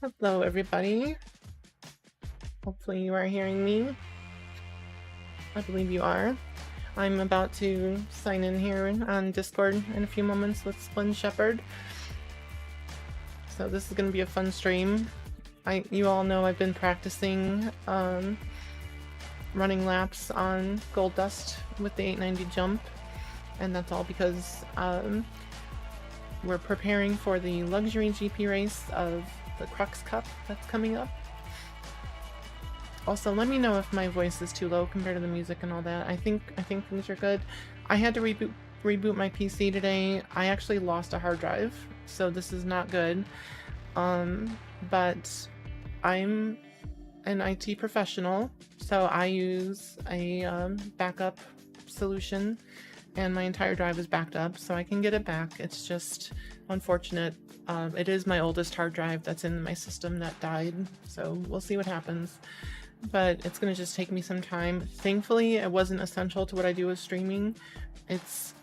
Hello, everybody. Hopefully you are hearing me. I believe you are. I'm about to sign in here on Discord in a few moments with Splen Shepard. So this is going to be a fun stream. You all know I've been practicing running laps on Gold Dust with the 890 jump, and that's all because we're preparing for the luxury GP race of the Crux Cup that's coming up. Also, let me know if my voice is too low compared to the music and all that. I think things are good. I had to reboot my PC today. I actually lost a hard drive, so this is not good. But I'm an IT professional, so I use a backup solution, and my entire drive is backed up, so I can get it back. It's just unfortunate. It is my oldest hard drive that's in my system that died, so we'll see what happens. But it's gonna just take me some time. Thankfully, it wasn't essential to what I do with streaming. It's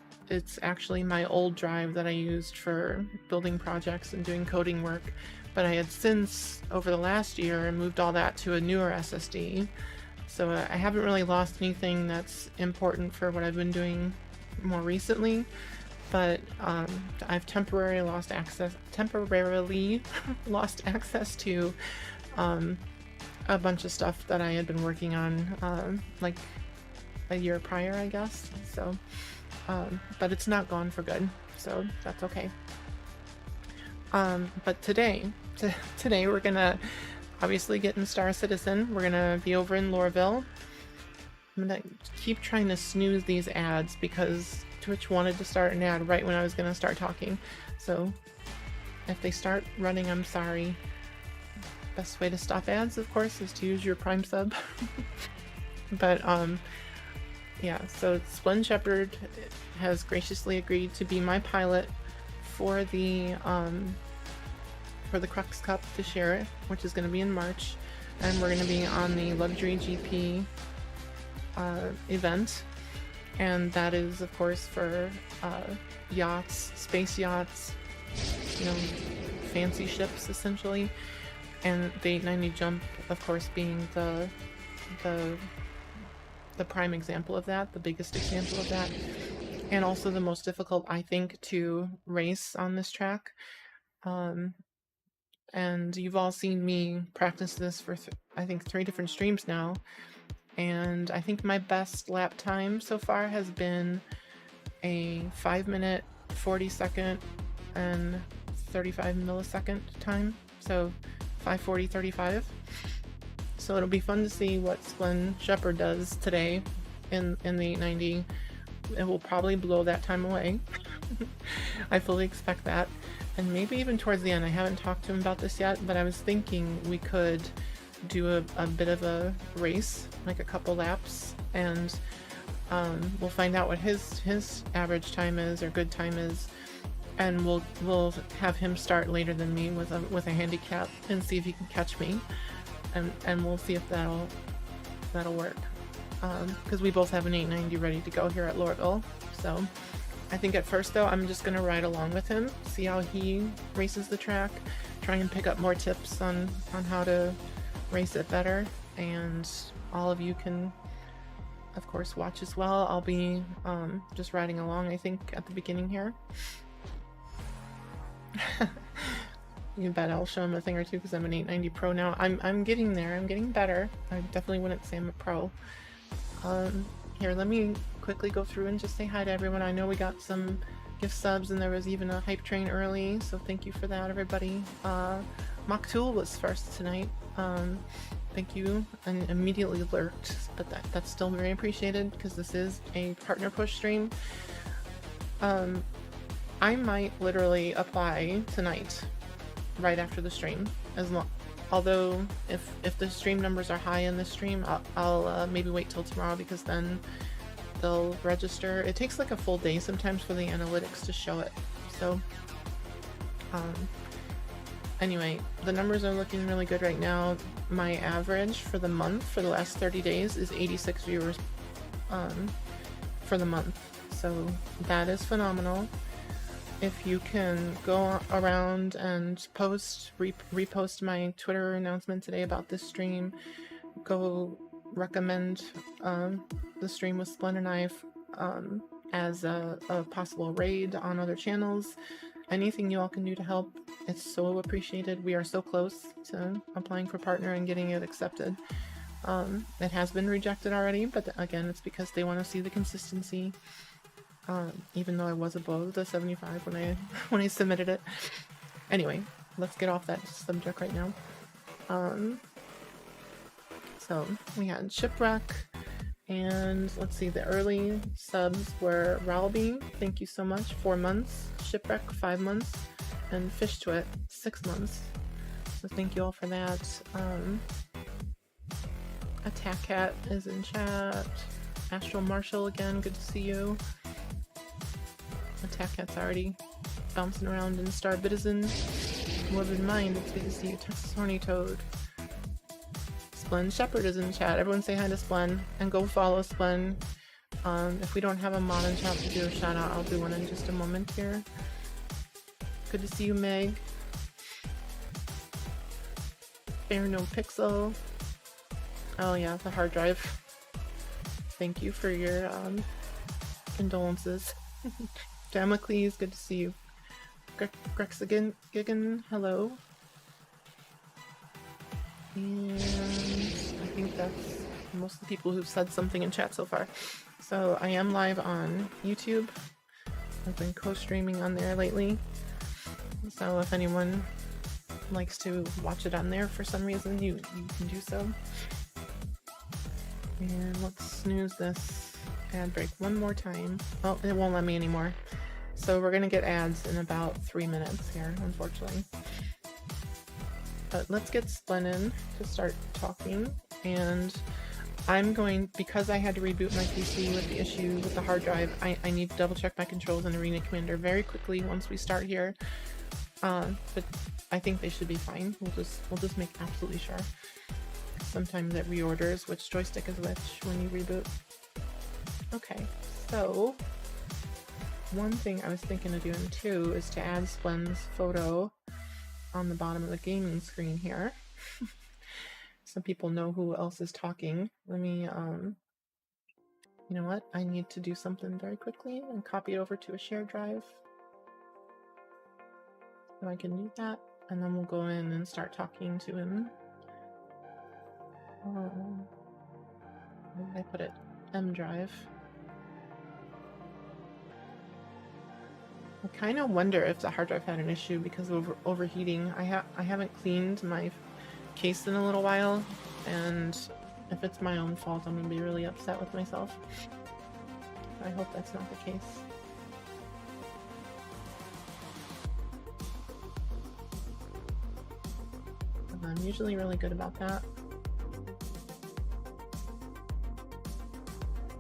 actually my old drive that I used for building projects and doing coding work, but I had since, over the last year, moved all that to a newer SSD. So I haven't really lost anything that's important for what I've been doing more recently, but I've temporarily lost access to a bunch of stuff that I had been working on like a year prior, I guess. So but it's not gone for good, so that's okay. But today we're gonna obviously get in Star Citizen. We're gonna be over in Loreville. I'm gonna keep trying to snooze these ads because Twitch wanted to start an ad right when I was gonna start talking. So if they start running, I'm sorry. Best way to stop ads, of course, is to use your Prime sub. But yeah, so Splen Shepard has graciously agreed to be my pilot for the Crux Cup this year, which is going to be in March, and we're going to be on the Luxury GP event, and that is, of course, for yachts, space yachts, you know, fancy ships, essentially. And the 890 jump, of course, being the prime example of that, the biggest example of that, and also the most difficult, I think, to race on this track. And you've all seen me practice this for, I think, 3 different streams now, and I think my best lap time so far has been a 5-minute, 40-second, and 35 millisecond time, so 5:40:35. So it'll be fun to see what Splen Shepard does today in the 890. It will probably blow that time away. I fully expect that. And maybe even towards the end, I haven't talked to him about this yet, but I was thinking we could do a bit of a race, like a couple laps, and we'll find out what his average time is, or good time is, and we'll have him start later than me with a handicap and see if he can catch me, and we'll see if that'll work, because we both have an 890 ready to go here at Loreville. So I think at first, though, I'm just gonna ride along with him, see how he races the track, try and pick up more tips on how to race it better, and all of you can, of course, watch as well. I'll be just riding along, I think, at the beginning here. You bet I'll show him a thing or two because I'm an 890 pro now. I'm getting there. I'm getting better. I definitely wouldn't say I'm a pro. Here, let me quickly go through and just say hi to everyone. I know we got some gift subs, and there was even a hype train early, so thank you for that, everybody. Maktul was first tonight. Thank you, and immediately lurked, but that's still very appreciated because this is a partner push stream. I might literally apply tonight, right after the stream, although if the stream numbers are high in this stream, I'll maybe wait till tomorrow, because then they'll register. It takes like a full day sometimes for the analytics to show it. So anyway, the numbers are looking really good right now. My average for the month, for the last 30 days, is 86 viewers for the month, so that is phenomenal. if you can go around and repost my Twitter announcement today about this stream, go recommend the stream with Splen and I as a possible raid on other channels. Anything you all can do to help, it's so appreciated. We are so close to applying for partner and getting it accepted. It has been rejected already, but again, it's because they want to see the consistency. Even though I was above the 75 when I submitted it. Anyway, let's get off that subject right now. So we had Shipwreck, and let's see, the early subs were Ralby, thank you so much, 4 months, Shipwreck 5 months, and Fish Twit 6 months. So thank you all for that. Attack Cat is in chat. Astral Marshall again, good to see you. Attack Cat's already bouncing around in Star Citizen. Morbid Mind, it's good to see you. Texas Horny Toad. Splen Shepherd is in chat. Everyone say hi to Splen and go follow Splen. If we don't have a mod in chat to do a shout out, I'll do one in just a moment here. Good to see you, Meg. Fair No Pixel. Oh yeah, the hard drive. Thank you for your condolences. Damocles, good to see you. Grexagan, hello. And I think that's most of the people who've said something in chat so far. So I am live on YouTube. I've been co-streaming on there lately. So if anyone likes to watch it on there for some reason, you can do so. And let's snooze this ad break one more time. Oh, it won't let me anymore. So we're gonna get ads in about 3 minutes here, unfortunately. But let's get Splen in to start talking. And I'm going, because I had to reboot my PC with the issue with the hard drive, I need to double check my controls in Arena Commander very quickly once we start here. But I think they should be fine. We'll just make absolutely sure. Sometimes it reorders which joystick is which when you reboot. Okay, so one thing I was thinking of doing too is to add Splen's photo on the bottom of the gaming screen here. So people know who else is talking. Let me, you know what? I need to do something very quickly and copy it over to a shared drive. So I can do that, and then we'll go in and start talking to him. Where did I put it? M drive. I kind of wonder if the hard drive had an issue because of overheating. I haven't cleaned my case in a little while, and if it's my own fault, I'm gonna be really upset with myself. I hope that's not the case. I'm usually really good about that.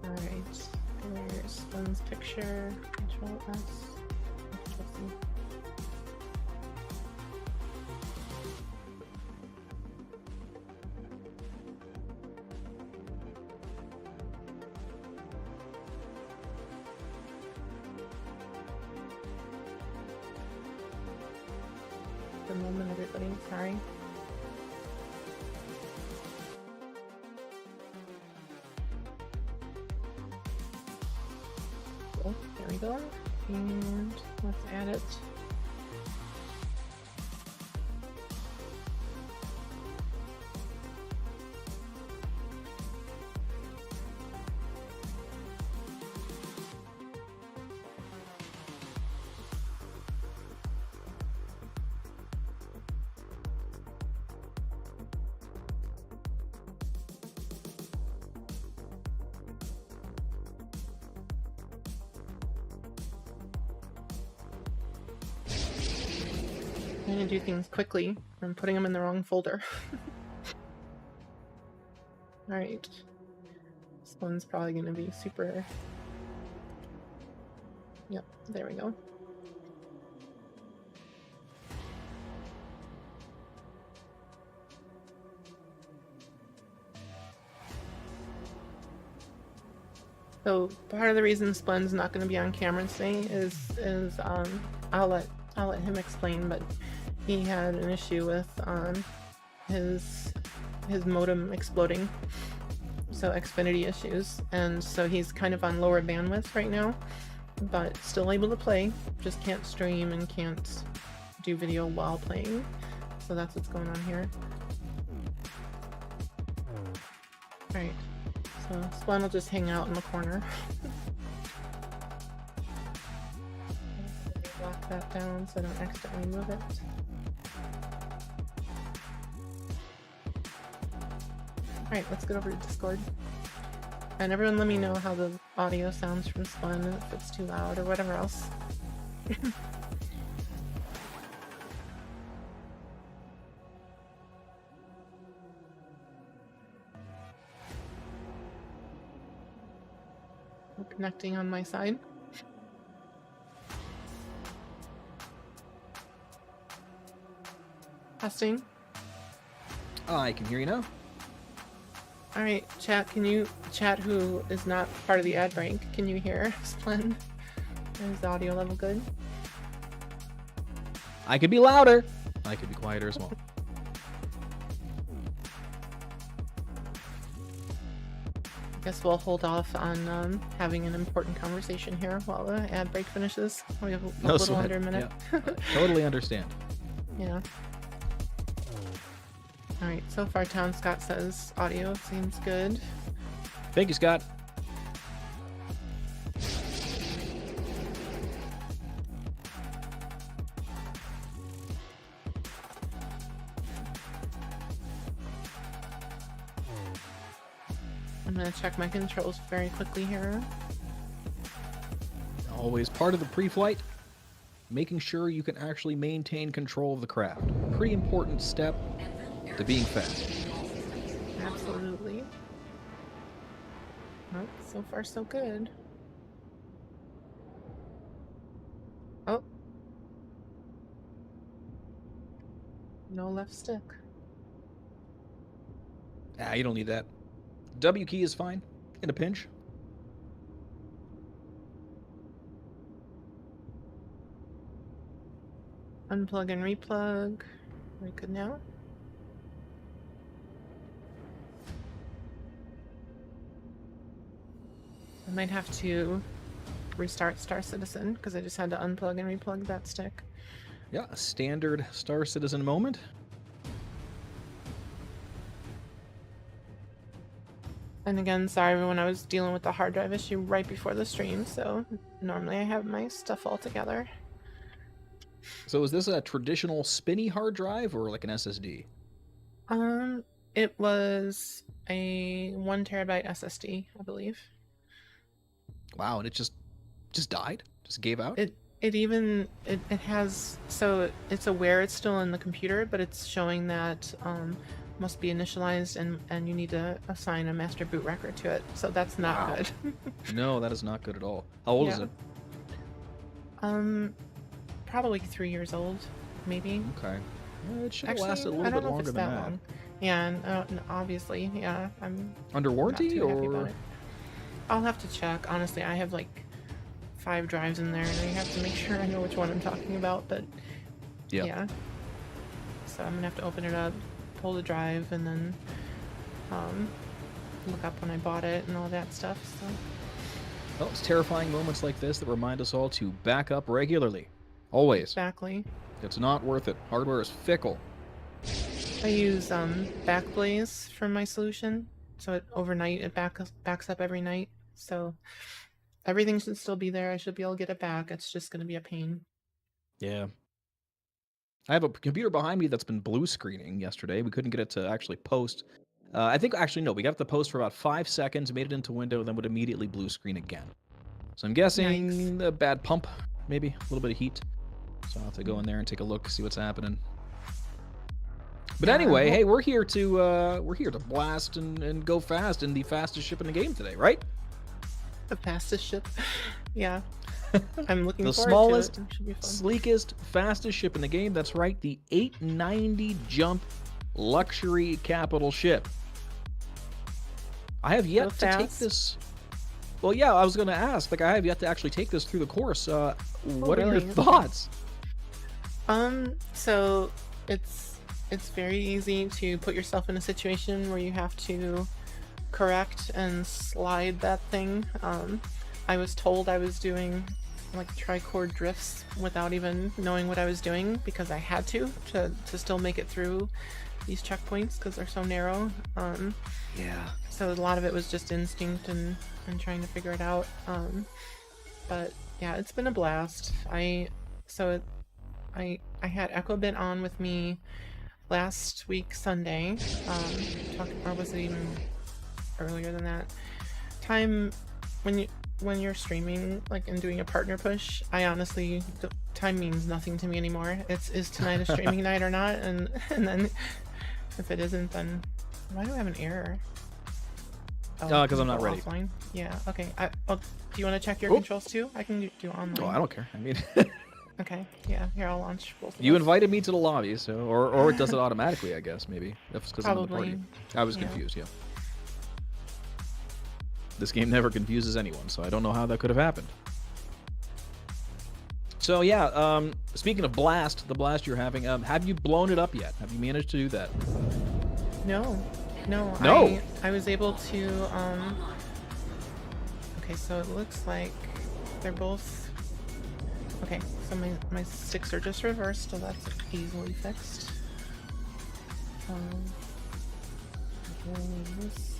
Alright, there's Splen's picture. Control S. Control C. Good moment, everybody. Sorry. There we go, and let's add it. I'm gonna do things quickly. I'm putting them in the wrong folder. Alright. This one's probably gonna be super... Yep, there we go. So part of the reason Splen's not going to be on camera today is I'll let him explain, but he had an issue with his modem exploding, so Xfinity issues, and so he's kind of on lower bandwidth right now, but still able to play, just can't stream and can't do video while playing. So that's what's going on here. Alright, so Splen will just hang out in the corner. Lock that down so I don't accidentally move it. Alright, let's get over to Discord. And everyone let me know how the audio sounds from Splen, if it's too loud or whatever else. We're connecting on my side. Testing. I can hear you now. Alright, chat, who is not part of the ad break, can you hear Splen? Is the audio level good? I could be louder. I could be quieter as well. Guess we'll hold off on having an important conversation here while the ad break finishes. We have a little under a minute. Yeah. Totally understand. Yeah. Alright, so far Town Scott says audio seems good. Thank you, Scott. I'm gonna check my controls very quickly here. Always part of the pre-flight, making sure you can actually maintain control of the craft. Pretty important step to being fast. Absolutely. Oh, so far so good. Oh. No left stick. Ah, you don't need that. W key is fine in a pinch. Unplug and replug. We're good now. I might have to restart Star Citizen because I just had to unplug and replug that stick. Yeah, a standard Star Citizen moment. And again, sorry everyone, I was dealing with the hard drive issue right before the stream, so normally I have my stuff all together. So is this a traditional spinny hard drive or like an SSD? It was a 1 terabyte SSD, I believe. Wow, and it just died? Just gave out? It has, so it's aware it's still in the computer, but it's showing that must be initialized and you need to assign a master boot record to it. So that's not good. No, that is not good at all. How old is it? Probably 3 years old, maybe. Okay. Well, it should have Actually, lasted a I little don't bit know if longer it's than that that. long. Yeah, and obviously, yeah, I'm Under warranty, not too happy or about it. I'll have to check. Honestly, I have like 5 drives in there, and I have to make sure I know which one I'm talking about. But yeah. So I'm gonna have to open it up, pull the drive, and then look up when I bought it and all that stuff. So. Well, it's terrifying moments like this that remind us all to back up regularly. Always. Exactly. It's not worth it. Hardware is fickle. I use Backblaze for my solution, so it overnight it backs up every night. So everything should still be there. I should be able to get it back. It's just going to be a pain. Yeah. I have a computer behind me that's been blue screening yesterday. We couldn't get it to actually post. I think, actually, no, we got it to post for about 5 seconds, made it into window, then would immediately blue screen again. So I'm guessing a bad pump, maybe, a little bit of heat. So I'll have to go in there and take a look, see what's happening. But anyway, hey, we're here to blast and go fast in the fastest ship in the game today, right? The fastest ship. Yeah. I'm looking the forward smallest, to it. It should be fun. sleekest, fastest ship in the game. That's right, the 890 jump luxury capital ship. I have yet to take this. Well, yeah, I was going to ask. Like, I have yet to actually take this through the course. What are your thoughts? So it's very easy to put yourself in a situation where you have to correct and slide that thing. I was told I was doing like trichord drifts without even knowing what I was doing because I had to still make it through these checkpoints because they're so narrow. Yeah. So a lot of it was just instinct and trying to figure it out. But yeah, it's been a blast. I had Echobit on with me last week Sunday. Or was it even earlier than that? Time when you're streaming like and doing a partner push, I honestly time means nothing to me anymore. Is tonight a streaming night or not? And then if it isn't, then why do I have an error? Oh, because I'm not ready. Offline. Yeah. Okay. Do you want to check your controls too? I can do online. Oh, I don't care. I mean. Okay. Yeah. Here, I'll launch both. You invited me to the lobby, so or it does it automatically, I guess. Maybe that's because I'm in the party. I was confused. Yeah. This game never confuses anyone, so I don't know how that could have happened. So yeah, speaking of blast, the blast you're having, have you blown it up yet? Have you managed to do that? No. I was able to. Okay, so it looks like they're both. Okay, so my sticks are just reversed, so that's easily fixed. This.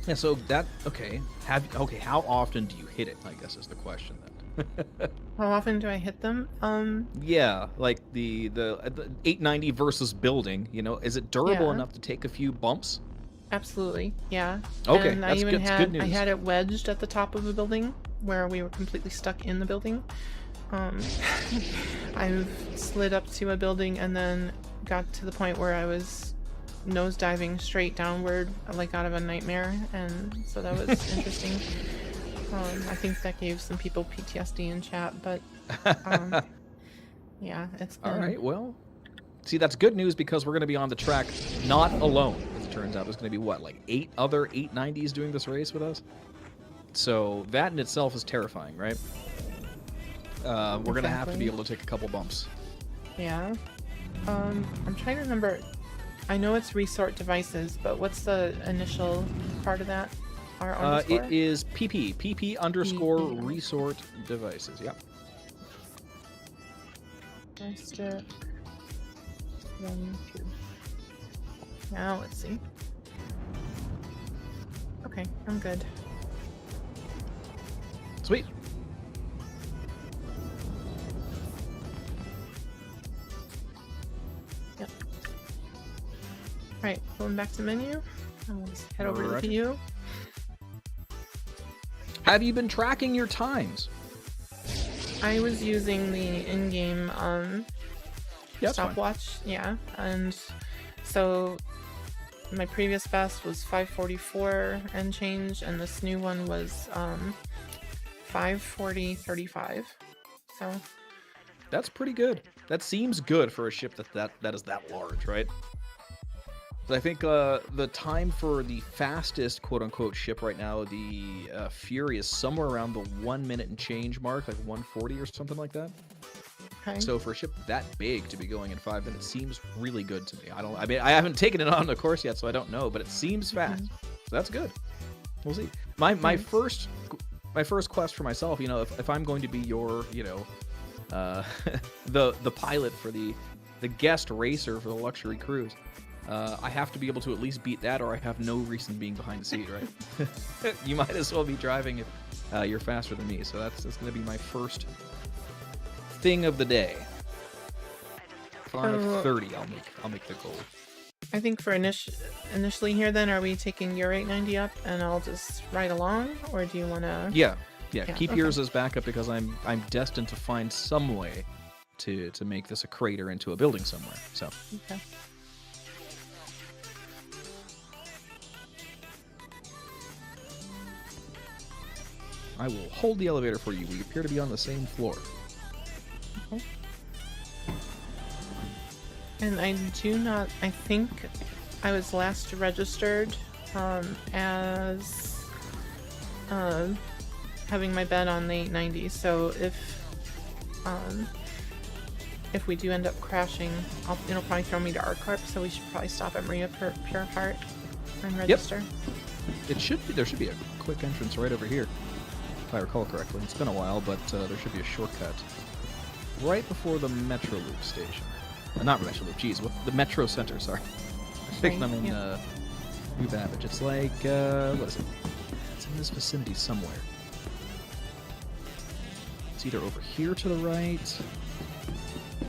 Yeah, so that okay. How often do you hit it? I guess is the question then. How often do I hit them? Yeah, like the 890 versus building. You know, is it durable enough to take a few bumps? Absolutely, yeah. Okay, and that's good. Good news. I had it wedged at the top of a building where we were completely stuck in the building. I've slid up to a building and then got to the point where I was nosediving straight downward, like out of a nightmare, and so that was interesting. I think that gave some people PTSD in chat, but yeah, it's been... All right. Well, see, that's good news because we're going to be on the track not alone. As it turns out, there's going to be what, like 8 other 890s doing this race with us. So that in itself is terrifying, right? We're going to have to be able to take a couple bumps. Yeah. I'm trying to remember. I know it's resort devices, but what's the initial part of that? It is PP underscore resort devices. Yep. Stick. 1, 2. Now let's see. Okay, I'm good. Sweet. Yep. Alright, going back to menu. Let's head over to the view. Have you been tracking your times? I was using the in-game stopwatch, yeah, and so my previous best was 5:44 and change, and this new one was 5:40:35. So that's pretty good. That seems good for a ship that is that large, right? I think the time for the fastest quote-unquote ship right now, the Fury, is somewhere around the 1 minute and change mark, like 1:40 or something like that. Okay. So for a ship that big to be going in 5 minutes seems really good to me. I mean, I haven't taken it on the course yet, so I don't know, but it seems fast. So that's good. We'll see. My first quest for myself, you know, if I'm going to be your, you know, the pilot for the guest racer for the luxury cruise. I have to be able to at least beat that, or I have no reason being behind the seat, right? You might as well be driving if you're faster than me. So that's going to be my first thing of the day. 5:30, I'll make the goal. I think for initially here, then, are we taking your 890 up, and I'll just ride along, or do you want to? Yeah. Keep yours as backup because I'm destined to find some way to make this a crater into a building somewhere. So. Okay. I will hold the elevator for you. We appear to be on the same floor. Okay. And I think I was last registered as having my bed on the 890, so if we do end up crashing, it'll probably throw me to ArcCorp, so we should probably stop at Maria Pure Heart and register. It should be. There should be a quick entrance right over here, if I recall correctly. It's been a while, but there should be a shortcut right before the Metro Loop station. Not Metro Loop, geez, the Metro Center, sorry. I think I'm in New Babbage. It's like, what is it? It's in this vicinity somewhere. It's either over here to the right.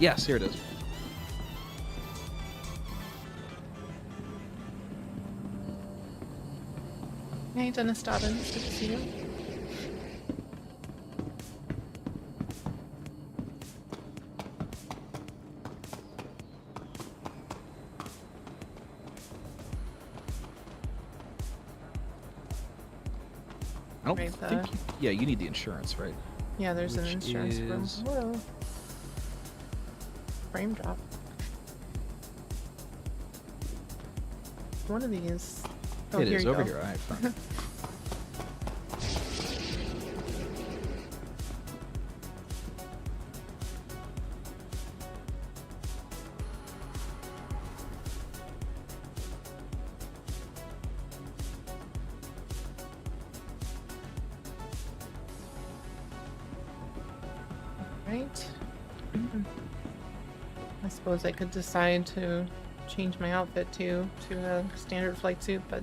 Yes, here it is. Hey, Dennis Dobbins, good to see you. I don't think yeah, you need the insurance, right? Yeah, there's an insurance room. Whoa. Frame drop. One of these. Oh, it here is you over go. here. All right, fine. Right. I suppose I could decide to change my outfit to a standard flight suit, but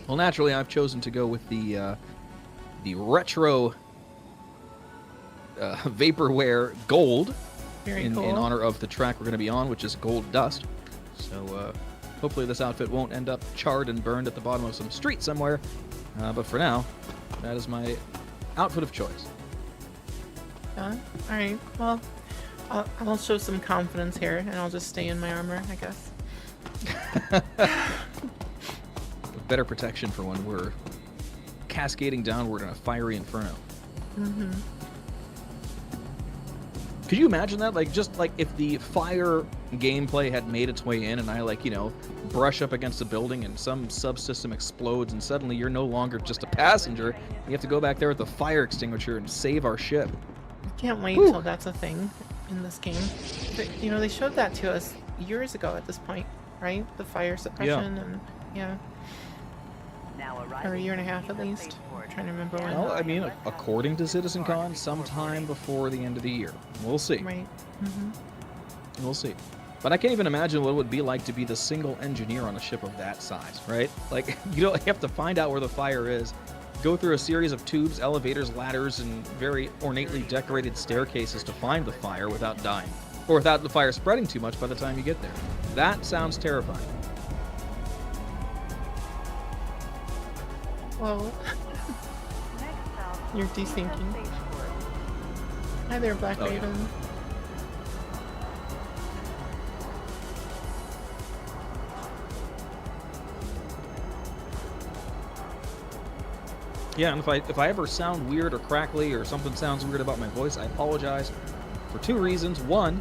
Well, naturally, I've chosen to go with the retro vaporware gold very cool. in honor of the track we're going to be on, which is Gold Dust. So hopefully this outfit won't end up charred and burned at the bottom of some street somewhere. But for now, that is my outfit of choice. Alright, well, I'll show some confidence here, and I'll just stay in my armor, I guess. Better protection for when we're cascading downward in a fiery inferno. Mm-hmm. Could you imagine that? Like, just like if the fire gameplay had made its way in and I, like, you know, brush up against a building and some subsystem explodes and suddenly you're no longer just a passenger. You have to go back there with the fire extinguisher and save our ship. I can't wait till that's a thing in this game. But, you know, they showed that to us years ago at this point, right? The fire suppression and, or a year and a half at least. I'm trying to remember when. Well, I mean, according to CitizenCon, sometime before the end of the year. We'll see. Right. Mm-hmm. We'll see. But I can't even imagine what it would be like to be the single engineer on a ship of that size, right? Like, you have to find out where the fire is, go through a series of tubes, elevators, ladders, and very ornately decorated staircases to find the fire without dying. Or without the fire spreading too much by the time you get there. That sounds terrifying. Whoa. You're desyncing. Hi there, Black Raven. Yeah. Yeah, and if I ever sound weird or crackly or something sounds weird about my voice, I apologize for two reasons. One,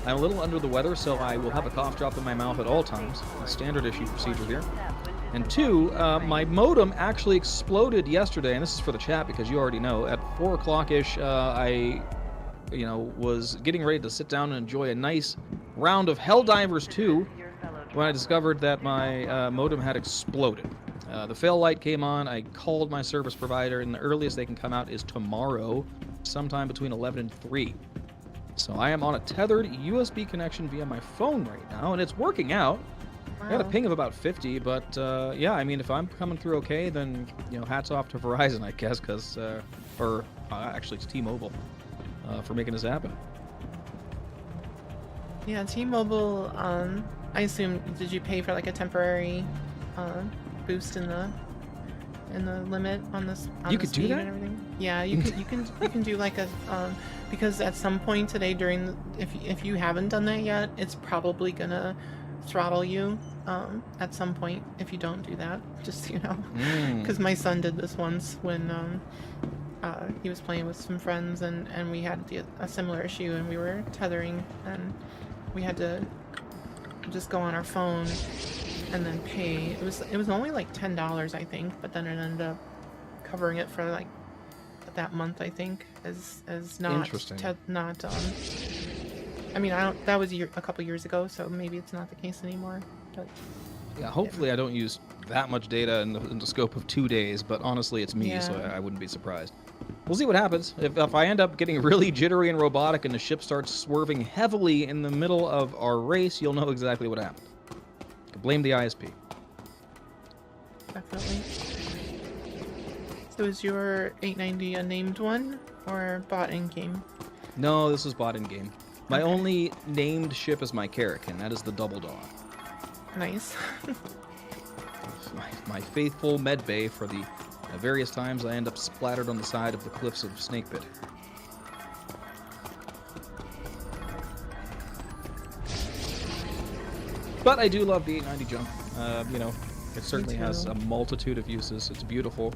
I'm a little under the weather, so I will have a cough drop in my mouth at all times. A standard issue procedure here. And two, my modem actually exploded yesterday, and this is for the chat because you already know. At 4 o'clock-ish, I was getting ready to sit down and enjoy a nice round of Helldivers 2 when I discovered that my modem had exploded. The fail light came on. I called my service provider, and the earliest they can come out is tomorrow, sometime between 11 and 3. So I am on a tethered USB connection via my phone right now, and it's working out. Wow. I got a ping of about 50, but yeah, I mean, if I'm coming through okay, then, hats off to Verizon, I guess, because, actually it's T-Mobile, for making this happen. Yeah, T-Mobile, I assume, did you pay for like a temporary boost in the limit on this? You could do that? And everything? Yeah, you can do like a because at some point today if you haven't done that yet, it's probably gonna throttle you at some point if you don't do that. Just so you know, because my son did this once when he was playing with some friends and we had a similar issue and we were tethering and we had to just go on our phone and then pay. It was only like $10, I think, but then it ended up covering it for like that month, I think, as not Interesting. not I mean, I don't. That was a couple years ago, so maybe it's not the case anymore. But Yeah, hopefully I don't use that much data in the scope of 2 days, but honestly, it's me, so Yeah. I wouldn't be surprised. We'll see what happens. If I end up getting really jittery and robotic and the ship starts swerving heavily in the middle of our race, you'll know exactly what happened. Blame the ISP. definitely. So is your 890 a named one or bought in game? No, this is bought in-game. My Okay. only named ship is my Carrick, and that is the Double Dog. Nice. My faithful med bay for the various times I end up splattered on the side of the cliffs of Snakepit. But I do love the 890 jump. You know, it certainly has too. a multitude of uses. It's beautiful.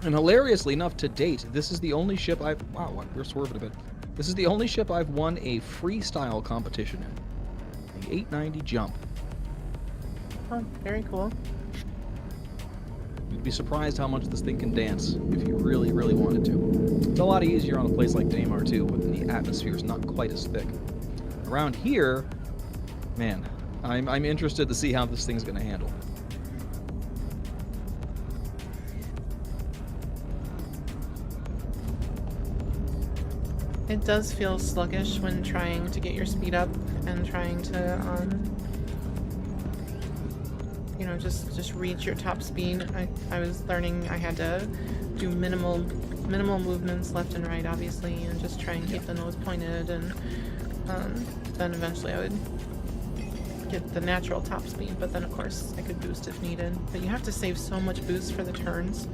And hilariously enough, to date, this is the only ship I've... Wow, we're swerving a bit. This is the only ship I've won a freestyle competition in. The 890 jump. Oh, very cool. You'd be surprised how much this thing can dance if you really, really wanted to. It's a lot easier on a place like Daymar too, when the atmosphere is not quite as thick. Around here, man, I'm interested to see how this thing's going to handle. It does feel sluggish when trying to get your speed up and trying to, you know, just reach your top speed. I was learning I had to do minimal movements left and right, obviously, and just try and keep the nose pointed, and then eventually I would get the natural top speed. But then, of course, I could boost if needed. But you have to save so much boost for the turns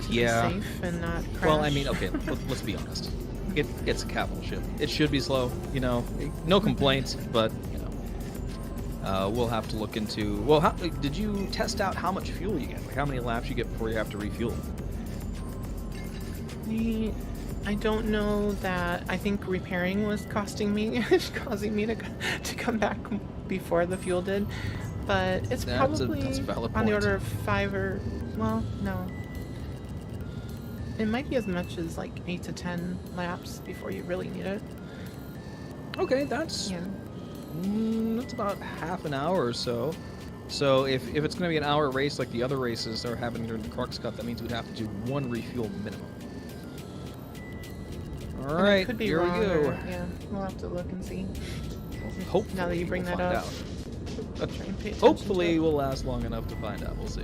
to be safe and not crash. Well, I mean, okay, let's be honest. It's a capital ship. It should be slow, you know. No complaints, but you know, we'll have to look into. Well, did you test out how much fuel you get? Like how many laps you get before you have to refuel? I don't know that. I think repairing was causing me to come back before the fuel did, but it's probably that's a valid on the point. order of 5 or, well, no. It might be as much as like 8 to 10 laps before you really need it. Okay, that's that's about half an hour or so. So if it's going to be an hour race like the other races are happening during the Crux Cup, that means we'd have to do 1 refuel minimum. All And I right, could be here wrong, we go. or- yeah, we'll have to look and see. Hopefully, now that you bring we'll that find up. out. Try and pay attention to Hopefully, it. we'll last long enough to find out. We'll see.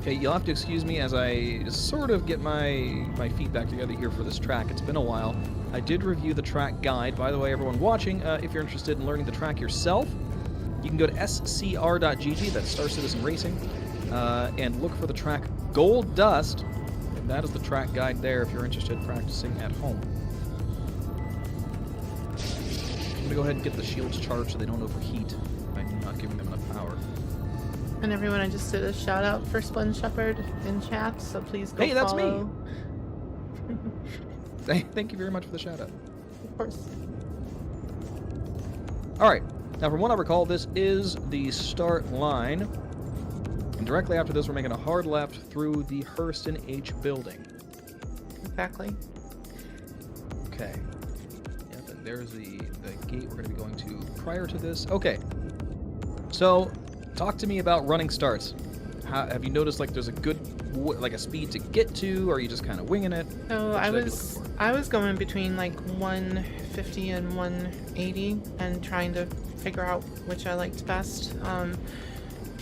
Okay, you'll have to excuse me as I sort of get my feet back together here for this track. It's been a while. I did review the track guide. By the way, everyone watching, if you're interested in learning the track yourself, you can go to scr.gg, that's Star Citizen Racing, and look for the track Gold Dust. And that is the track guide there if you're interested in practicing at home. I'm going to go ahead and get the shields charged so they don't overheat by not giving them enough power. And everyone, I just did a shout out for Splen Shepherd in chat, so please go Hey, that's me. follow. Thank you very much for the shout out. Of course. Alright, now from what I recall, this is the start line. And directly after this, we're making a hard left through the Hurston H building. Exactly. Okay. Yep, and there's the gate we're going to be going to prior to this. Okay. So, talk to me about running starts. Have you noticed like there's a good a speed to get to, or are you just kind of winging it? So What I should be was looking for? I was going between like 150 and 180 and trying to figure out which I liked best.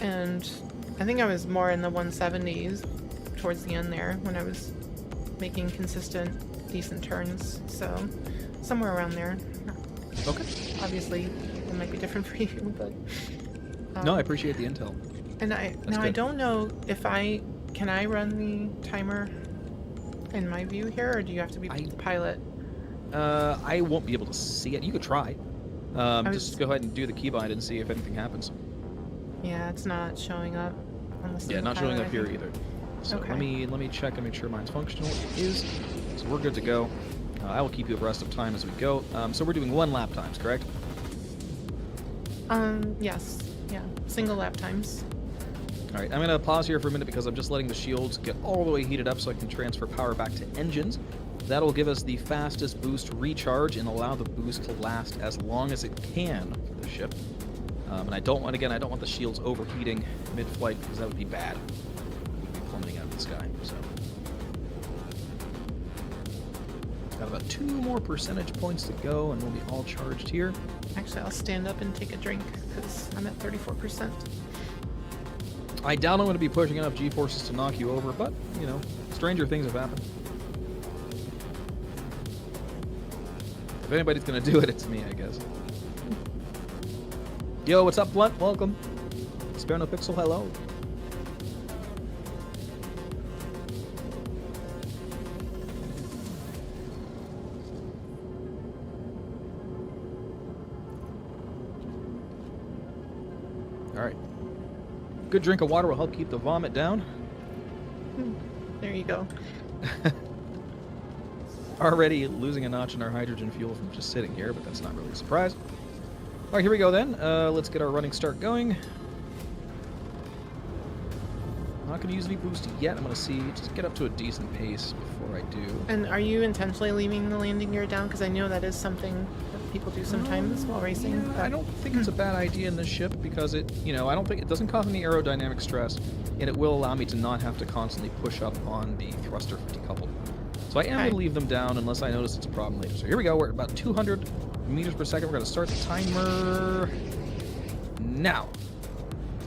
And I think I was more in the 170s towards the end there when I was making consistent, decent turns. So somewhere around there. Okay. Obviously, it might be different for you, but No, I appreciate the intel. And I good. don't know if can I run the timer in my view here, or do you have to be the pilot? I won't be able to see it. You could try. was- Just go ahead and do the keybind and see if anything happens. Yeah, it's not showing up. on the Yeah, single not showing pilot, up I here think. either. So Okay. let me check and make sure mine's functional. It is. So we're good to go. I will keep you abreast of time as we go. So we're doing 1 lap times, correct? Yes. Yeah. Single lap times. All right, I'm going to pause here for a minute because I'm just letting the shields get all the way heated up so I can transfer power back to engines. That'll give us the fastest boost recharge and allow the boost to last as long as it can for the ship. And I don't want the shields overheating mid-flight because that would be bad. We'd be plummeting out of the sky. So, got about 2 more percentage points to go, and we'll be all charged here. Actually, I'll stand up and take a drink because I'm at 34%. I doubt I'm going to be pushing enough G-forces to knock you over, but, you know, stranger things have happened. If anybody's going to do it, it's me, I guess. Yo, what's up, Blunt? Welcome. Spare No Pixel, hello. Alright. Good drink of water will help keep the vomit down. There you go. Already losing a notch in our hydrogen fuel from just sitting here, but that's not really a surprise. Alright, here we go then. Let's get our running start going. Not going to use any boost yet. I'm going to see, just get up to a decent pace before I do. And are you intentionally leaving the landing gear down? Because I know that is something that people do sometimes while racing. Yeah, but- I don't think it's a bad idea in this ship because it, you know, I don't think it doesn't cause any aerodynamic stress, and it will allow me to not have to constantly push up on the thruster for decoupled. So I am going to leave them down unless I notice it's a problem later. So here we go. We're at about 200 meters per second. We're going to start the timer now.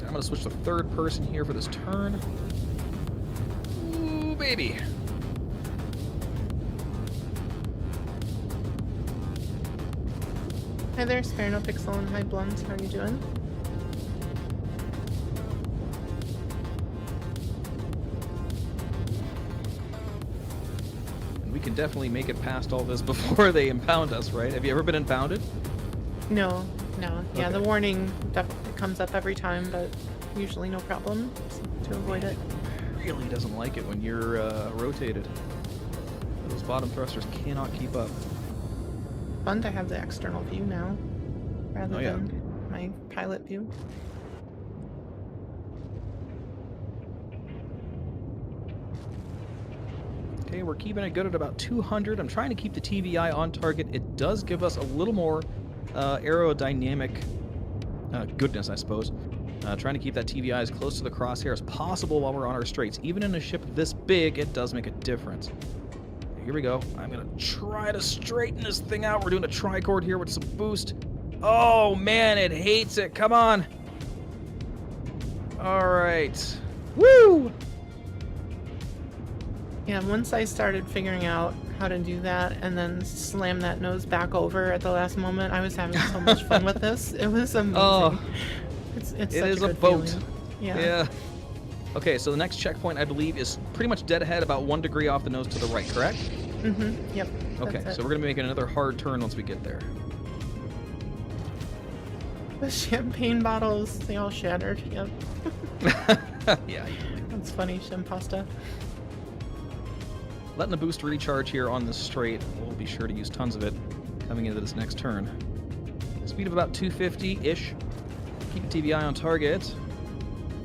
I'm going to switch to third person here for this turn. Ooh, baby. Hi there, Spare No Pixel and hi Blunt. How are you doing? And we can definitely make it past all this before they impound us, right? Have you ever been impounded? No, no. Yeah, Okay. the warning definitely comes up every time, but usually no problem to avoid it. Really doesn't like it when you're rotated. Those bottom thrusters cannot keep up. Fun to have the external view now, rather Oh, yeah. than my pilot view. Okay, we're keeping it good at about 200. I'm trying to keep the TVI on target. It does give us a little more aerodynamic goodness, I suppose. Trying to keep that TVI as close to the crosshair as possible while we're on our straights. Even in a ship this big, it does make a difference. Here we go. I'm going to try to straighten this thing out. We're doing a tricord here with some boost. Oh, man, it hates it. Come on. All right. Woo! Yeah, once I started figuring out how to do that and then slam that nose back over at the last moment, I was having so much fun with this. It was amazing. Oh, it's it such is a a good boat. feeling. Yeah. Yeah. Okay, so the next checkpoint, I believe, is pretty much dead ahead, about 1 degree off the nose to the right, correct? Mm-hmm. Yep. Okay, that's so it. we're going to be making another hard turn once we get there. The champagne bottles, they all shattered. Yep. Yeah. That's funny, Shimpasta. Letting the boost recharge here on this straight. We'll be sure to use tons of it coming into this next turn. Speed of about 250-ish. Keep the TVI on target.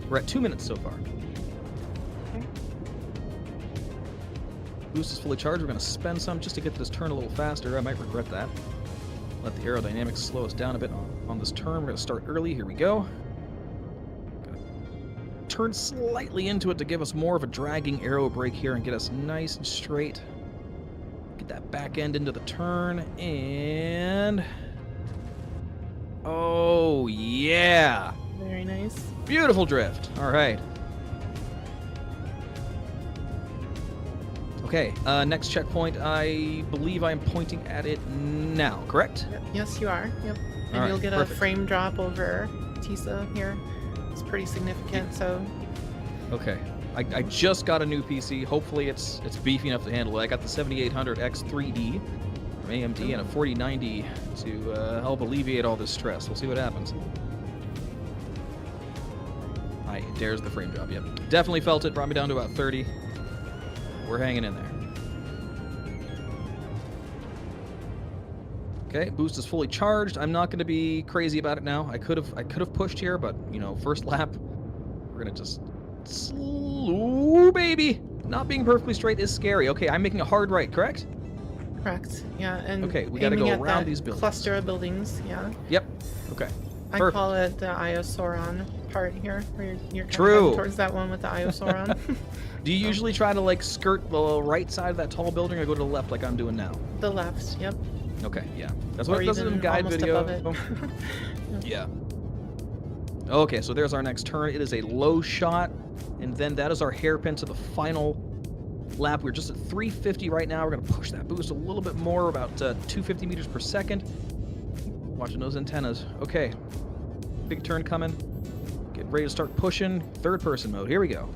We're at 2 minutes so far. Okay. Boost is fully charged. We're going to spend some just to get this turn a little faster. I might regret that. Let the aerodynamics slow us down a bit on this turn. We're going to start early. Here we go. Gonna turn slightly into it to give us more of a dragging aero brake here and get us nice and straight. Get that back end into the turn and... Oh, yeah! Very nice. Beautiful drift. All right. Okay, next checkpoint. I believe I'm pointing at it now, correct? Yep. Yes, you are. Yep. And All you'll right, get perfect. a frame drop over Tisa here. It's pretty significant, so Okay. I just got a new PC. Hopefully it's beefy enough to handle it. I got the 7800 X3D from AMD and a 4090 to help alleviate all this stress. We'll see what happens. my. There's the frame drop. Yep. Definitely felt it. Brought me down to about 30. We're hanging in there. Okay, boost is fully charged. I'm not going to be crazy about it now. I could have pushed here, but you know, first lap, we're gonna just slow, baby. Not being perfectly straight is scary. Okay, I'm making a hard right, correct? Correct. Yeah, and okay, we got to go around these buildings. Cluster of buildings. Yeah. Yep. Okay. I call it the Iosauron part here, where you're True. towards that one with the Iosauron. Do you usually try to like skirt the right side of that tall building, or go to the left like I'm doing now? The left. Yep. Okay, yeah. That's what it does in guide video. Above it. Yeah. Okay, so there's our next turn. It is a low shot, and then that is our hairpin to the final lap. We're just at 350 right now. We're going to push that boost a little bit more, about 250 meters per second. Watching those antennas. Okay. Big turn coming. Get ready to start pushing. Third person mode. Here we go.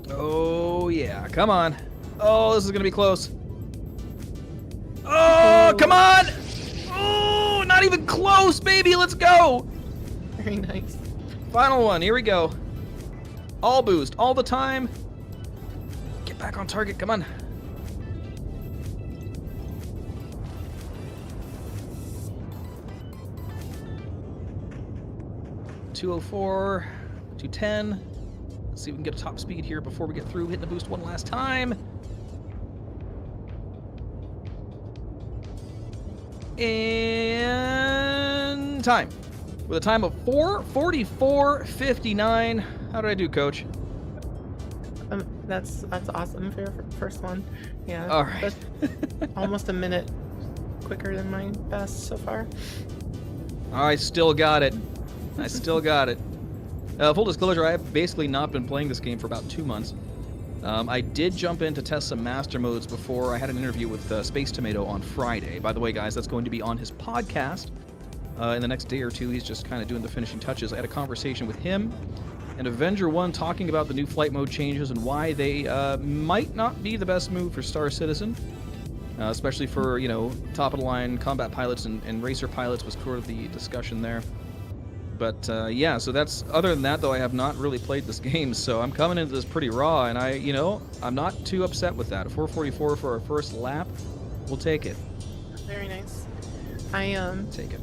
Oh, yeah. Come on. Oh, this is going to be close. Oh, come on! Oh, not even close, baby. Let's go. Very nice. Final one. Here we go. All boost, all the time. Get back on target. Come on. .204, 210. Let's see if we can get a top speed here before we get through. Hitting the boost one last time. And time. With a time of 4:44:59. How did I do, Coach? That's awesome for your first one. Yeah. All right. Almost a minute quicker than my best so far. I still got it. I still got it. Full disclosure, I have basically not been playing this game for about 2 months. I did jump in to test some master modes before I had an interview with Space Tomato on Friday. By the way, guys, that's going to be on his podcast in the next day or two. He's just kind of doing the finishing touches. I had a conversation with him and Avenger 1 talking about the new flight mode changes and why they might not be the best move for Star Citizen, especially for, you know, top-of-the-line combat pilots and racer pilots was sort of the discussion there. But, yeah, so that's... Other than that, though, I have not really played this game, so I'm coming into this pretty raw, and I'm not too upset with that. A 4:44 for our first lap, we'll take it. Very nice. Take it.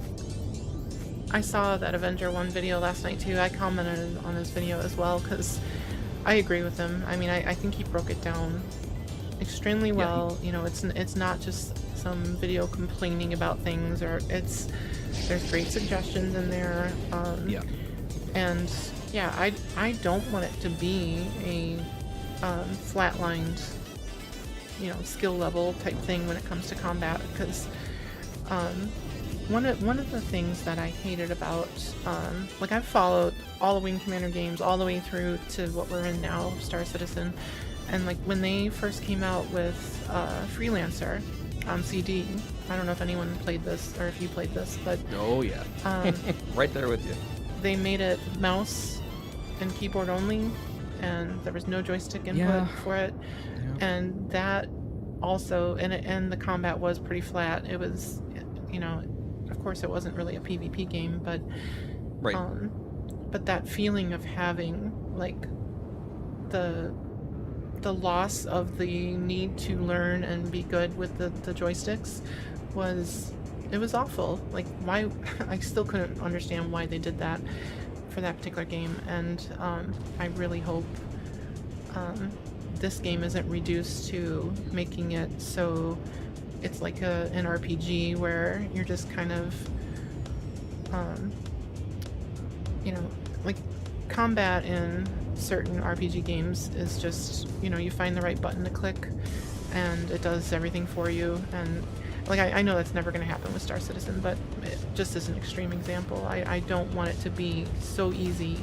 I saw that Avenger 1 video last night, too. I commented on his video as well, because I agree with him. I mean, I think he broke it down extremely well. Yeah, you know, it's not just some video complaining about things, or there's great suggestions in there. Yeah. And yeah, I don't want it to be a flatlined, you know, skill level type thing when it comes to combat, because one of the things that I hated about like, I've followed all the Wing Commander games all the way through to what we're in now, Star Citizen, and like when they first came out with Freelancer on CD. I don't know if anyone played this or if you played this, but oh yeah, right there with you. They made it mouse and keyboard only, and there was no joystick input for it. Yeah. And that also, and the combat was pretty flat. It was, you know, of course it wasn't really a PvP game, but right. But that feeling of having like the loss of the need to learn and be good with the joysticks was awful. Like, why? I still couldn't understand why they did that for that particular game, and I really hope this game isn't reduced to making it so it's like an RPG where you're just kind of you know, like combat in certain RPG games is just, you know, you find the right button to click and it does everything for you. And like, I know that's never going to happen with Star Citizen, but just as an extreme example, I don't want it to be so easy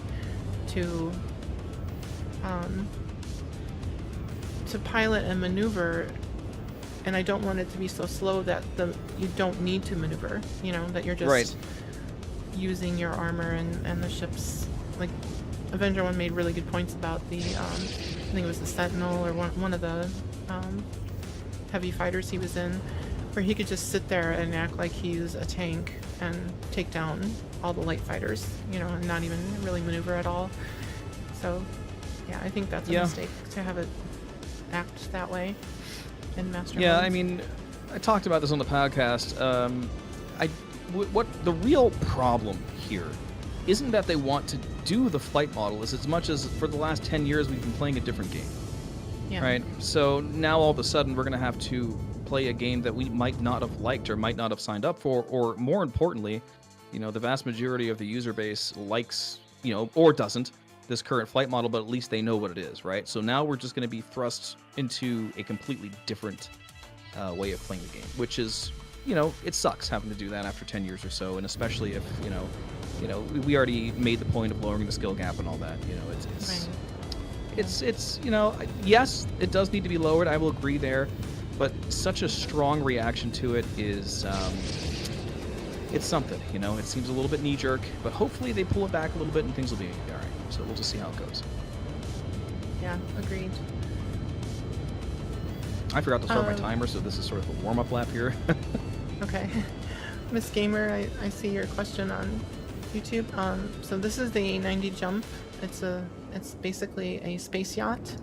to pilot and maneuver, and I don't want it to be so slow that you don't need to maneuver, you know, that you're just using your armor and the ships. Like, Avenger 1 made really good points about the, I think it was the Sentinel or one of the heavy fighters he was in, where he could just sit there and act like he's a tank and take down all the light fighters, you know, and not even really maneuver at all. So, yeah, I think that's a mistake to have it act that way in Master Yeah, modes. I mean, I talked about this on the podcast. What the real problem here isn't that they want to do the flight model as much as for the last 10 years we've been playing a different game. Yeah. Right? So now all of a sudden we're going to have to play a game that we might not have liked or might not have signed up for, or more importantly, you know, the vast majority of the user base likes, you know, or doesn't, this current flight model, but at least they know what it is, right? So now we're just going to be thrust into a completely different way of playing the game, which is, you know, it sucks having to do that after 10 years or so, and especially if, you know, we already made the point of lowering the skill gap and all that, you know, it's you know, yes, it does need to be lowered, I will agree there, but such a strong reaction to it is, it's something, you know, it seems a little bit knee-jerk, but hopefully they pull it back a little bit and things will be alright, so we'll just see how it goes. Yeah, agreed. I forgot to start my timer, so this is sort of a warm-up lap here. Okay. Miss Gamer, I see your question on YouTube. So this is the A90 jump. It's basically a space yacht,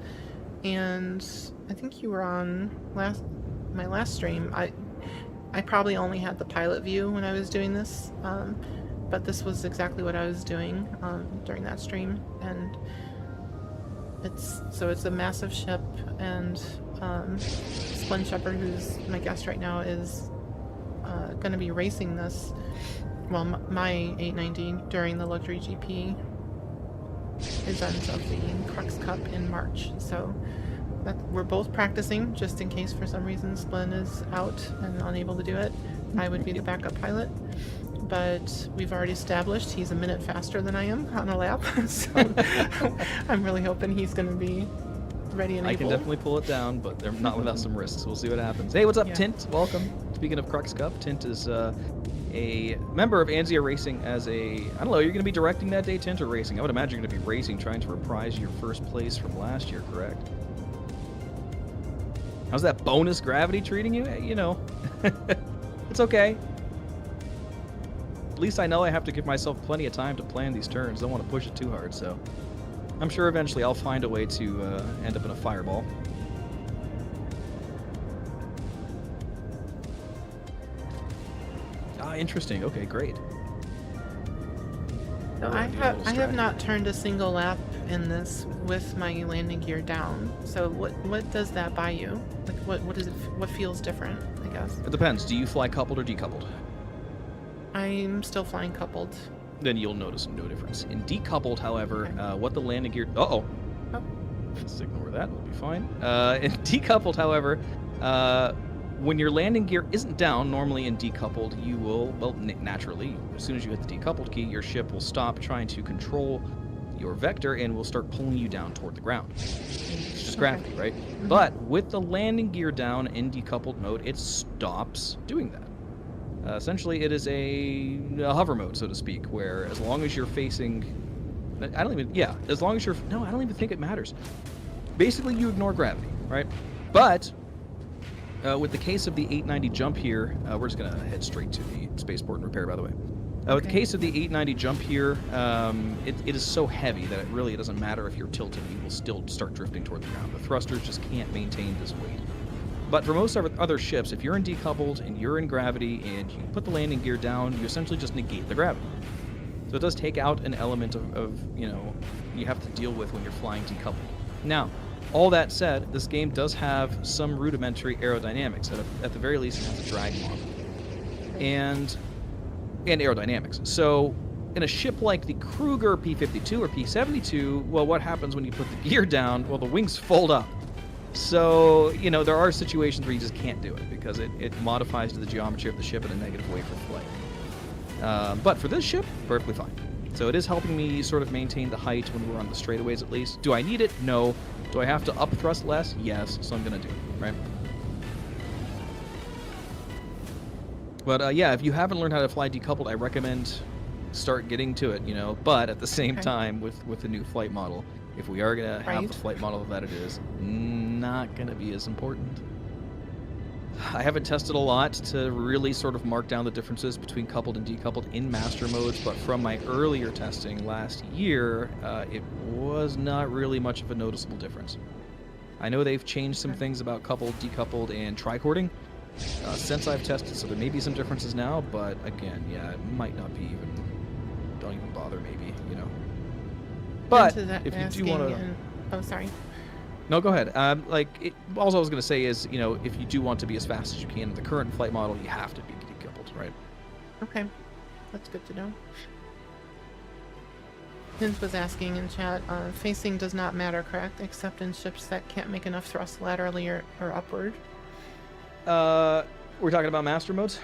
and I think you were on my last stream. I probably only had the pilot view when I was doing this, but this was exactly what I was doing during that stream, and it's a massive ship, and Splen Shepard, who's my guest right now, is going to be racing this, well, my 890 during the Luxury GP event of the Crux Cup in March. So we're both practicing, just in case for some reason Splen is out and unable to do it. I would be the backup pilot, but we've already established he's a minute faster than I am on a lap, so I'm really hoping he's going to be ready and able. I can definitely pull it down, but they're not without some risks. We'll see what happens. Hey, what's up, Yeah. Tint? Welcome. Speaking of Crux Cup, Tint is a member of Anzia Racing as I don't know, you're going to be directing that day, Tint, or racing? I would imagine you're going to be racing, trying to reprise your first place from last year, correct? How's that bonus gravity treating you? You know, it's okay. At least I know I have to give myself plenty of time to plan these turns. Don't want to push it too hard, so I'm sure eventually I'll find a way to end up in a fireball. Ah, interesting. Okay, great. So I have not turned a single lap in this with my landing gear down. So what does that buy you? Like what feels different, I guess? It depends. Do you fly coupled or decoupled? I'm still flying coupled. Then you'll notice no difference. In decoupled, however, Okay. what the landing gear... Oh. Let's ignore that. We'll be fine. In decoupled, however, when your landing gear isn't down, normally in decoupled, you will, well, naturally, as soon as you hit the decoupled key, your ship will stop trying to control your vector and will start pulling you down toward the ground. It's just gravity, right? Mm-hmm. But with the landing gear down in decoupled mode, it stops doing that. Essentially, it is a hover mode, so to speak, where as long as you're facing... I don't even think it matters. Basically, you ignore gravity, right? But with the case of the 890 jump here, we're just going to head straight to the spaceport and repair, by the way. With the case of the 890 jump here, it is so heavy that it doesn't matter if you're tilted. You will still start drifting toward the ground. The thrusters just can't maintain this weight. But for most other ships, if you're in decoupled and you're in gravity and you put the landing gear down, you essentially just negate the gravity. So it does take out an element of you know, you have to deal with when you're flying decoupled. Now, all that said, this game does have some rudimentary aerodynamics. At the very least, it has a drag model. And aerodynamics. So in a ship like the Kruger P-52 or P-72, well, what happens when you put the gear down? Well, the wings fold up. So, you know, there are situations where you just can't do it because it modifies to the geometry of the ship in a negative way for flight. But for this ship, perfectly fine. So it is helping me sort of maintain the height when we're on the straightaways at least. Do I need it? No. Do I have to up thrust less? Yes. So I'm going to do it, right? But yeah, if you haven't learned how to fly decoupled, I recommend start getting to it, you know. But at the same time, with the new flight model, if we are going to have the flight model that it is, not going to be as important. I haven't tested a lot to really sort of mark down the differences between coupled and decoupled in master modes, but from my earlier testing last year, it was not really much of a noticeable difference. I know they've changed some things about coupled, decoupled, and tricording since I've tested, so there may be some differences now, but again, yeah, it might not be even, don't even bother maybe, you know. But if you do want to... Oh, sorry. No, go ahead. All I was going to say is, you know, if you do want to be as fast as you can in the current flight model, you have to be decoupled, right? Okay, that's good to know. Hint was asking in chat, facing does not matter, correct? Except in ships that can't make enough thrust laterally or upward. We're talking about master modes?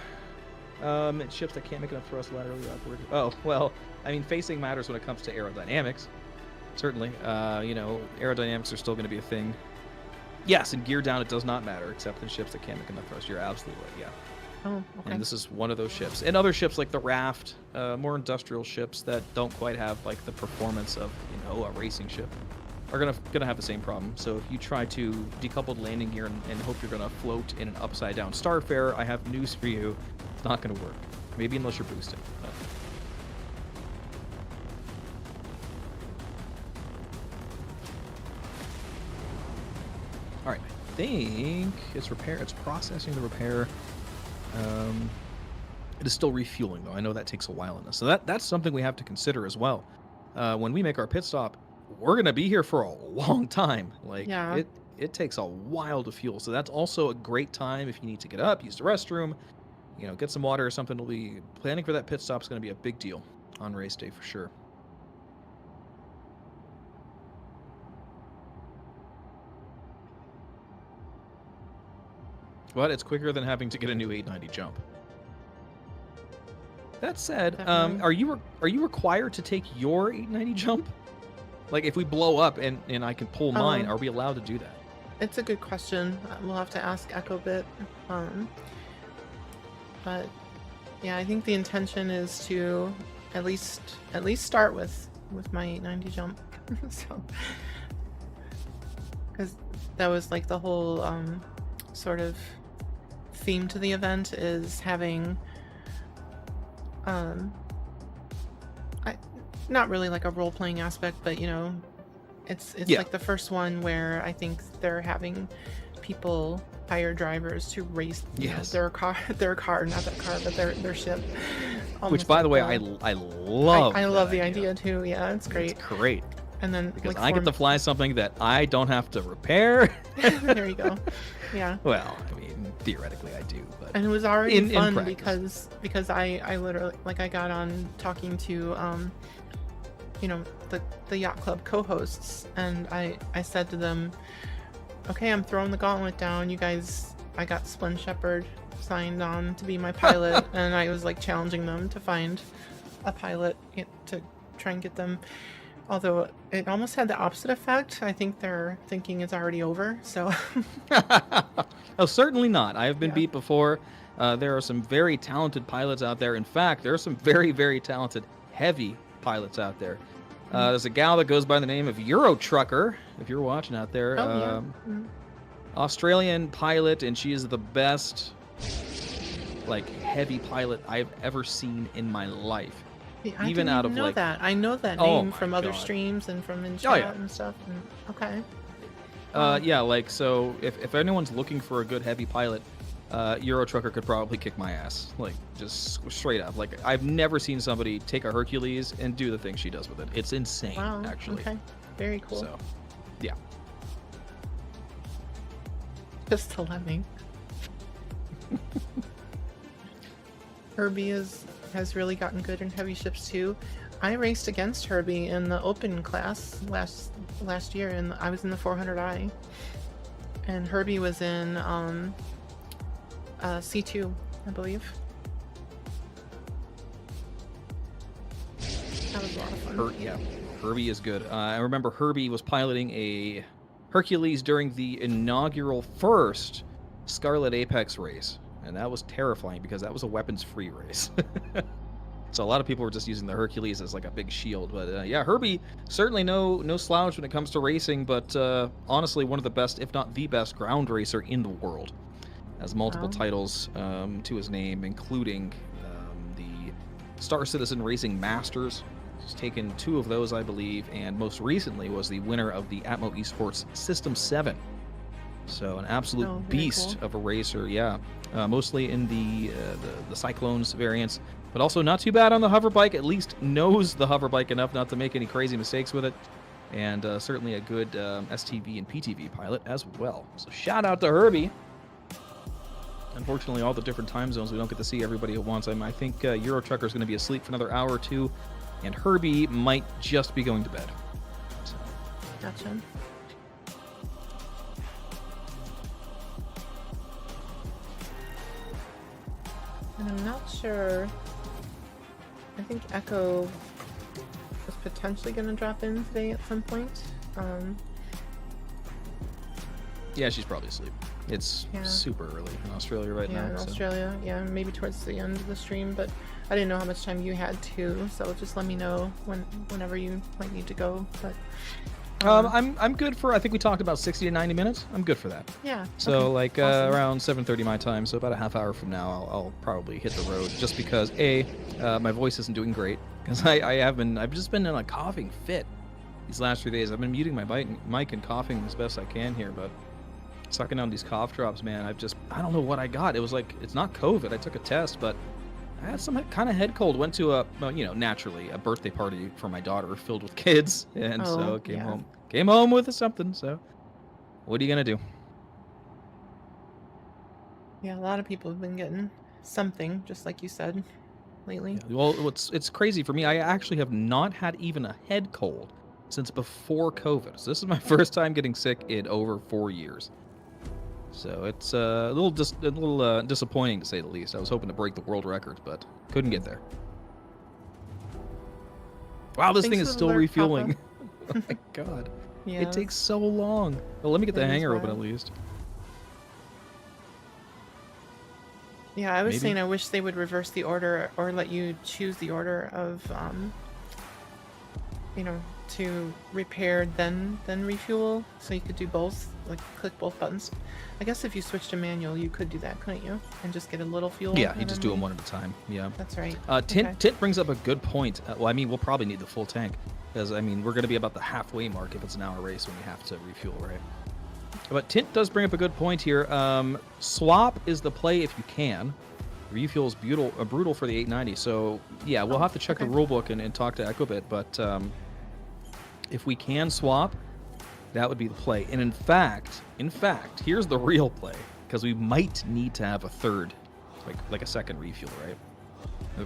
Ships that can't make enough thrust laterally or upward. Oh, well, I mean, facing matters when it comes to aerodynamics. Certainly. You know, aerodynamics are still going to be a thing. Yes, in gear down it does not matter, except in ships that can't make enough thrust. You're absolutely right, yeah. Oh, okay. And this is one of those ships. And other ships like the Raft, more industrial ships that don't quite have like the performance of, you know, a racing ship, are gonna have the same problem. So if you try to decoupled landing gear and hope you're gonna float in an upside down Starfare, I have news for you. It's not gonna work. Maybe unless you're boosting. But... All right, I think it's processing the repair. It is still refueling though. I know that takes a while in this, so that's something we have to consider as well. When we make our pit stop, we're gonna be here for a long time. Like, yeah. it takes a while to fuel, so that's also a great time if you need to get up, use the restroom, you know, get some water or something. Planning for that pit stop is gonna be a big deal on race day for sure. But it's quicker than having to get a new 890 jump. That said, are you required to take your 890 jump? Like, if we blow up and I can pull mine, are we allowed to do that? It's a good question. We'll have to ask EchoBit. But yeah, I think the intention is to at least start with my 890 jump. So, because that was like the whole sort of theme to the event is having not really like a role-playing aspect, but you know, it's like the first one where I think they're having people hire drivers to race their car, not their car, but their ship. Which, by the way, I love. I love the idea too. Yeah, it's great. It's great. And then because I get to fly something that I don't have to repair. There you go. Yeah. Well, I mean, theoretically I do, but and it was already fun in because I literally, like, I got on talking to you know, the yacht club co-hosts, and I said to them, okay, I'm throwing the gauntlet down, you guys. I got Splen Shepard signed on to be my pilot, and I was like challenging them to find a pilot to try and get them. Although it almost had the opposite effect. I think their thinking is already over, so... Oh, certainly not. I have been beat before. There are some very talented pilots out there. In fact, there are some very, very talented heavy pilots out there. There's a gal that goes by the name of Eurotrucker, if you're watching out there. Australian pilot, and she is the best, like, heavy pilot I've ever seen in my life. I even out of know like that. I know that name from other streams and from in chat and stuff. Okay. Yeah, like, so if anyone's looking for a good heavy pilot, Eurotrucker could probably kick my ass. Like, just straight up. Like, I've never seen somebody take a Hercules and do the thing she does with it. It's insane, actually. Okay. Very cool. So, yeah. Just to let me. Herbie has really gotten good in heavy ships too. I raced against Herbie in the open class last year, and I was in the 400i, and Herbie was in C2, I believe. That was a lot of fun. Herbie is good. I remember Herbie was piloting a Hercules during the inaugural first Scarlet Apex race. And that was terrifying because that was a weapons-free race. So a lot of people were just using the Hercules as like a big shield. But yeah, Herbie, certainly no slouch when it comes to racing, but honestly, one of the best, if not the best, ground racer in the world. Has multiple Wow. titles to his name, including the Star Citizen Racing Masters. He's taken 2 of those, I believe, and most recently was the winner of the Atmo Esports System 7. So an absolute Oh, very beast cool. of a racer, yeah. Mostly in the Cyclones variants, but also not too bad on the hover bike. At least knows the hover bike enough not to make any crazy mistakes with it. And certainly a good STV and PTV pilot as well. So shout out to Herbie. Unfortunately, all the different time zones, we don't get to see everybody at once. I think Euro Trucker's going to be asleep for another hour or 2, and Herbie might just be going to bed. So. Gotcha. And I'm not sure. I think Echo was potentially going to drop in today at some point. Yeah, she's probably asleep. It's Yeah. super early in Australia right Yeah, now. in So. Australia. Yeah, maybe towards the end of the stream, but I didn't know how much time you had too, so just let me know whenever you might need to go. But I'm good for, I think we talked about 60 to 90 minutes. I'm good for that. yeah. So okay, like awesome. around 7:30 my time, so about a half hour from now, I'll probably hit the road, just because my voice isn't doing great, because I've just been in a coughing fit these last 3 days. I've been muting my mic and coughing as best I can here, but sucking down these cough drops, man. I don't know what I got. It was like, it's not COVID. I took a test, but I had some kind of head cold. Went to naturally a birthday party for my daughter filled with kids, and so Oh, yeah. came home with something. So what are you gonna do? Yeah, a lot of people have been getting something, just like you said, lately. Yeah, well, it's crazy for me. I actually have not had even a head cold since before COVID. So this is my first time getting sick in over 4 years. So it's a little disappointing, to say the least. I was hoping to break the world record, but couldn't get there. Wow, this Thanks thing is for the still alert, refueling. Papa. Oh my god. Yeah, It takes so long. Well, let me get the that is hanger open at wild. least. Yeah, I was Maybe. saying I wish they would reverse the order or let you choose the order of, to repair then refuel, so you could do both, like click both buttons. I guess if you switched to manual, you could do that, couldn't you? And just get a little fuel. Yeah, you and just then do them one at a time. Yeah. That's right. Tint brings up a good point. Well, I mean, we'll probably need the full tank, because I mean, we're going to be about the halfway mark if it's an hour race when we have to refuel, right? But Tint does bring up a good point here. Swap is the play if you can. Refuel is brutal for the 890. So yeah, we'll have to check the rule book and talk to EchoBit. But if we can swap, that would be the play. And in fact, here's the real play, because we might need to have a third, like a second refuel, right?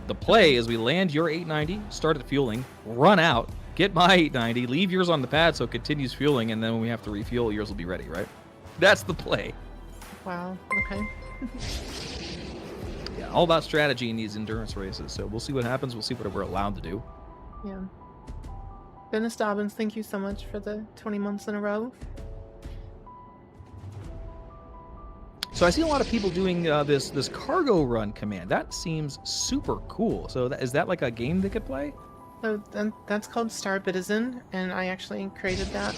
The play is we land your 890, start it fueling, run out, get my 890, leave yours on the pad so it continues fueling, and then when we have to refuel, yours will be ready, right? That's the play. Wow. Okay. Yeah, all about strategy in these endurance races. So we'll see what happens. We'll see what we're allowed to do. Yeah. Dennis Dobbins, thank you so much for the 20 months in a row. So I see a lot of people doing this cargo run command. That seems super cool. So is that like a game they could play? So that's called Star Citizen, and I actually created that.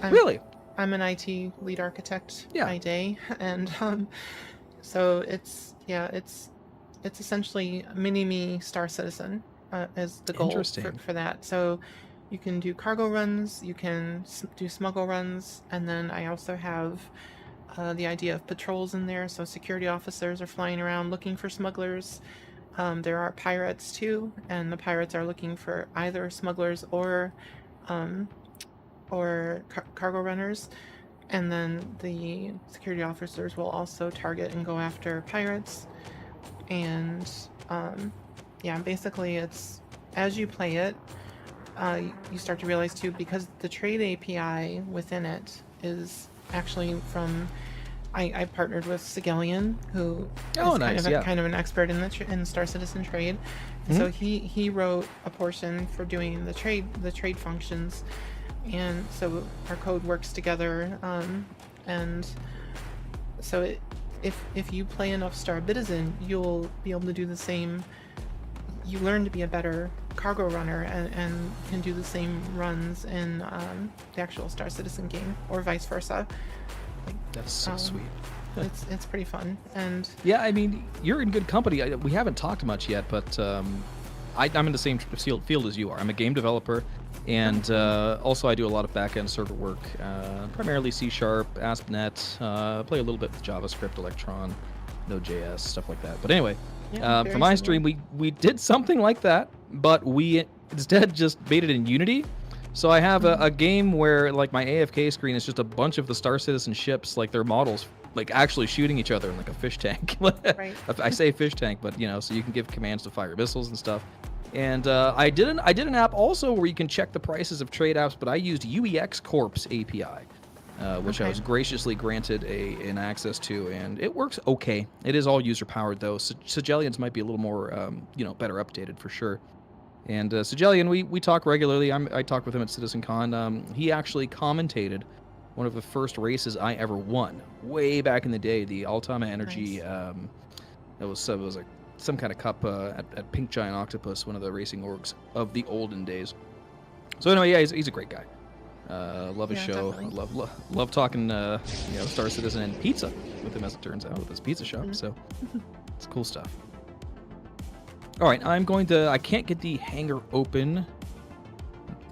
Really? I'm an IT lead architect Yeah. by day, and so it's essentially mini-me Star Citizen is the goal for that. So you can do cargo runs, you can do smuggle runs, and then I also have the idea of patrols in there. So security officers are flying around looking for smugglers. There are pirates too, and the pirates are looking for either smugglers or cargo runners. And then the security officers will also target and go after pirates. And basically it's, as you play it, you start to realize too, because the trade API within it is actually from, I partnered with Sigelian, who is kind of an expert in Star Citizen trade. Mm-hmm. So he wrote a portion for doing the trade functions. And so our code works together, and so if you play enough Star Citizen, you'll be able to do the same. You learn to be a better cargo runner and can do the same runs in the actual Star Citizen game, or vice versa. That's so sweet. It's pretty fun. And Yeah, I mean, you're in good company. We haven't talked much yet, but I'm in the same field as you are. I'm a game developer, and also I do a lot of back-end server work, primarily C#, ASP.NET, play a little bit with JavaScript, Electron, Node.js, stuff like that. But anyway, yeah, for very my similar. stream, we did something like that, but we instead just made it in Unity. So I have a game where like my AFK screen is just a bunch of the Star Citizen ships, like their models, like actually shooting each other in like a fish tank. Right. I say fish tank, but you know, so you can give commands to fire missiles and stuff. And I did an app also where you can check the prices of trade apps, but I used UEX Corp's API, which I was graciously granted an access to, and it works okay. It is all user powered though. Sigelian's might be a little more, better updated for sure. And Sigelian, we talk regularly. I talk with him at CitizenCon. He actually commentated one of the first races I ever won, way back in the day, the Altama Energy. Nice. It was some kind of cup at Pink Giant Octopus, one of the racing orgs of the olden days. So anyway, yeah, he's a great guy. Love his Yeah, show. definitely. Love talking Star Citizen and pizza with him, as it turns out, with his pizza shop. So it's cool stuff. All right, I can't get the hangar open.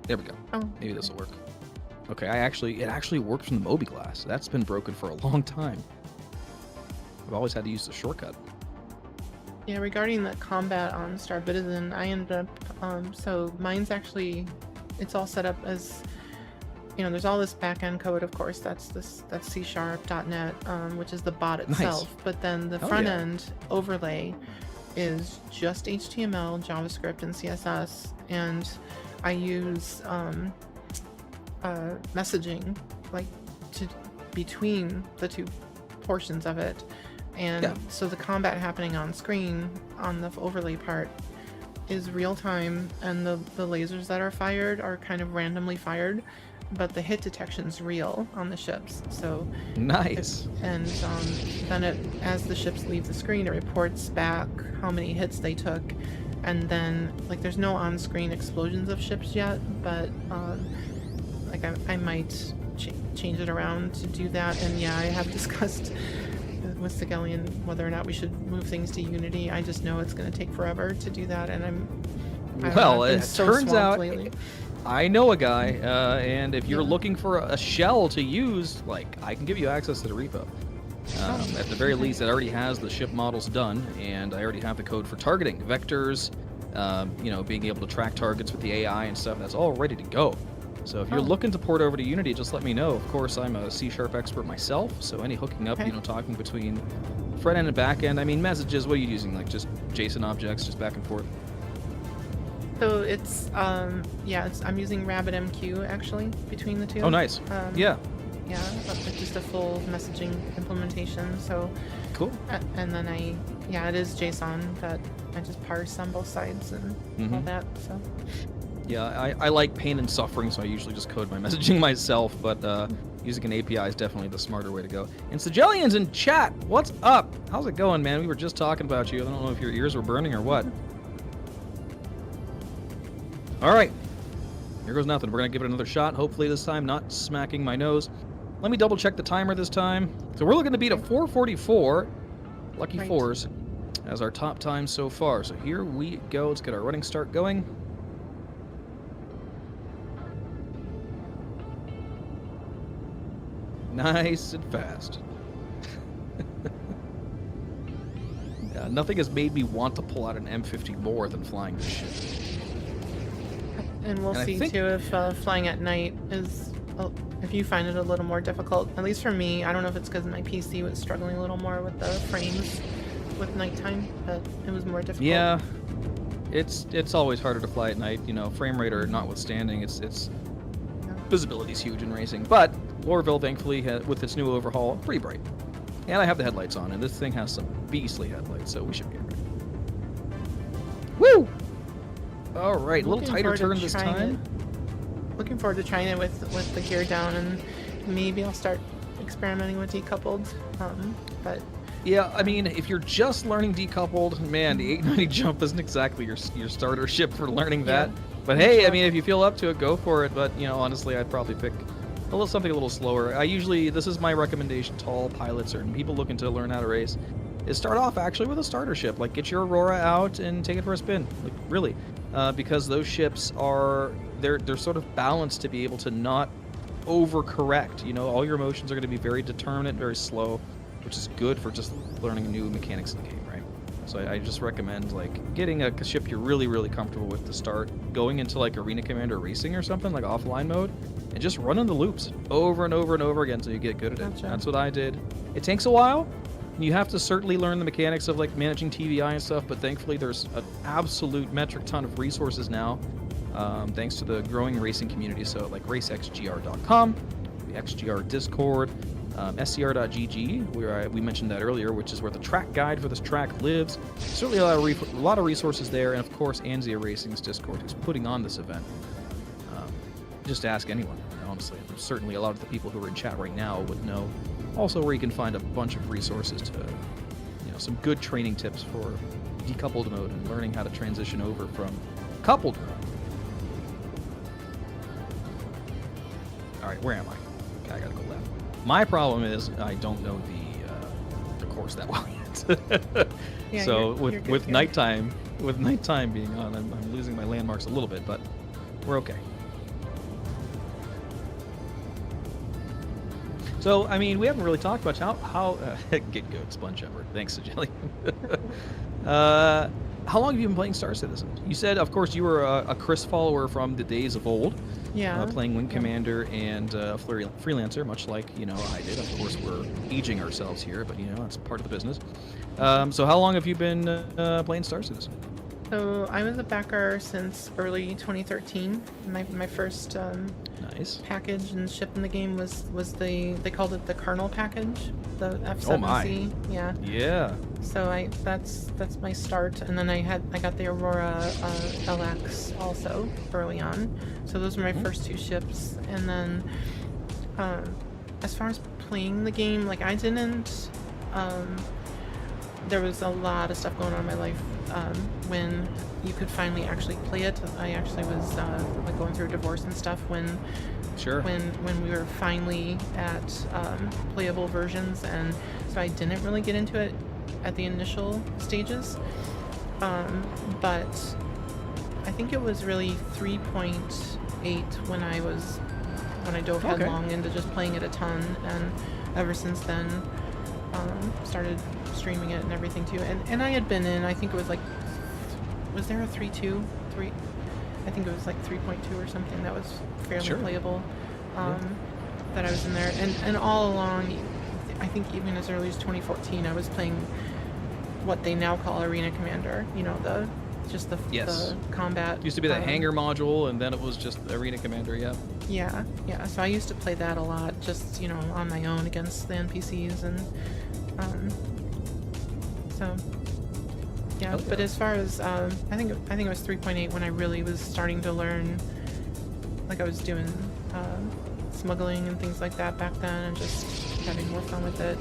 There we go. Oh, Maybe this will work. Okay, it actually worked from the Moby Glass. That's been broken for a long time. I've always had to use the shortcut. yeah, regarding the combat on Star Citizen, I ended up, so mine's actually, it's all set up as, there's all this back-end code, of course, that's C#, .NET, which is the bot itself, but then the front-end overlay is just HTML, JavaScript, and CSS, and I use messaging between the two portions of it, and so the combat happening on screen on the overlay part is real time, and the lasers that are fired are kind of randomly fired, but the hit detection's real on the ships. So nice. And then as the ships leave the screen, it reports back how many hits they took, and then there's no on-screen explosions of ships yet, but I might change it around to do that. And yeah, I have discussed with Sigelian whether or not we should move things to Unity. I just know it's going to take forever to do that, and it turns out lately. I know a guy, and if you're looking for a shell to use, I can give you access to the repo. At the very least, it already has the ship models done, and I already have the code for targeting, vectors, being able to track targets with the AI and stuff. That's all ready to go. So if you're looking to port over to Unity, just let me know. Of course, I'm a C# expert myself, so any hooking up, talking between front end and back end. I mean, messages, what are you using? Just JSON objects, just back and forth? So it's I'm using RabbitMQ actually between the two. Oh, nice. Yeah, just a full messaging implementation. So cool. And then it is JSON that I just parse on both sides and all that. So yeah, I like pain and suffering, so I usually just code my messaging myself. But using an API is definitely the smarter way to go. And Sigelian's in chat. What's up? How's it going, man? We were just talking about you. I don't know if your ears were burning or what. All right, here goes nothing. We're gonna give it another shot. Hopefully this time not smacking my nose. Let me double check the timer this time. So we're looking to beat a 4:44, lucky fours, as our top time so far. So here we go. Let's get our running start going. Nice and fast. Yeah, nothing has made me want to pull out an M50 more than flying this ship. And we'll see too if flying at night is, if you find it a little more difficult. At least for me, I don't know if it's because my PC was struggling a little more with the frames with nighttime, but it was more difficult. Yeah, it's always harder to fly at night. Frame rate or notwithstanding, visibility's huge in racing. But Lorville, thankfully, with its new overhaul, pretty bright. And I have the headlights on, and this thing has some beastly headlights, so we should be alright. Woo! All right, a little tighter turn this time. Looking forward to trying it with the gear down, and maybe I'll start experimenting with decoupled. But yeah, I mean, if you're just learning decoupled, man, the 890 jump isn't exactly your starter ship for learning that. But hey, I mean, if you feel up to it, go for it. But honestly, I'd probably pick something a little slower. This is my recommendation to all pilots or people looking to learn how to race, is start off actually with a starter ship. Like, get your Aurora out and take it for a spin. Like, really, because those ships they're sort of balanced to be able to not overcorrect. You know, all your motions are going to be very determinate, very slow, which is good for just learning new mechanics in the game, right? So I just recommend like getting a ship you're really, really comfortable with to start, going into like Arena Commander Racing or something, like offline mode, and just running the loops over and over and over again until you get good at it. Gotcha. That's what I did. It takes a while. You have to certainly learn the mechanics of like managing TVI and stuff, but thankfully there's an absolute metric ton of resources now, thanks to the growing racing community. So like racexgr.com, the XGR Discord, scr.gg, where we mentioned that earlier, which is where the track guide for this track lives. Certainly a lot of resources there, and of course Anzia Racing's Discord, who's putting on this event. Just ask anyone, honestly. Certainly a lot of the people who are in chat right now would know. Also, where you can find a bunch of resources to, some good training tips for decoupled mode and learning how to transition over from coupled mode. All right, where am I? Okay, I gotta go left. My problem is I don't know the course that well yet. Yeah, so you're good with here. nighttime being on, I'm losing my landmarks a little bit, but we're okay. So, I mean, we haven't really talked much how get good, Splen Shepard. Thanks, Jelly. How long have you been playing Star Citizen? You said, of course, you were a Chris follower from the days of old. Yeah. Playing Wing Commander and Freelancer, much like, I did. Of course, we're aging ourselves here, but, that's part of the business. So how long have you been playing Star Citizen? So I was a backer since early 2013. My first Nice. package and ship in the game was they called it the kernel package, the F7C. Oh my. Yeah. Yeah. So that's my start, and then I got the Aurora LX also early on. So those were my first two ships, and then as far as playing the game, like I didn't. There was a lot of stuff going on in my life when you could finally actually play it. I actually was like going through a divorce and stuff when Sure. when we were finally at playable versions, and so I didn't really get into it at the initial stages. But I think it was really 3.8 when I dove Okay. headlong into just playing it a ton, and ever since then started streaming it and everything too. And I had been in, I think it was like, was there a 3.2? I think it was like 3.2 or something that was fairly Sure. playable, that I was in there. And all along, I think even as early as 2014, I was playing what they now call Arena Commander, the Yes. the combat. Used to be that hangar module, and then it was just Arena Commander, yeah. Yeah. So I used to play that a lot, just on my own against the NPCs, and so yeah. Hell But yeah. as far as I think it was 3.8 when I really was starting to learn, like I was doing smuggling and things like that back then, and just having more fun with it.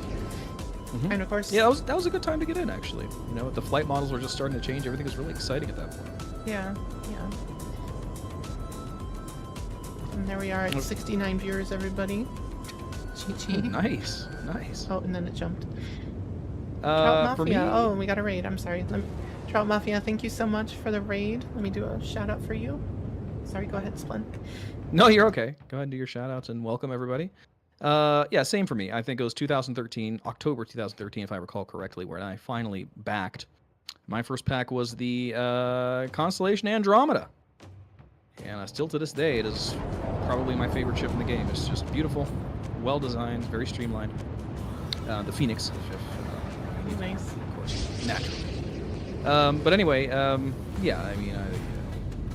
Mhm. And of course, Yeah, that was a good time to get in, actually. The flight models were just starting to change. Everything was really exciting at that point. yeah. And there we are at 69 viewers, everybody. GG. Nice. Oh, and then it jumped. Trout For me, Mafia. Oh, we got a raid. I'm sorry. Trout Mafia, thank you so much for the raid. Let me do a shout out for you. Sorry, go ahead, Splen. No, you're okay. Go ahead and do your shout outs and welcome everybody. Yeah, same for me. I think it was 2013, October 2013, if I recall correctly, where I finally backed. My first pack was the Constellation Andromeda. And still to this day, it is probably my favorite ship in the game. It's just beautiful, well designed, very streamlined. The Phoenix, Nice. of course, naturally. But anyway, yeah, I mean,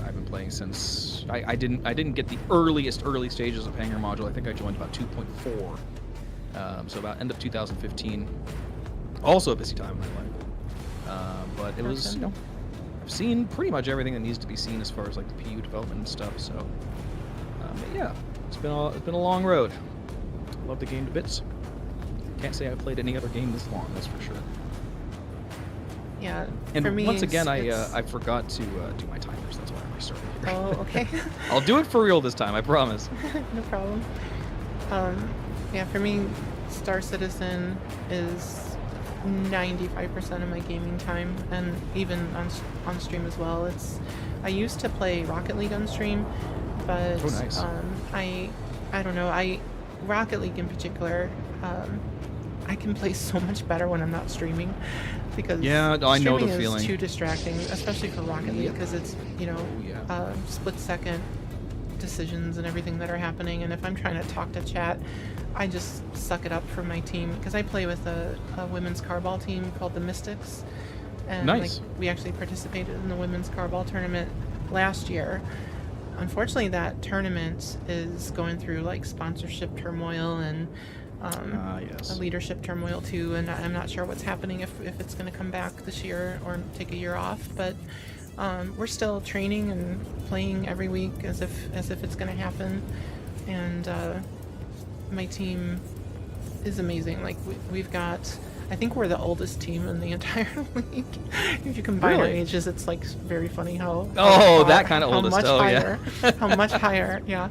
I've been playing since I didn't get the early stages of Hangar Module. I think I joined about 2.4, so about end of 2015. Also a busy time in my life, but it was I've seen pretty much everything that needs to be seen as far as like the PU development and stuff. So yeah, it's been a long road. Love the game to bits. Can't say I've played any other game this long, that's for sure. Yeah. And for me, once again, it's- I forgot to do my timers. That's why I restarted here. Oh, okay. I'll do it for real this time, I promise. No problem. Yeah, for me, Star Citizen is 95% of my gaming time, and even on stream as well. I used to play Rocket League on stream, but Oh, nice. I don't know. Rocket League in particular, I can play so much better when I'm not streaming, because Yeah, I know the streaming feeling. is too distracting, especially for Rocket League, because it's yeah. split second decisions and everything that are happening. And if I'm trying to talk to chat, I just suck it up for my team, because I play with a women's carball team called the Mystics, and Nice. like we actually participated in the women's carball tournament last year. Unfortunately, that tournament is going through like sponsorship turmoil and Yes. a leadership turmoil too, and I'm not sure what's happening, if it's going to come back this year or take a year off. But we're still training and playing every week as if it's going to happen. And my team is amazing. Like we've got, I think we're the oldest team in the entire league. If you combine our Really? ages, it's like very funny how that kind of oldest. much Oh, higher, yeah. how much higher. Yeah.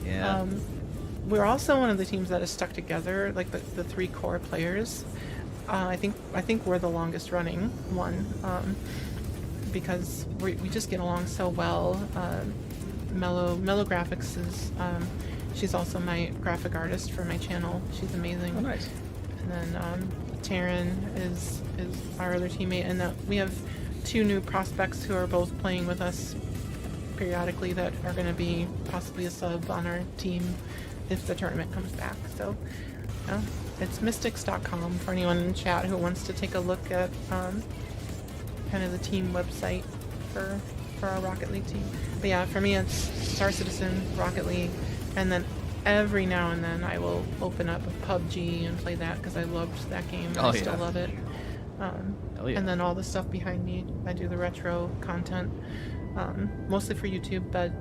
Yeah. We're also one of the teams that is stuck together, like the three core players. I think we're the longest running one, because we just get along so well. Mellow Graphics is, she's also my graphic artist for my channel. She's amazing. Oh, nice. And then Taryn is our other teammate, and we have two new prospects who are both playing with us periodically that are going to be possibly a sub on our team if the tournament comes back. So it's mystics.com for anyone in chat who wants to take a look at kind of the team website for our Rocket League team. But yeah, for me it's Star Citizen, Rocket League, and then every now and then I will open up a PUBG and play that, because I loved that game and I still love it. Hell yeah. And then all the stuff behind me, I do the retro content, mostly for YouTube, but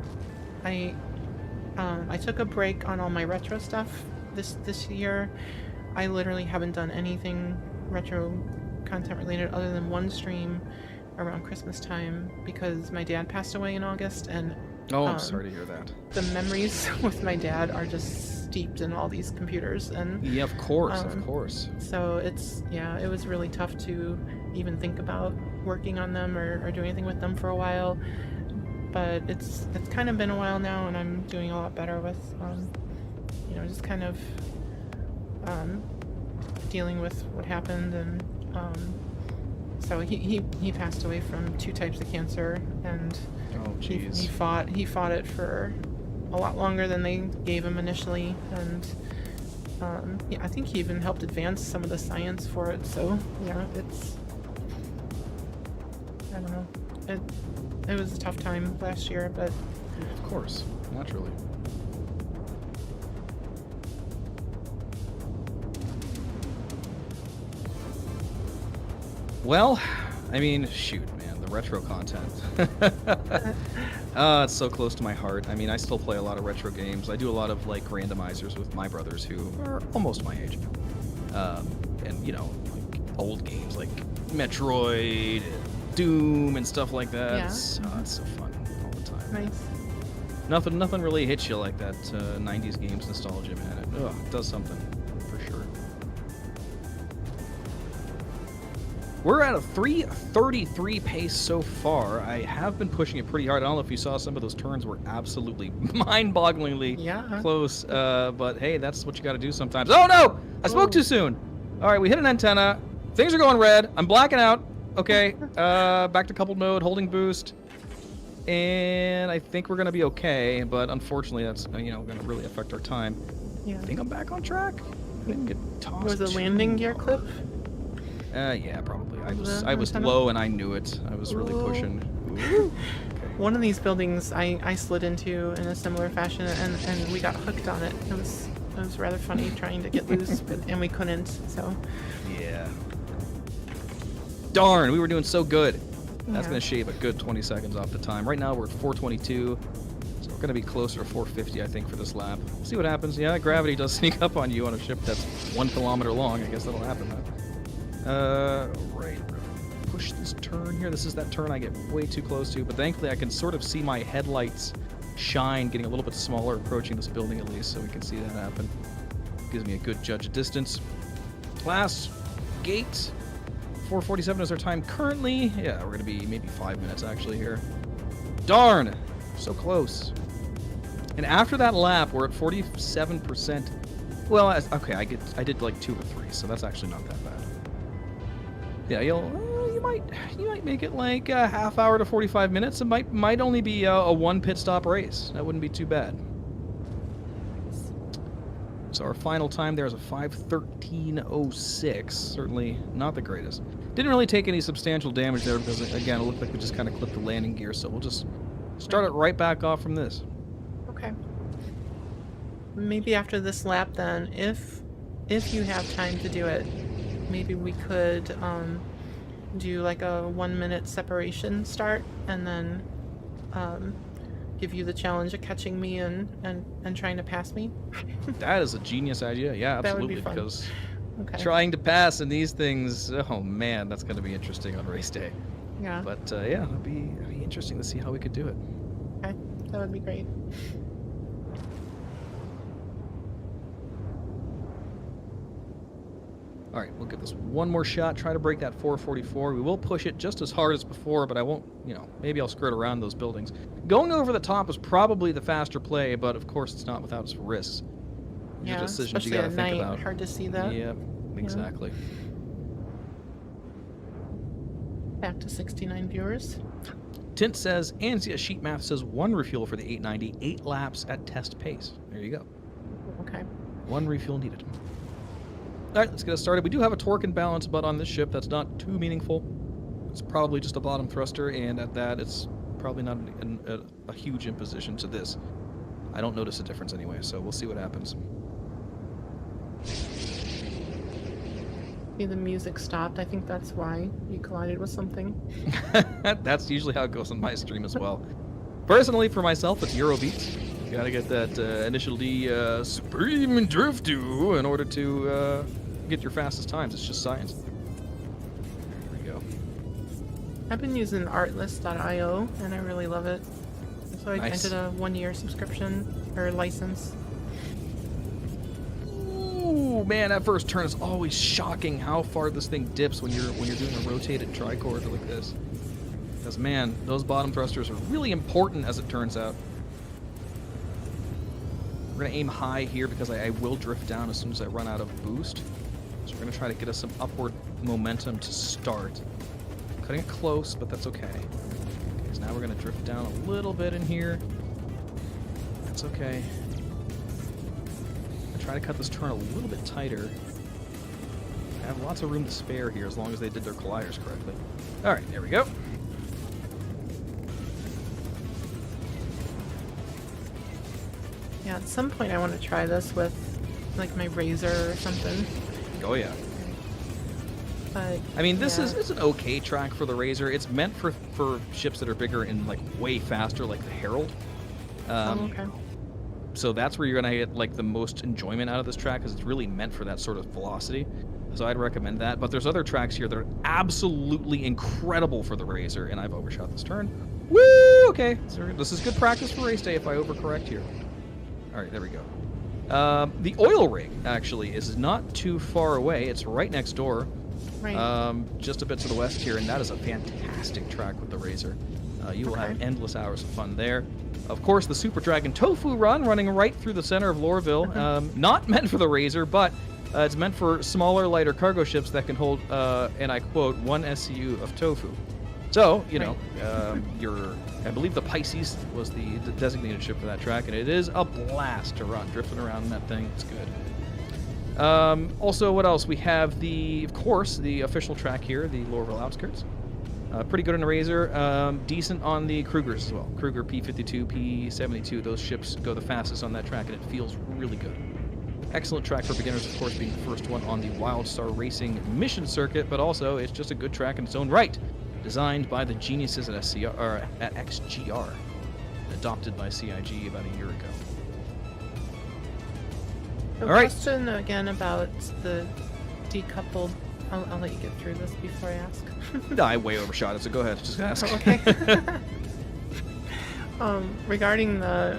I took a break on all my retro stuff this year. I literally haven't done anything retro content related other than one stream around Christmas time, because my dad passed away in August, and I'm sorry to hear that. the memories with my dad are just steeped in all these computers. And Yeah, of course. so it was really tough to even think about working on them or do anything with them for a while. But it's kind of been a while now, and I'm doing a lot better with just kind of dealing with what happened. And so he passed away from 2 types of cancer, and Oh, jeez. he fought it for a lot longer than they gave him initially. And I think he even helped advance some of the science for it. So yeah, I don't know. It was a tough time last year, but Of course, naturally. Well, I mean, shoot, man, the retro content. It's so close to my heart. I mean, I still play a lot of retro games. I do a lot of like randomizers with my brothers who are almost my age. And like old games like Metroid, Doom, and stuff like that. Yeah. It's so fun all the time. nice. Nothing really hits you like that 90s games nostalgia, man. It does something, for sure. We're at a 3:33 pace so far. I have been pushing it pretty hard. I don't know if you saw, some of those turns were absolutely mind-bogglingly close. But hey, that's what you got to do sometimes. Oh no! I spoke too soon. All right, we hit an antenna. Things are going red. I'm blacking out. Okay, back to coupled mode, holding boost. And I think we're gonna be okay, but unfortunately that's gonna really affect our time. Yeah. I think I'm back on track. I didn't get tossed. Was the too landing gear hard. clip? Yeah, probably. The I was antenna? low and I knew it. I was really Whoa. pushing. Ooh. Okay. One of these buildings I slid into in a similar fashion, and we got hooked on it. It was rather funny trying to get loose, and we couldn't. So Yeah. Darn, we were doing so good. That's yeah. gonna shave a good 20 seconds off the time. Right now we're at 422, so we're gonna be closer to 450, I think, for this lap. See what happens. Yeah, gravity does sneak up on you on a ship that's 1 kilometer long. I guess that'll happen, huh? Right. Push this turn here. This is that turn I get way too close to, but thankfully I can sort of see my headlights shine getting a little bit smaller, approaching this building at least, so we can see that happen. Gives me a good judge of distance. Last gate. 4:47 is our time currently. Yeah, we're going to be maybe 5 minutes actually here. Darn! So close. And after that lap, we're at 47%. Well, okay, I did like 2 or 3, so that's actually not that bad. Yeah, you might make it like a half hour to 45 minutes. It might only be a 1 pit stop race. That wouldn't be too bad. So our final time there is a 5:13:06. Certainly not the greatest. Didn't really take any substantial damage there because, again, it looked like we just kind of clipped the landing gear. So we'll just start it right back off from this. Okay. Maybe after this lap then, if you have time to do it, maybe we could do like a 1 minute separation start and then give you the challenge of catching me and trying to pass me. That is a genius idea. Yeah, That would be absolutely. fun. Because Okay. trying to pass in these things, oh man, that's going to be interesting on race day. Yeah. But yeah, it'd be interesting to see how we could do it. Okay. That would be great. All right, we'll give this one more shot. Try to break that 4:44. We will push it just as hard as before, but I won't, maybe I'll skirt around those buildings. Going over the top is probably the faster play, but of course it's not without its risks. These are Yeah, decisions you especially got to at think night. about. Hard to see that. Yep, exactly. Back to 69 viewers. Tint says, ANSIA sheet math says 1 refuel for the 890, 8 laps at test pace. There you go. Okay. 1 refuel needed. All right, let's get us started. We do have a torque and balance butt on this ship. That's not too meaningful. It's probably just a bottom thruster, and at that, it's probably not a huge imposition to this. I don't notice a difference anyway, so we'll see what happens. See, the music stopped. I think that's why you collided with something. That's usually how it goes on my stream as well. Personally, for myself, it's Eurobeats. You gotta get that initial D Supreme Drift Do in order to get your fastest times. It's just science. There we go. I've been using artlist.io and I really love it. So I Nice. did a 1-year subscription or license. Ooh, man, that first turn is always shocking how far this thing dips when you're doing a rotated tricorder like this. Because man, those bottom thrusters are really important as it turns out. We're gonna aim high here because I will drift down as soon as I run out of boost. So we're gonna try to get us some upward momentum to start. Cutting it close, but that's okay. So now we're gonna drift down a little bit in here. That's okay. Try to cut this turn a little bit tighter. I have lots of room to spare here as long as they did their colliders correctly. All right, there we go. Yeah, at some point I want to try this with like my Razor or something. Oh yeah. But I mean, this yeah. is an okay track for the Razor. It's meant for ships that are bigger and like way faster, like the Herald. Okay. So that's where you're gonna get like the most enjoyment out of this track, because it's really meant for that sort of velocity. So I'd recommend that. But there's other tracks here that are absolutely incredible for the Razor, and I've overshot this turn. Woo! Okay, so this is good practice for race day if I overcorrect here. All right, there we go. The oil rig actually is not too far away. It's right next door, Right. just a bit to the west here, and that is a fantastic track with the Razor. You will have endless hours of fun there. Of course, the Super Dragon Tofu Run running right through the center of Lorville. Not meant for the Razor, but it's meant for smaller, lighter cargo ships that can hold, and I quote, 1 SCU of tofu. So, I believe the Pisces was the designated ship for that track, and it is a blast to run, drifting around in that thing. It's good. Also, what else? We have of course, the official track here, the Lorville Outskirts. Pretty good on the Razor, decent on the Krugers as well. Kruger P-52, P-72, those ships go the fastest on that track, and it feels really good. Excellent track for beginners, of course, being the first one on the Wildstar Racing mission circuit, but also it's just a good track in its own right. Designed by the geniuses at XGR, adopted by CIG about a year ago. A All right. question again about the decoupled. I'll let you get through this before I ask. No, I way overshot it, so go ahead. Just ask. Okay. Regarding the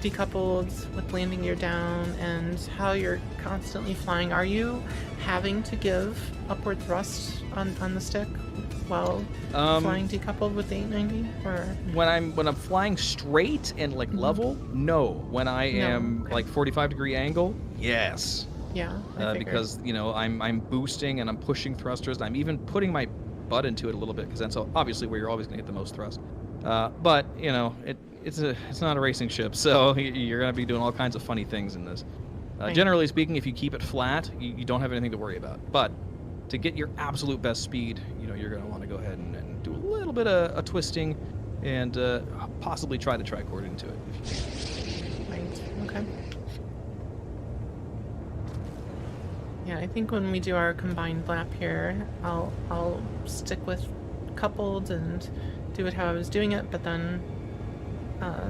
decoupled with landing gear down and how you're constantly flying, are you having to give upward thrust on the stick while flying decoupled with the 890? Or when I'm flying straight and like level, no. When I am like 45-degree angle, yes. Yeah, I figured. Because I'm boosting and I'm pushing thrusters. And I'm even putting my butt into it a little bit because that's obviously where you're always going to get the most thrust. But it's not a racing ship, so you're going to be doing all kinds of funny things in this. Generally speaking, if you keep it flat, you don't have anything to worry about. But to get your absolute best speed, you're going to want to go ahead and do a little bit of twisting and possibly try the tricord into it if you can. Right. Okay. Yeah, I think when we do our combined lap here, I'll stick with coupled and do it how I was doing it, but then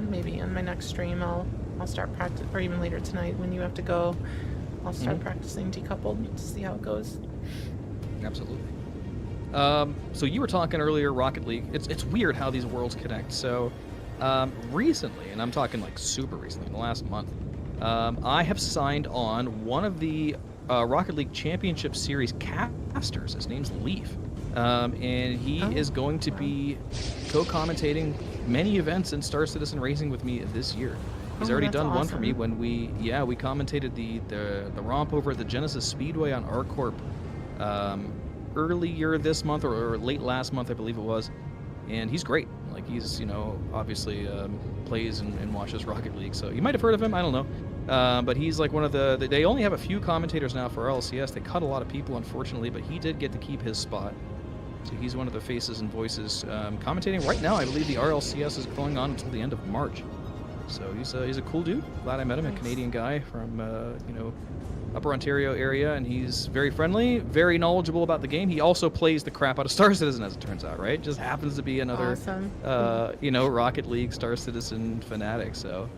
maybe in my next stream I'll start practice, or even later tonight when you have to go, I'll start practicing decoupled to see how it goes. Absolutely. So you were talking earlier, Rocket League. It's weird how these worlds connect. So recently, and I'm talking like super recently, in the last month, I have signed on one of the Rocket League Championship Series casters. His name's Leaf. And he is going to be co-commentating many events in Star Citizen Racing with me this year. He's already done one for me when we commentated the romp over at the Genesis Speedway on ArcCorp earlier this month or late last month, I believe it was. And he's great. Like, he's, obviously plays and watches Rocket League, so you might have heard of him, I don't know. But he's like one of they only have a few commentators now for RLCS. They cut a lot of people, unfortunately, but he did get to keep his spot. So he's one of the faces and voices commentating right now. I believe the RLCS is going on until the end of March. So he's a cool dude. Glad I met him. A Canadian guy from Upper Ontario area, and he's very friendly, very knowledgeable about the game. He also plays the crap out of Star Citizen, as it turns out. Right? Just happens to be another Rocket League Star Citizen fanatic. So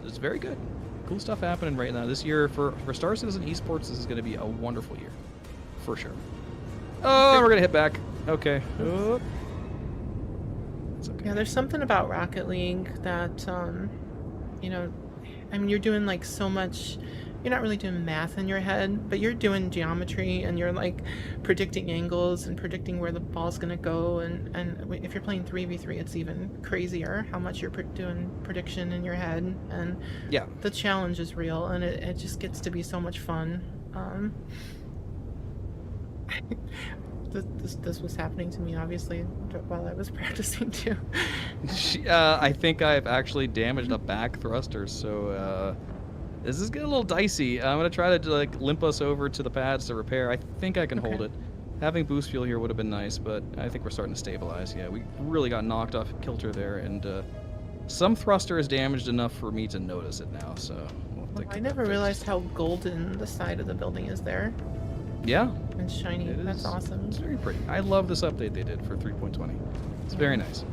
it's very good. Cool stuff happening right now. This year for Star Citizen Esports, this is going to be a wonderful year, for sure. Oh, we're going to hit back. Okay. Oh. It's okay. Yeah, there's something about Rocket League that, you're doing like so much. You're not really doing math in your head, but you're doing geometry and you're like predicting angles and predicting where the ball's going to go. And if you're playing 3v3, it's even crazier how much you're doing prediction in your head. And yeah, the challenge is real, and it just gets to be so much fun. This was happening to me, obviously, while I was practicing too. I think I've actually damaged a back thruster, so this is getting a little dicey. I'm gonna try to limp us over to the pads to repair. I think I can hold it. Having boost fuel here would have been nice, but I think we're starting to stabilize. Yeah, we really got knocked off kilter there, and some thruster is damaged enough for me to notice it now. So I never realized how golden the side of the building is there. Yeah, and shiny. That's awesome. It's very pretty. I love this update they did for 3.20. It's very nice.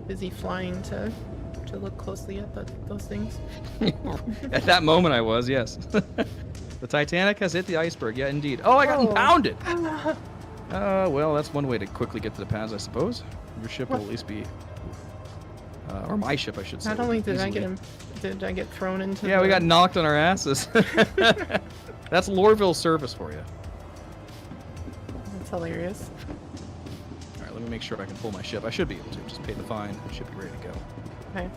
Busy flying to look closely at those things. At that moment I was, yes. The Titanic has hit the iceberg. Yeah, indeed. Oh, I got impounded! Well, that's one way to quickly get to the pads, I suppose. Your ship will at least be... or my ship, I should say. Not only did I get thrown into we got knocked on our asses. That's Lorville service for you. That's hilarious. Alright, let me make sure I can pull my ship. I should be able to. Just pay the fine. It should be ready to go. Okay.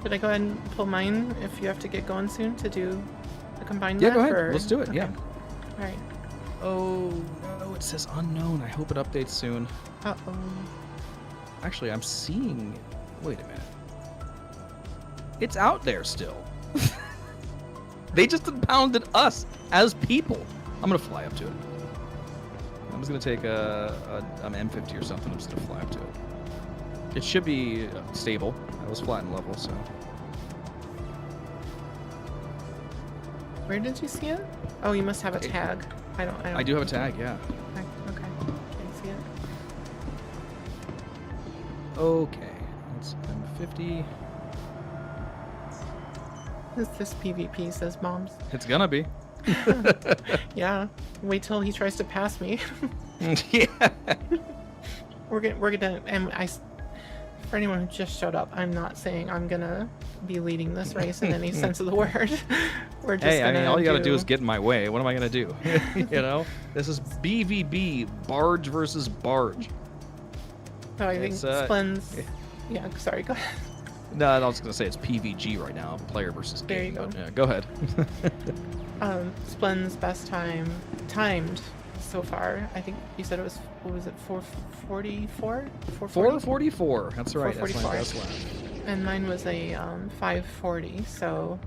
Did I go ahead and pull mine if you have to get going soon to do the combined lap? Yeah, go ahead. Or... Let's do it, okay. Yeah. Alright. Oh, no, it says unknown. I hope it updates soon. Uh-oh. Actually, I'm seeing... Wait a minute. It's out there still. They just impounded us as people. I'm going to fly up to it. I'm just going to take an M50 or something. I'm just going to fly up to it. It should be stable. I was flat and level, so... Where did you see it? Oh, you must have a tag. I do have a tag, yeah. Okay. Can't see it. Okay. That's M50. This PvP, says Moms. It's gonna be. Yeah. Wait till he tries to pass me. Yeah. We're gonna, and for anyone who just showed up, I'm not saying I'm gonna be leading this race in any sense of the word. We're just Hey, I mean, all you gotta do is get in my way. What am I gonna do? You know, this is BVB, barge versus barge. So I think Splen's. Yeah, sorry. Go ahead. No, I was gonna say it's PVG right now, player versus game. There you go. But, yeah, go ahead. Splen's best time timed so far. I think you said it was, what was it, 444? 444. That's right. That's my 444. best lap. And mine was a 540. So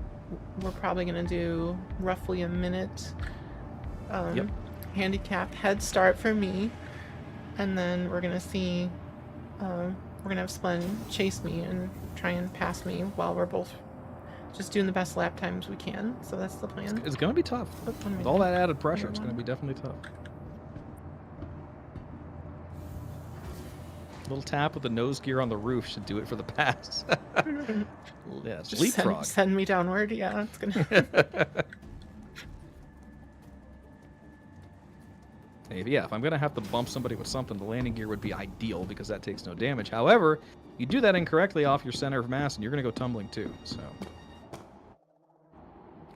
we're probably gonna do roughly a minute. Yep. Handicap head start for me, and then we're gonna see. We're gonna have Splen chase me and try and pass me while we're both just doing the best lap times we can. So that's the plan. It's gonna be tough. With all that added pressure, it's gonna be definitely tough. A little tap with the nose gear on the roof should do it for the pass. Yeah, it's Just leapfrog. send me downward. Yeah, it's gonna. If I'm gonna have to bump somebody with something, the landing gear would be ideal because that takes no damage. However, you do that incorrectly off your center of mass, and you're gonna go tumbling too. So, all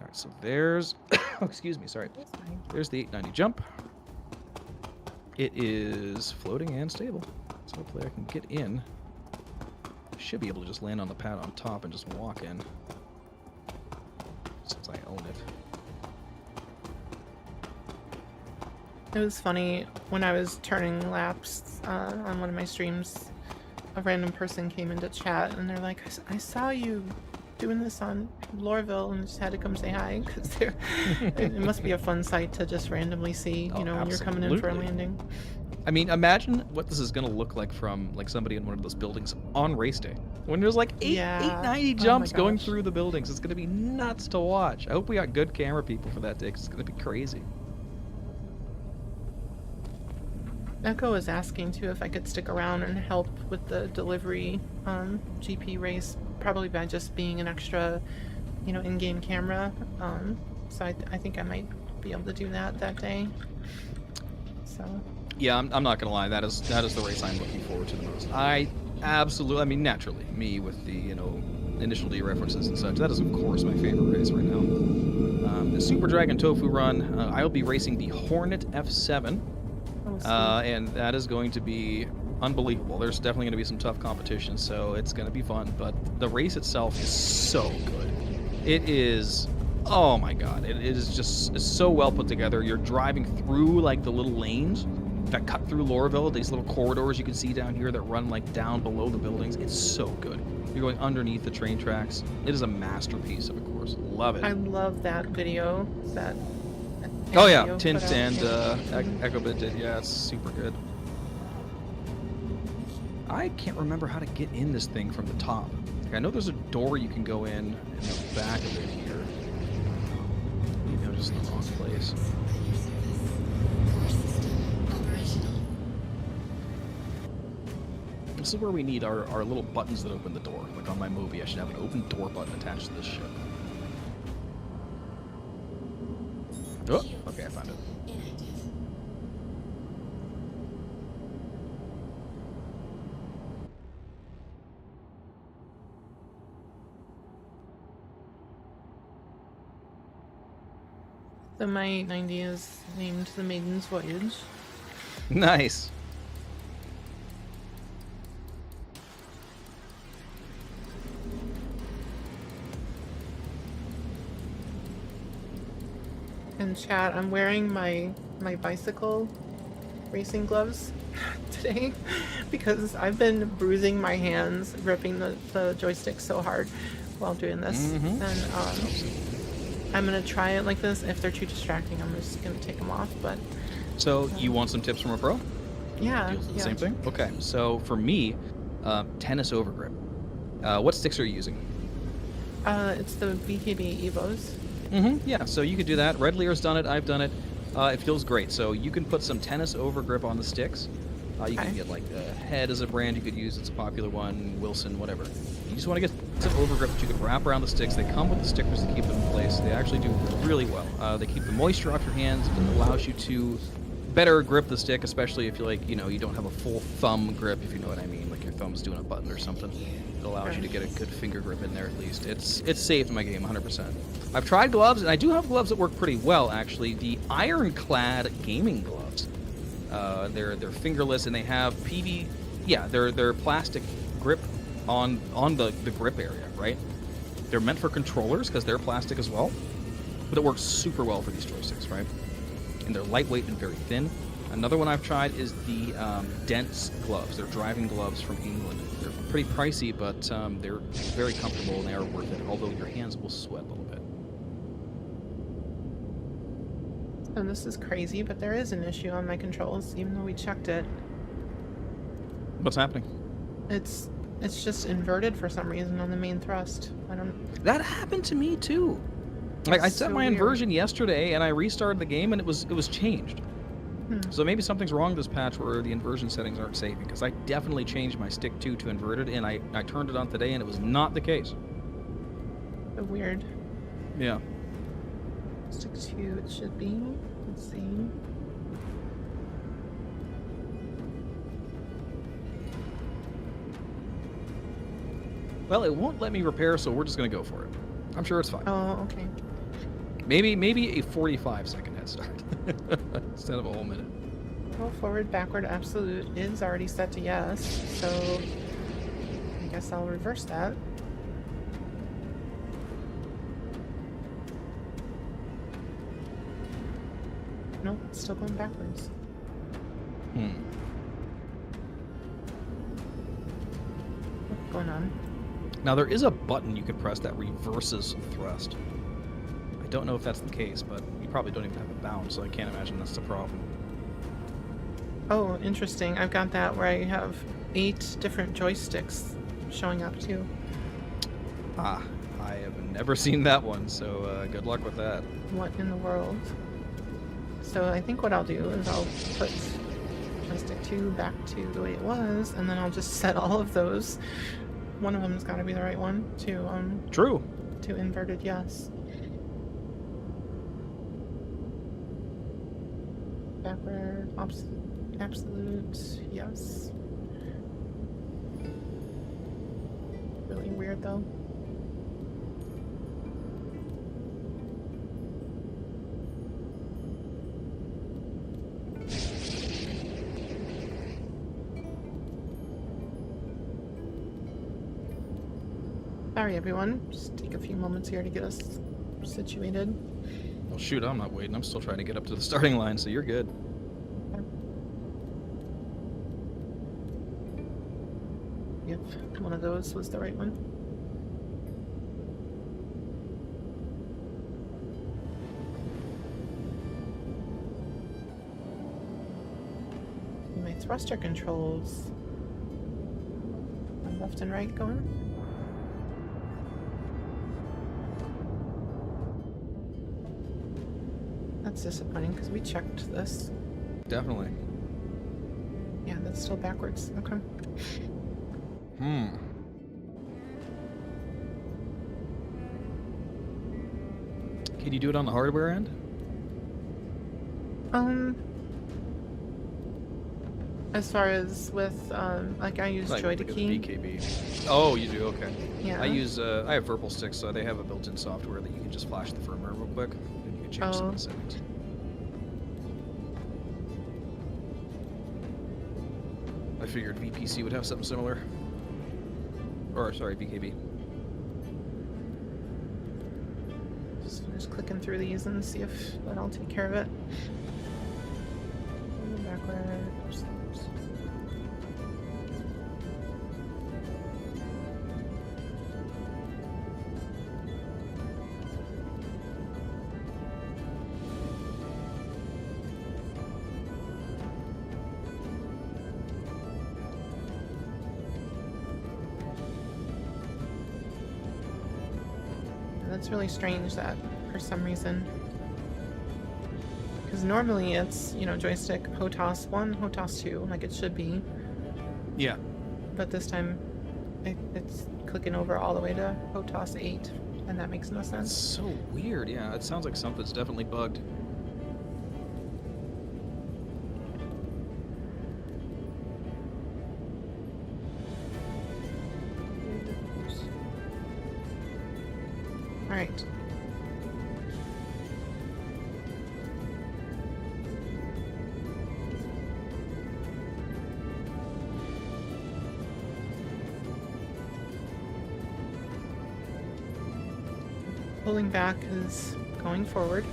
right. So there's, oh, excuse me, sorry. There's the 890 jump. It is floating and stable, so hopefully I can get in. Should be able to just land on the pad on top and just walk in, since I own it. It was funny when I was turning laps on one of my streams. A random person came into chat and they're like, "I saw you doing this on Lorville and just had to come say hi," because it must be a fun sight to just randomly see, you know, when you're coming in for a landing. I mean, imagine what this is gonna look like from like somebody in one of those buildings on race day when there's like 890 jumps going through the buildings. It's gonna be nuts to watch. I hope we got good camera people for that day, 'cause it's gonna be crazy. Echo was asking too if I could stick around and help with the delivery GP race, probably by just being an extra, you know, in-game camera. So I think I might be able to do that day. So. Yeah, I'm not gonna lie. That is the race I'm looking forward to the most. I mean, naturally, me with the, you know, initial D references and such. That is of course my favorite race right now. The Super Dragon Tofu Run. I'll be racing the Hornet F7. And that is going to be unbelievable. There's definitely going to be some tough competition, so it's going to be fun. But the race itself is so good. It is, oh my god, it is just so well put together. You're driving through like the little lanes that cut through Lorville, these little corridors you can see down here that run like down below the buildings. It's so good. You're going underneath the train tracks. It is a masterpiece of a course. Love it. I love that video. Oh yeah, Tint and Echobit did. Yeah, it's super good. I can't remember how to get in this thing from the top. Like, I know there's a door you can go in the back of it here. Maybe I'm just in the wrong place. This is where we need our little buttons that open the door. Like on my movie, I should have an open door button attached to this ship. Oh, okay, I found it. So my 890 is named the Maiden's Voyage. Nice. In chat, I'm wearing my bicycle racing gloves today because I've been bruising my hands, ripping the joystick so hard while doing this. And I'm gonna try it like this. If they're too distracting, I'm just gonna take them off. But so you want some tips from a pro? Yeah. The same thing. Okay. So for me, tennis overgrip. What sticks are you using? It's the BKB Evos. Yeah, so you could do that. Red Lear's done it. I've done it. It feels great. So you can put some tennis overgrip on the sticks. You Okay. can get like Head as a brand you could use. It's a popular one. Wilson, whatever. You just want to get some overgrip that you can wrap around the sticks. They come with the stickers to keep them in place. They actually do really well. They keep the moisture off your hands. It allows you to better grip the stick, especially if you like, you don't have a full thumb grip, if you know what I mean, like your thumb's doing a button or something. It allows you to get a good finger grip in there at least. It's saved my game 100%. I've tried gloves, and I do have gloves that work pretty well actually. The ironclad gaming gloves. They're fingerless, and they have they're plastic grip on the grip area, right? They're meant for controllers because they're plastic as well, but it works super well for these joysticks, right? And they're lightweight and very thin. Another one I've tried is the Dense gloves. They're driving gloves from England. They're pretty pricey, but they're very comfortable and they are worth it, although your hands will sweat a little bit. And this is crazy, but there is an issue on my controls, even though we checked it. What's happening? It's just inverted for some reason on the main thrust. I don't... That happened to me too. Like I set so my weird. inversion yesterday, and I restarted the game, and it was changed. So maybe something's wrong with this patch where the inversion settings aren't saving, because I definitely changed my stick 2 to inverted, and I turned it on today, and it was not the case. So weird. Yeah. Stick 2 it should be. Let's see. Well, it won't let me repair, so we're just gonna go for it. I'm sure it's fine. Oh, okay. Maybe a 45-second head start instead of a whole minute. Well, forward, backward, absolute is already set to yes, so I guess I'll reverse that. Nope, it's still going backwards. What's going on? Now there is a button you can press that reverses thrust. I don't know if that's the case, but you probably don't even have it bound, so I can't imagine that's the problem. Oh, interesting. I've got that where I have 8 different joysticks showing up too. Ah, I have never seen that one, so good luck with that. What in the world? So I think what I'll do is I'll put joystick 2 back to the way it was, and then I'll just set all of those. One of them's got to be the right one to True. to inverted yes. Backward, absolute yes. Really weird though. Sorry everyone, just take a few moments here to get us situated. Well, shoot, I'm not waiting. I'm still trying to get up to the starting line, so you're good. Yep, one of those was the right one. My thruster controls. My left and right going. That's disappointing because we checked this. Definitely. Yeah, that's still backwards. Okay. Can you do it on the hardware end? As far as with like I use Joy to like a Key. VKB. Oh, you do? Okay. Yeah. I have Verbal sticks, so they have a built-in software that you can just flash the firmware real quick, and you can change some of the settings. I figured VPC would have something similar. Or, sorry, VKB. Just clicking through these and see if that'll take care of it. Backwards. That's really strange that for some reason Because normally it's, joystick HOTAS 1, HOTAS 2, like it should be. Yeah. But this time it's clicking over all the way to HOTAS 8, and that makes no That's sense. so weird. Yeah, it sounds like something's definitely bugged. All right. Pulling back is going forward.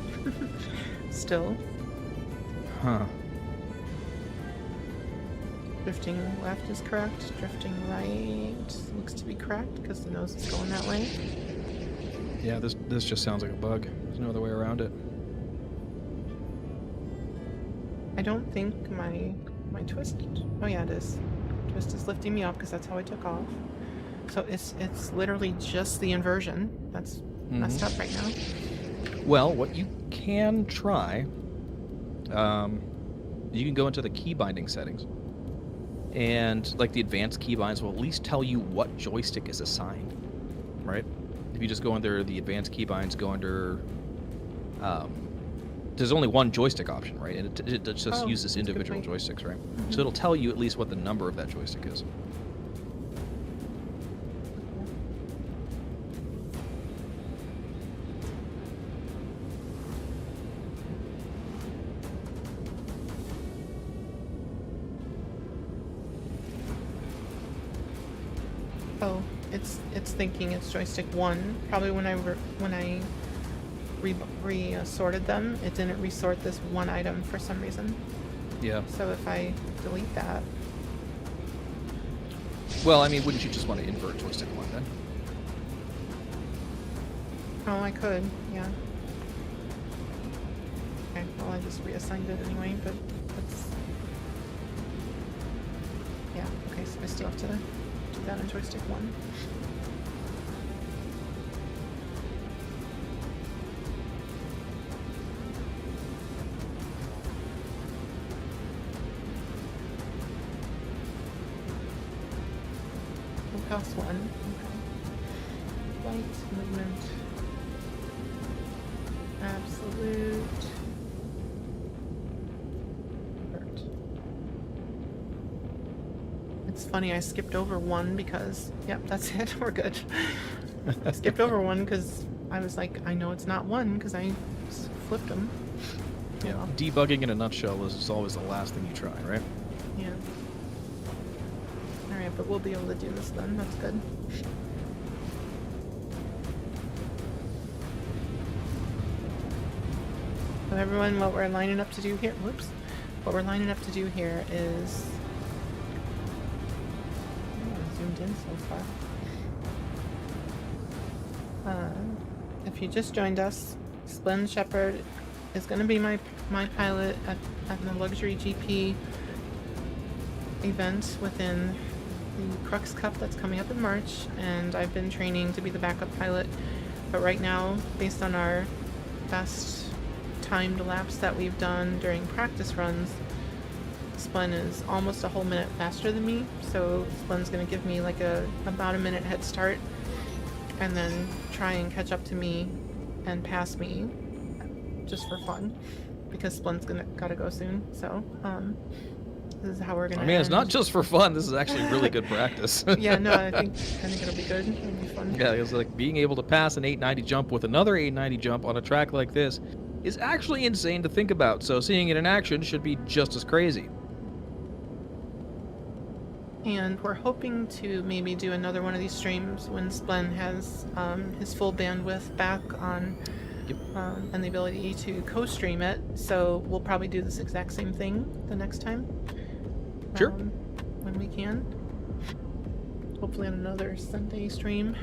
Still. Huh. Drifting left is correct. Drifting right looks to be correct because the nose is going that way. Yeah, this just sounds like a bug. There's no other way around it. I don't think my twist. Oh yeah, it is. Twist is lifting me up because that's how I took off. So it's literally just the inversion that's messed up right now. Well, what you can try, you can go into the key binding settings, and like the advanced keybinds will at least tell you what joystick is assigned, right? If you just go under the advanced keybinds, go under, there's only one joystick option, right? And it just uses individual joysticks, right? So it'll tell you at least what the number of that joystick is. Oh, it's thinking it's joystick 1. Probably when I sorted them, it didn't resort this one item for some reason. Yeah. So if I delete that. Well, I mean, wouldn't you just want to invert joystick 1 then? Oh, I could, yeah. Okay, well I just reassigned it anyway, but that's... Yeah, okay, so I still have to do that on joystick 1. Cost 1. Okay. Light movement. Absolute. Invert. It's funny, I skipped over 1 because, yep, that's it, we're good. I skipped over 1 because I was like, I know it's not 1 because I flipped them. Yeah, debugging in a nutshell is always the last thing you try, right? Yeah. Alright, but we'll be able to do this then, that's good. So everyone, what we're lining up to do here, whoops, what we're lining up to do here is, oh, zoomed in so far. If you just joined us, Splen Shepard is going to be my pilot at the Luxury GP event within the Crux Cup that's coming up in March, and I've been training to be the backup pilot, but right now, based on our best timed laps that we've done during practice runs, Splen is almost a whole minute faster than me, so Splen's going to give me like about a minute head start, and then try and catch up to me and pass me, just for fun, because Splen's gotta go soon, so, this is how we're gonna it's not just for fun. This is actually really good practice. Yeah, no, I think it'll be good. It'll be fun. Yeah, it's like being able to pass an 890 jump with another 890 jump on a track like this is actually insane to think about. So seeing it in action should be just as crazy. And we're hoping to maybe do another one of these streams when Splen has his full bandwidth back on, and the ability to co-stream it. So we'll probably do this exact same thing the next time. Sure. When we can. Hopefully on another Sunday stream.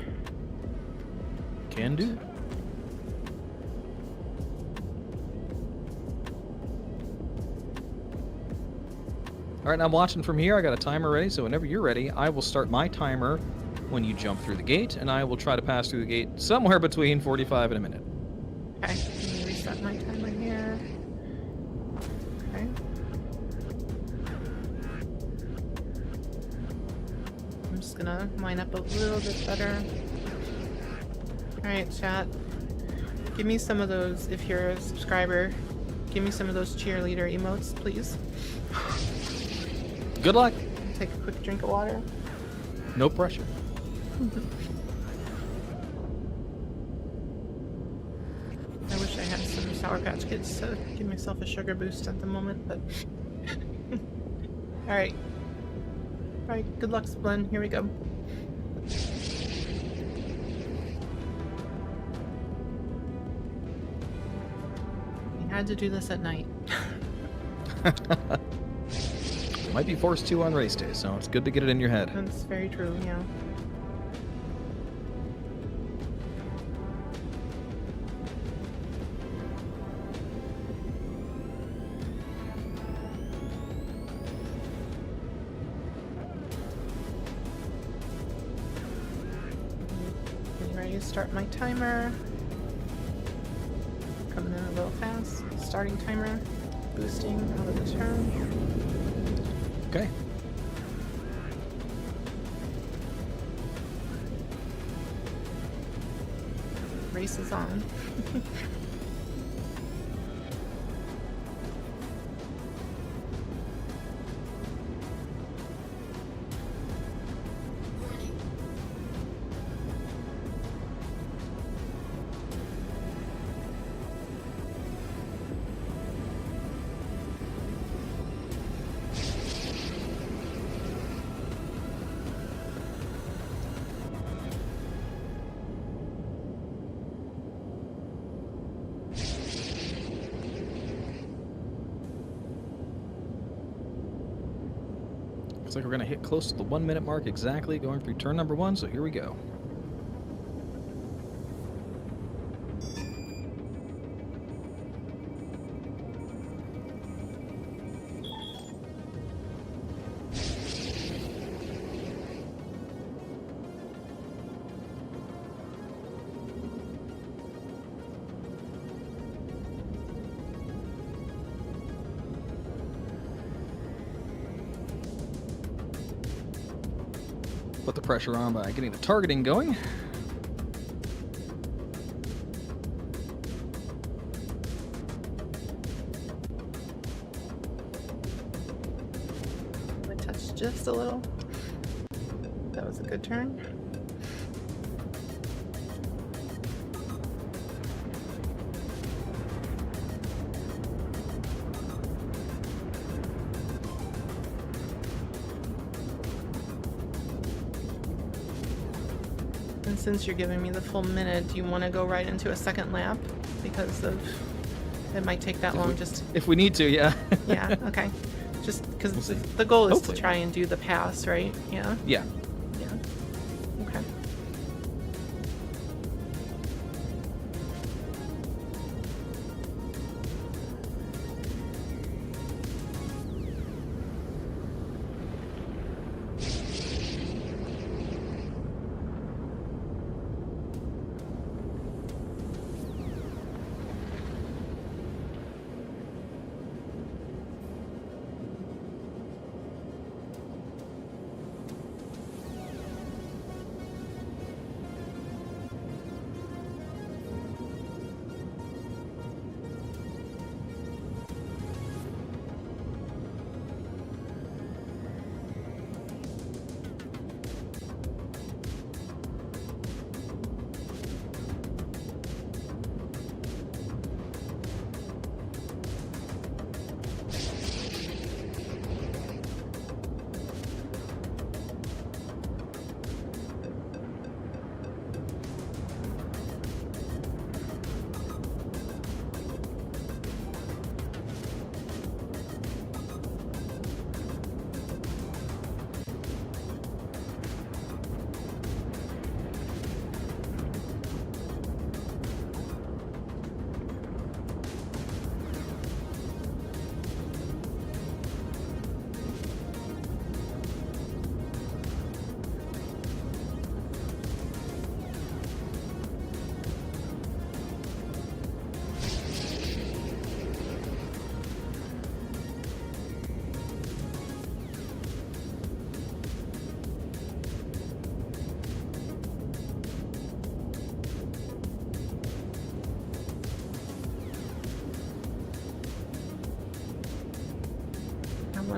Can do. All right, now I'm watching from here. I got a timer ready, so whenever you're ready, I will start my timer when you jump through the gate, and I will try to pass through the gate somewhere between 45 and a minute. Okay, let me reset my timer here. I'm just gonna line up a little bit better. Alright, chat. Give me some of those, if you're a subscriber, give me some of those cheerleader emotes, please. Good luck. Take a quick drink of water. No pressure. I wish I had some Sour Patch Kids to give myself a sugar boost at the moment, but... Alright. Alright, good luck, Splen. Here we go. We had to do this at night. Might be forced to on race day, so it's good to get it in your head. That's very true, yeah. Getting ready to start my timer. Coming in a little fast. Starting timer. Boosting out of the turn. Okay. Race is on. Looks like we're going to hit close to the 1 minute mark exactly going through turn number 1, so here we go. Put the pressure on by getting the targeting going. I touched just a little. That was a good turn. And since you're giving me the full minute, do you want to go right into a second lap? Because of... It might take that long just... If we need to, yeah. Yeah, okay. Just because We'll see. the goal is Hopefully. to try and do the pass, right? Yeah? Yeah. Yeah. Okay.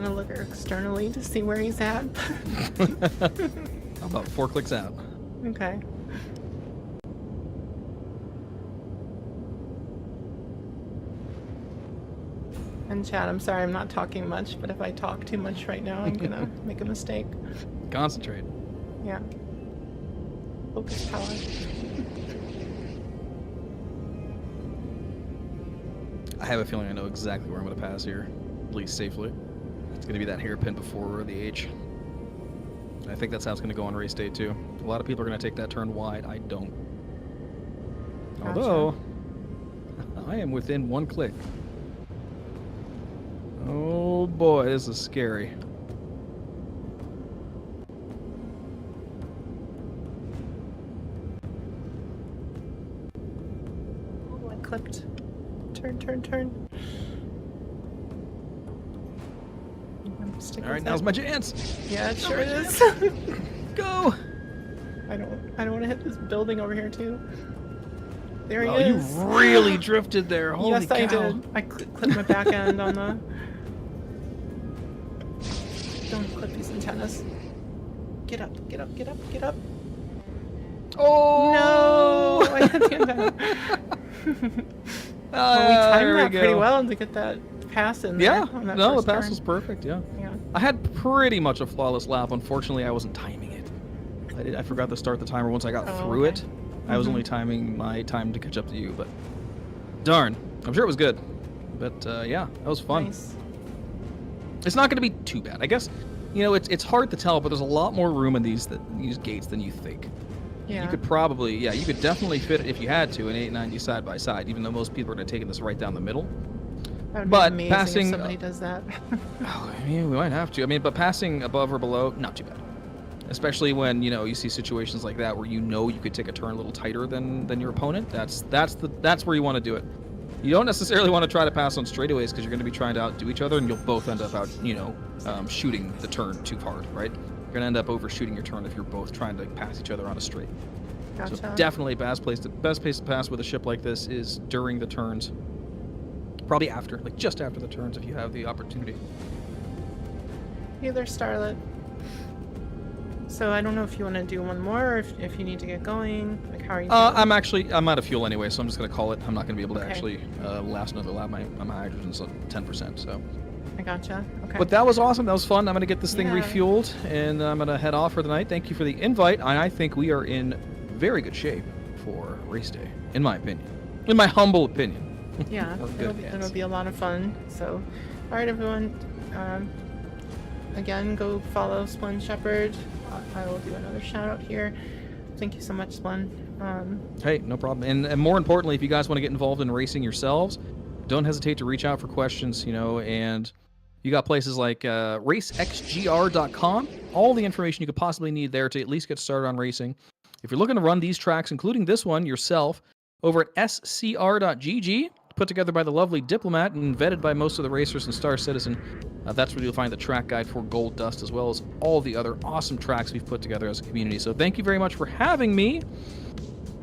want to look externally to see where he's at. About 4 clicks out. Okay. And Chad, I'm sorry I'm not talking much, but if I talk too much right now, I'm gonna make a mistake. Concentrate. Yeah. Focus power. I have a feeling I know exactly where I'm going to pass here, at least safely. It's going to be that hairpin before the H. I think that's how it's going to go on race day, too. A lot of people are going to take that turn wide. I don't. Gotcha. Although, I am within 1 click. Oh boy, this is scary. Oh, I clipped. Turn. All right, now's my chance. Yeah, it sure is. Go. I don't want to hit this building over here too. There he Oh, is. you really drifted there. Holy yes, cow. I did. I clipped my back end on the. Don't clip these antennas. Get up. Oh No! I hit the antenna. Well, we timed that pretty well to get that pass in there. Yeah, On that no, the first pass turn. was perfect, yeah. Yeah. I had pretty much a flawless lap. Unfortunately, I wasn't timing it. I forgot to start the timer once I got through okay. it. I was only timing my time to catch up to you, but darn. I'm sure it was good. But yeah, that was fun. Nice. It's not going to be too bad. I guess, you know, it's hard to tell, but there's a lot more room in these gates than you think. Yeah. You could probably, you could definitely fit it if you had to, an 890 side by side, even though most people are taking this right down the middle. That would But be amazing passing, if somebody does that. Oh, I mean, we might have to. I mean, but passing above or below, not too bad. Especially when, you know, you see situations like that where you know you could take a turn a little tighter than your opponent. That's where you want to do it. You don't necessarily want to try to pass on straightaways because you're going to be trying to outdo each other, and you'll both end up shooting the turn too hard, right? You're going to end up overshooting your turn if you're both trying to pass each other on a straight. Gotcha. So definitely best place to pass with a ship like this is during the turns. Probably after, like just after the turns if you have the opportunity. Hey there, Starlet. So I don't know if you want to do one more, or if you need to get going. Like, how are you doing? I'm out of fuel anyway, so I'm just gonna call it. I'm not gonna be able to Okay. actually last another lap. My hydrogen's at 10%. So. I gotcha. Okay. But that was awesome. That was fun. I'm gonna get this thing Yeah. refueled, and I'm gonna head off for the night. Thank you for the invite. And I think we are in very good shape for race day, in my opinion. In my humble opinion. Yeah, We're good hands. it'll be a lot of fun. So, all right, everyone. Again, go follow Splen Shepherd. I will do another shout out here. Thank you so much, Splen. Hey, no problem. And more importantly, if you guys want to get involved in racing yourselves, don't hesitate to reach out for questions, you know, and you got places like racexgr.com, all the information you could possibly need there to at least get started on racing. If you're looking to run these tracks, including this one yourself, over at scr.gg, put together by the lovely Diplomat and vetted by most of the racers and Star Citizen, that's where you'll find the track guide for Gold Dust, as well as all the other awesome tracks we've put together as a community. So thank you very much for having me.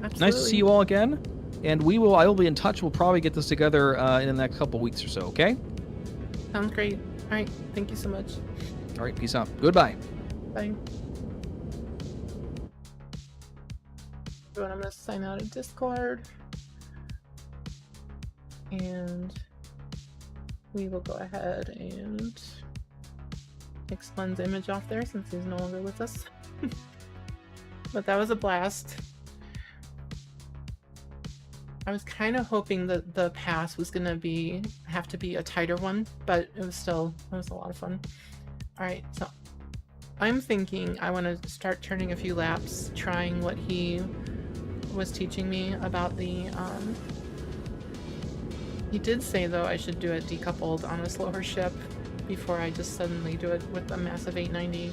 Absolutely. Nice to see you all again. And I will be in touch. We'll probably get this together in the next couple weeks or so, okay? Sounds great. All right. Thank you so much. All right, peace out. Goodbye. Bye. Everyone, I'm going to sign out of Discord. And we will go ahead and take Splen's image off there since he's no longer with us. But that was a blast. I was kind of hoping that the pass was gonna have to be a tighter one, but it was a lot of fun. All right, so I'm thinking I want to start turning a few laps, trying what he was teaching me about the. He did say though I should do it decoupled on a slower ship before I just suddenly do it with a massive 890,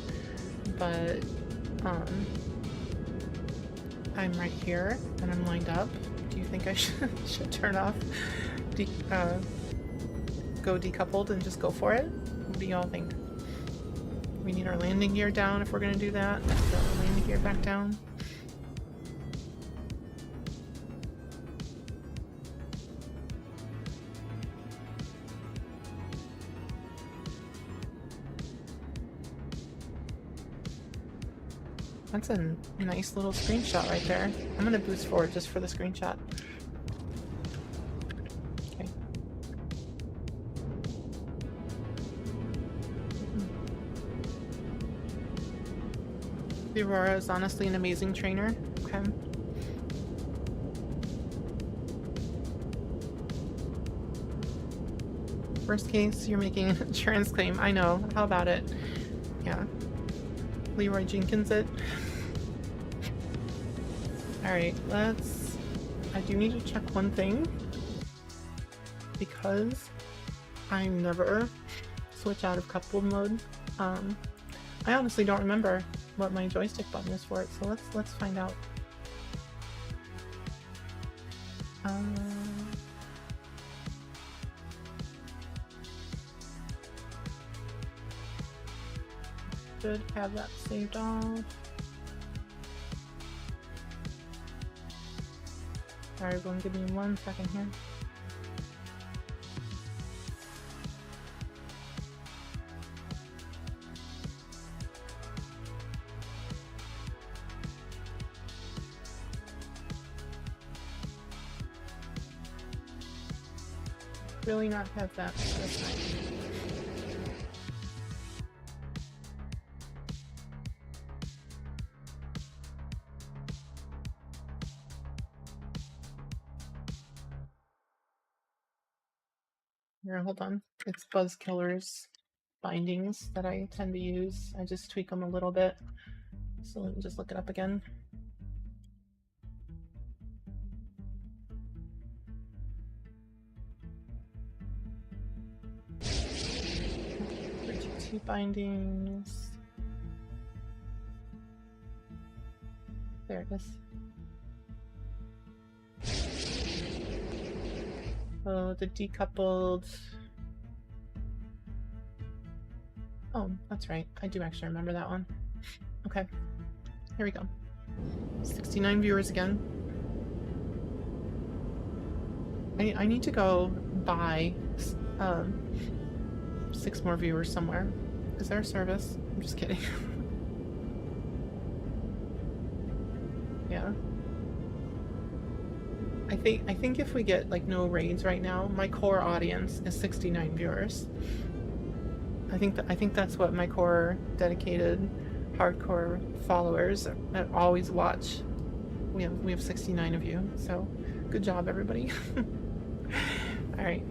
but I'm right here and I'm lined up. Do you think I should turn off, go decoupled and just go for it? What do y'all think? We need our landing gear down if we're gonna do that. Put our landing gear back down. That's a nice little screenshot right there. I'm gonna boost forward just for the screenshot. Okay. The Aurora is honestly an amazing trainer. Okay. Worst case, you're making an insurance claim. I know. How about it? Yeah. Leroy Jenkins it. Alright, let's... I do need to check one thing. Because I never switch out of coupled mode. I honestly don't remember what my joystick button is for it, so let's find out. Should have that saved off. Sorry, everyone, give me 1 second here. Really not have that this time. Here, hold on. It's Buzzkiller's bindings that I tend to use. I just tweak them a little bit. So let me just look it up again. Bindings. There it is. Oh, the decoupled. Oh, that's right. I do actually remember that one. Okay, here we go. 69 viewers again. I need to go buy 6 more viewers somewhere. Is there a service? I'm just kidding. Yeah. I think if we get like no raids right now, my core audience is 69 viewers. I think that's what my core dedicated hardcore followers that always watch. We have 69 of you. So good job, everybody. All right.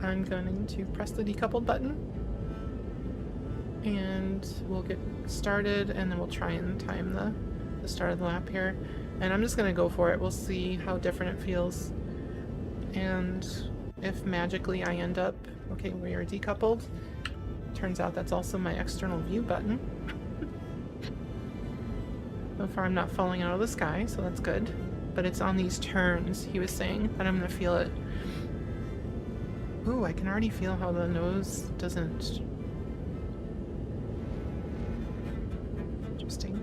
I'm going to press the decoupled button and we'll get started, and then we'll try and time the start of the lap here. And I'm just going to go for it. We'll see how different it feels. And if magically I end up... Okay, we are decoupled. Turns out that's also my external view button. So far I'm not falling out of the sky, so that's good. But it's on these turns, he was saying, that I'm going to feel it. Ooh, I can already feel how the nose doesn't... Interesting.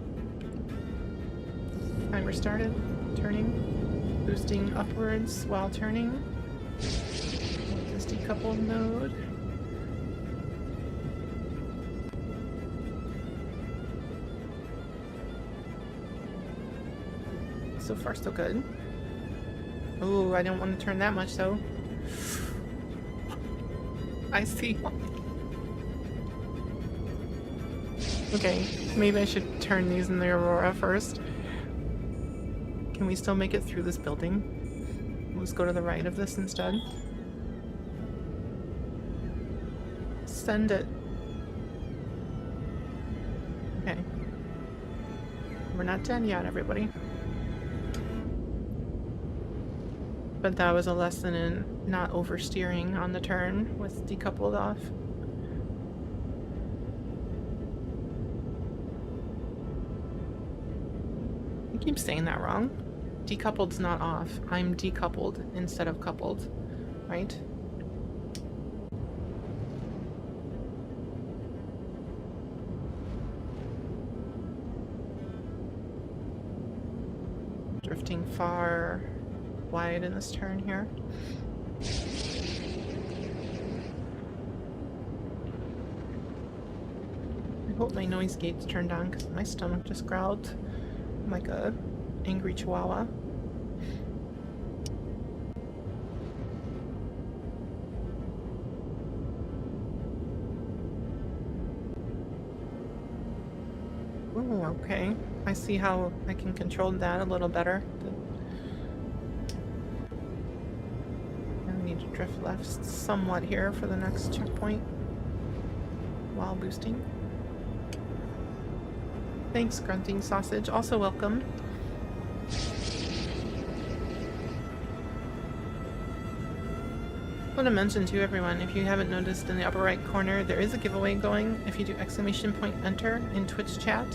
Timer started. Turning. Boosting upwards while turning. With this decoupled mode. So far, so good. Ooh, I don't want to turn that much though. I see. Okay, maybe I should turn these in the Aurora first. Can we still make it through this building? Let's go to the right of this instead. Send it. Okay. We're not done yet, everybody. But that was a lesson in not oversteering on the turn with decoupled off. I keep saying that wrong. Decoupled's not off. I'm decoupled instead of coupled, right? Drifting far wide in this turn here. I hope my noise gate's turned on because my stomach just growled like a angry chihuahua. Ooh, okay. I see how I can control that a little better. I need to drift left somewhat here for the next checkpoint while boosting. Thanks, Grunting Sausage. Also welcome. I want to mention to everyone, if you haven't noticed in the upper right corner, there is a giveaway going. If you do !enter in Twitch chat,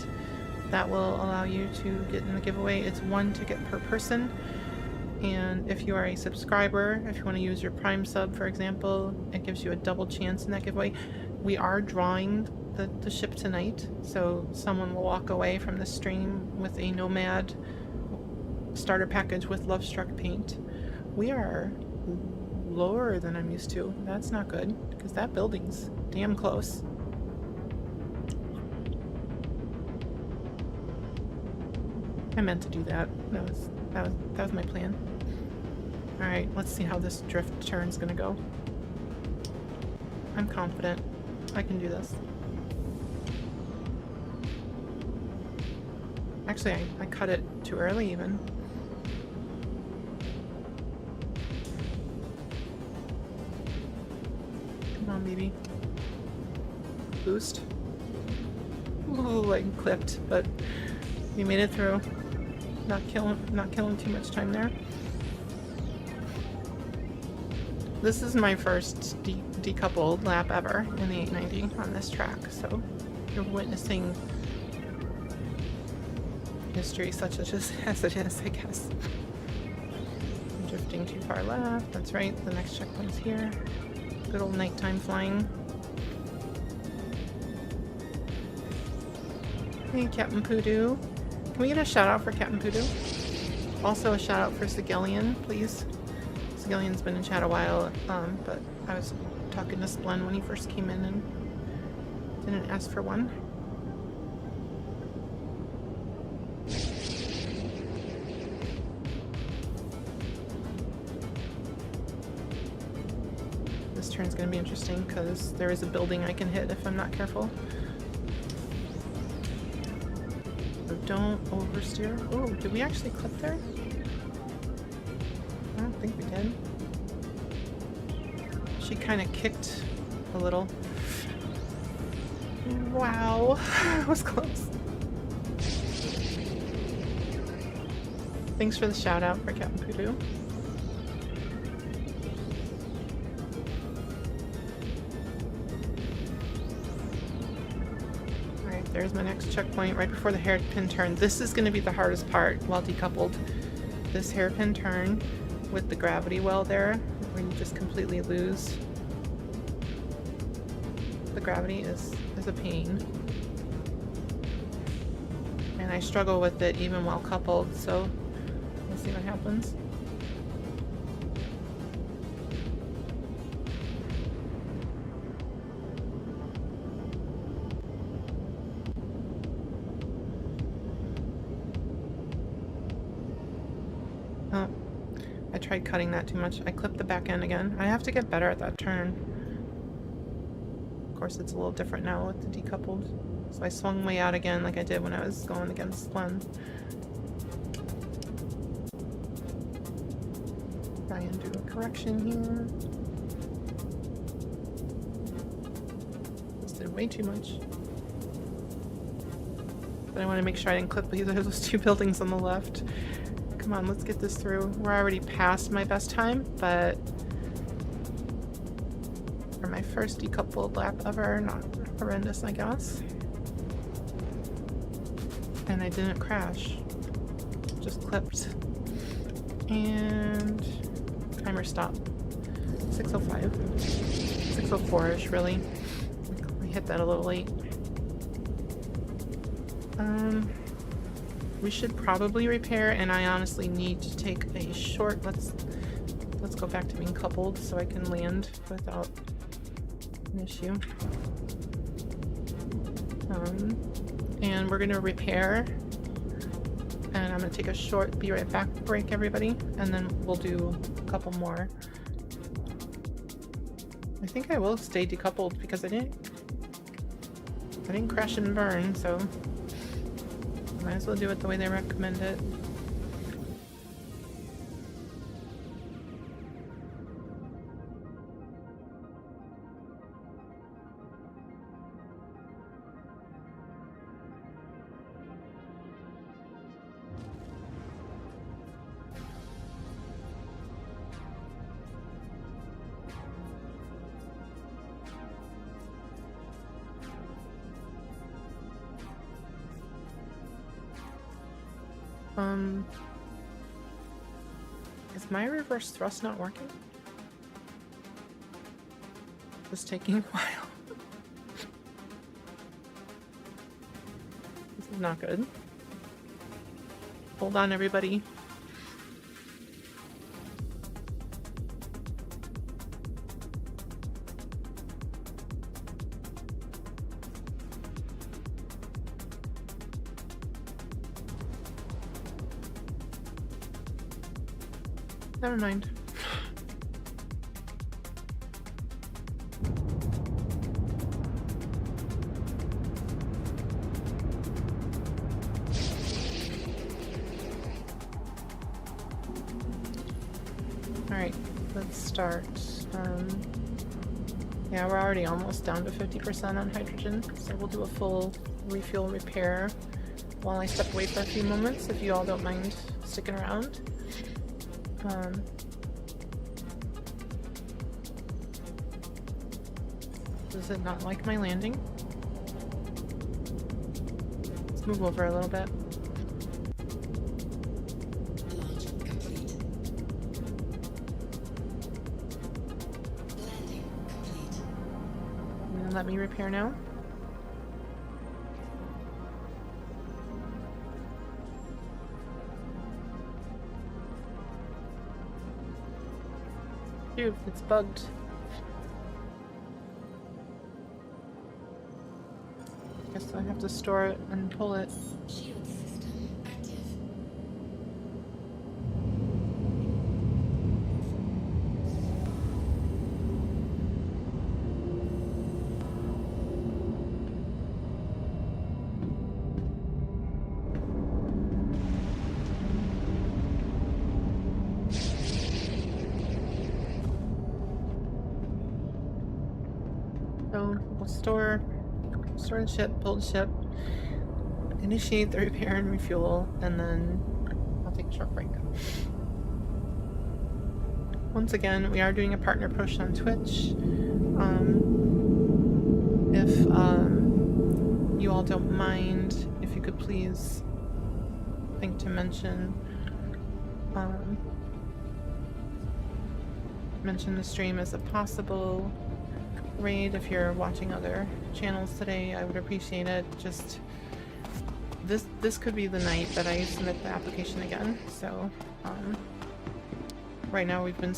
that will allow you to get in the giveaway. It's 1 ticket per person. And if you are a subscriber, if you want to use your Prime sub, for example, it gives you a double chance in that giveaway. We are drawing the ship tonight, so someone will walk away from the stream with a Nomad starter package with Lovestruck paint. We are lower than I'm used to. That's not good, because that building's damn close. I meant to do that. That was my plan. Alright, let's see how this drift turn's gonna go. I'm confident. I can do this. Actually, I cut it too early even. Come on, baby. Boost. Ooh, I clipped, but we made it through. Not killing too much time there. This is my first decoupled lap ever in the 890 on this track, so you're witnessing history such as it is, I guess. I'm drifting too far left. That's right, the next checkpoint's here. Good old nighttime flying. Hey, Captain Poodoo. Can we get a shout out for Captain Poodoo? Also a shout out for Sigillian, please. Sigillian's been in chat a while, but I was talking to Splen when he first came in and didn't ask for one. This turn's gonna be interesting because there is a building I can hit if I'm not careful. So don't oversteer. Oh, did we actually clip there? I don't think we did. She kind of kicked a little. Wow, that was close. Thanks for the shout out for Captain Poodoo. Alright, there's my next checkpoint right before the hairpin turn. This is going to be the hardest part while decoupled. This hairpin turn with the gravity well there, where you just completely lose. The gravity is a pain. And I struggle with it even while coupled, so we'll see what happens. Oh, I tried cutting that too much. I clipped the back end again. I have to get better at that turn. Of course, it's a little different now with the decoupled. So I swung way out again like I did when I was going against Splen. Try and do a correction here. This did way too much. But I want to make sure I didn't clip either of those two buildings on the left. Come on, let's get this through. We're already past my best time, but for my first decoupled lap ever, not horrendous, I guess. And I didn't crash. Just clipped. And timer stop. 6:05. 6:04-ish, really. I hit that a little late. We should probably repair, and I honestly need to take a short. Let's go back to being coupled so I can land without an issue. And we're gonna repair. And I'm gonna take a short be right back break, everybody, and then we'll do a couple more. I think I will stay decoupled because I didn't crash and burn, so might as well do it the way they recommend it. Is my reverse thrust not working? It's taking a while. This is not good. Hold on, everybody. Never mind. Alright, let's start. Yeah, we're already almost down to 50% on hydrogen, so we'll do a full refuel repair while I step away for a few moments, if you all don't mind sticking around. Does it not like my landing? Let's move over a little bit. Launch complete. Landing complete. And let me repair now. Dude, it's bugged. Guess I have to store it and pull it. Shield system active. So we'll store the ship, pull the ship, initiate the repair and refuel, and then I'll take a short break. Once again, we are doing a partner push on Twitch. If you all don't mind, if you could please think to mention the stream as a possible raid. If you're watching other channels today, I would appreciate it. Just this could be the night that I submit the application again. So right now we've been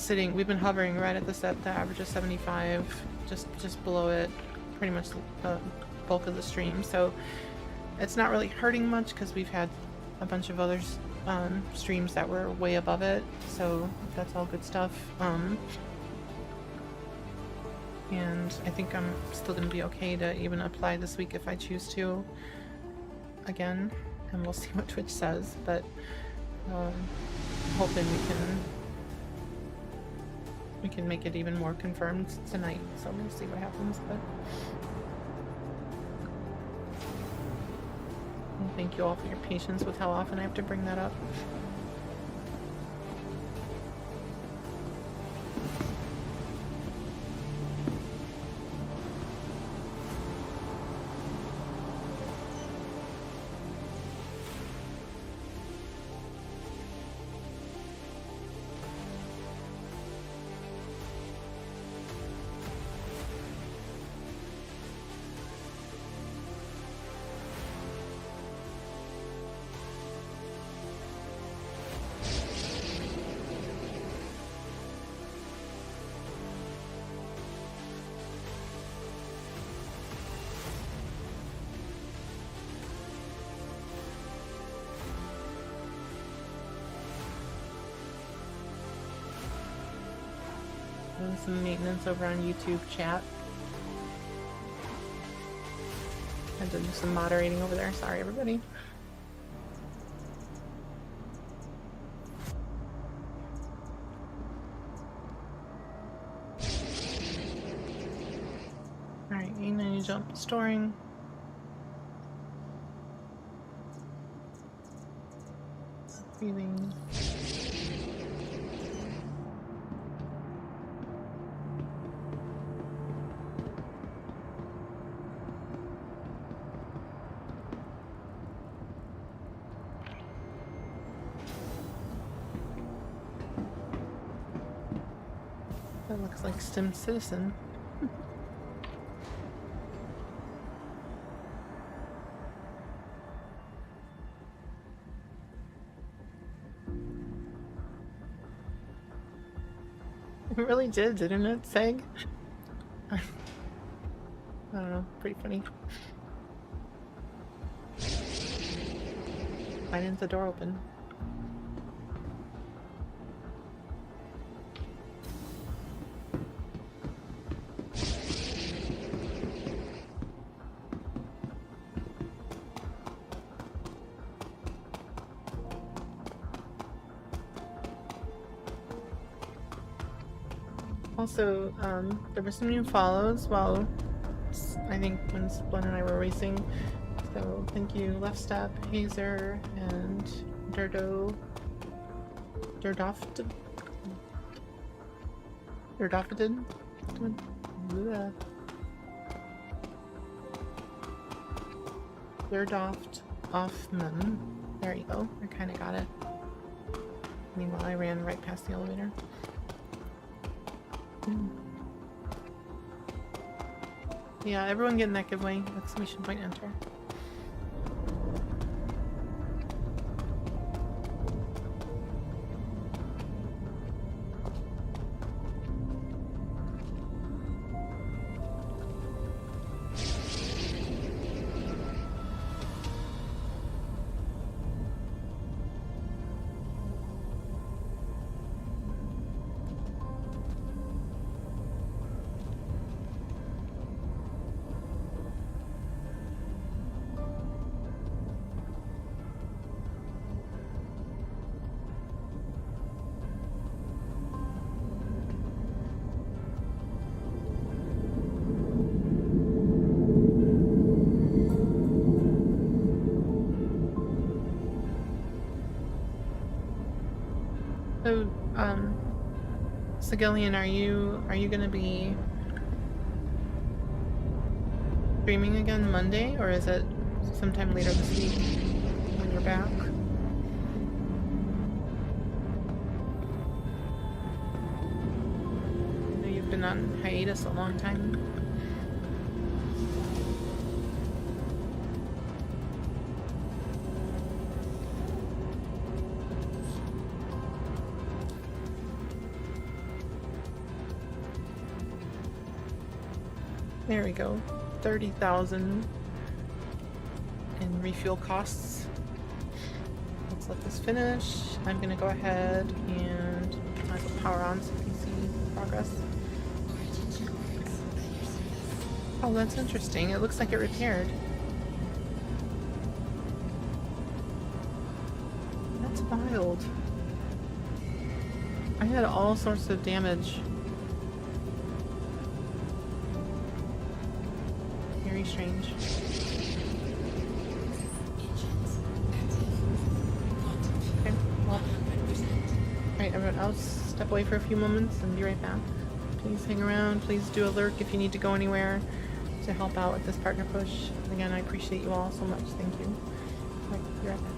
hovering right at the average of 75, just below it pretty much the bulk of the stream. So it's not really hurting much because we've had a bunch of other streams that were way above it, so that's all good stuff. And I think I'm still going to be okay to even apply this week if I choose to again, and we'll see what Twitch says, but hoping we can make it even more confirmed tonight, so we'll see what happens. But and thank you all for your patience with how often I have to bring that up. Doing some maintenance over on YouTube chat. Had to do some moderating over there. Sorry, everybody. Alright, and then you jump storing. Breathing. That looks like STEM Citizen. It really did, didn't it, Seg? I don't know, pretty funny. Why didn't the door open? Also, there were some new follows while I think when Splen and I were racing. So thank you, Lovestruck, Hazer, and Durdofted. Durdoft Offman. There you go. I kind of got it. Meanwhile, I ran right past the elevator. Yeah, everyone getting that giveaway! Exclamation point enter. So, Sigillian, are you gonna be streaming again Monday, or is it sometime later this week when you're back? I know you've been on hiatus a long time. There we go. 30,000 in refuel costs. Let's let this finish. I'm gonna go ahead and I will power on so you can see progress. Oh, that's interesting. It looks like it repaired. That's wild. I had all sorts of damage. Very strange. Okay, well. Alright, everyone else, step away for a few moments and be right back. Please hang around. Please do a lurk if you need to go anywhere to help out with this partner push. And again, I appreciate you all so much. Thank you. Alright, be right back.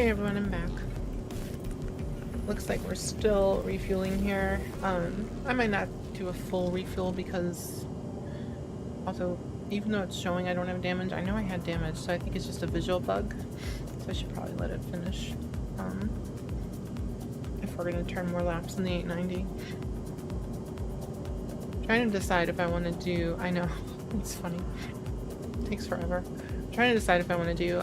Hey everyone, I'm back. Looks like we're still refueling here. I might not do a full refuel because also, even though it's showing I don't have damage, I know I had damage, so I think it's just a visual bug. So I should probably let it finish. If we're gonna turn more laps in the 890. Trying to decide if I want to do, I know, it's funny. It takes forever. Trying to decide if I want to do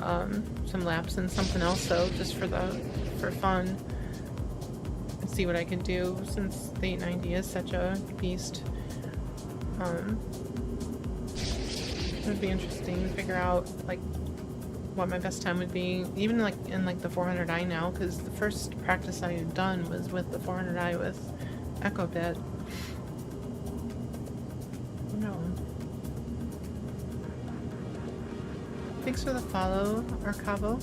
some laps and something else though, just for fun, and see what I can do since the 890 is such a beast. It would be interesting to figure out like what my best time would be, even like in like the 400i now, because the first practice I had done was with the 400i with Echo Bit. Thanks for the follow, Arcavo.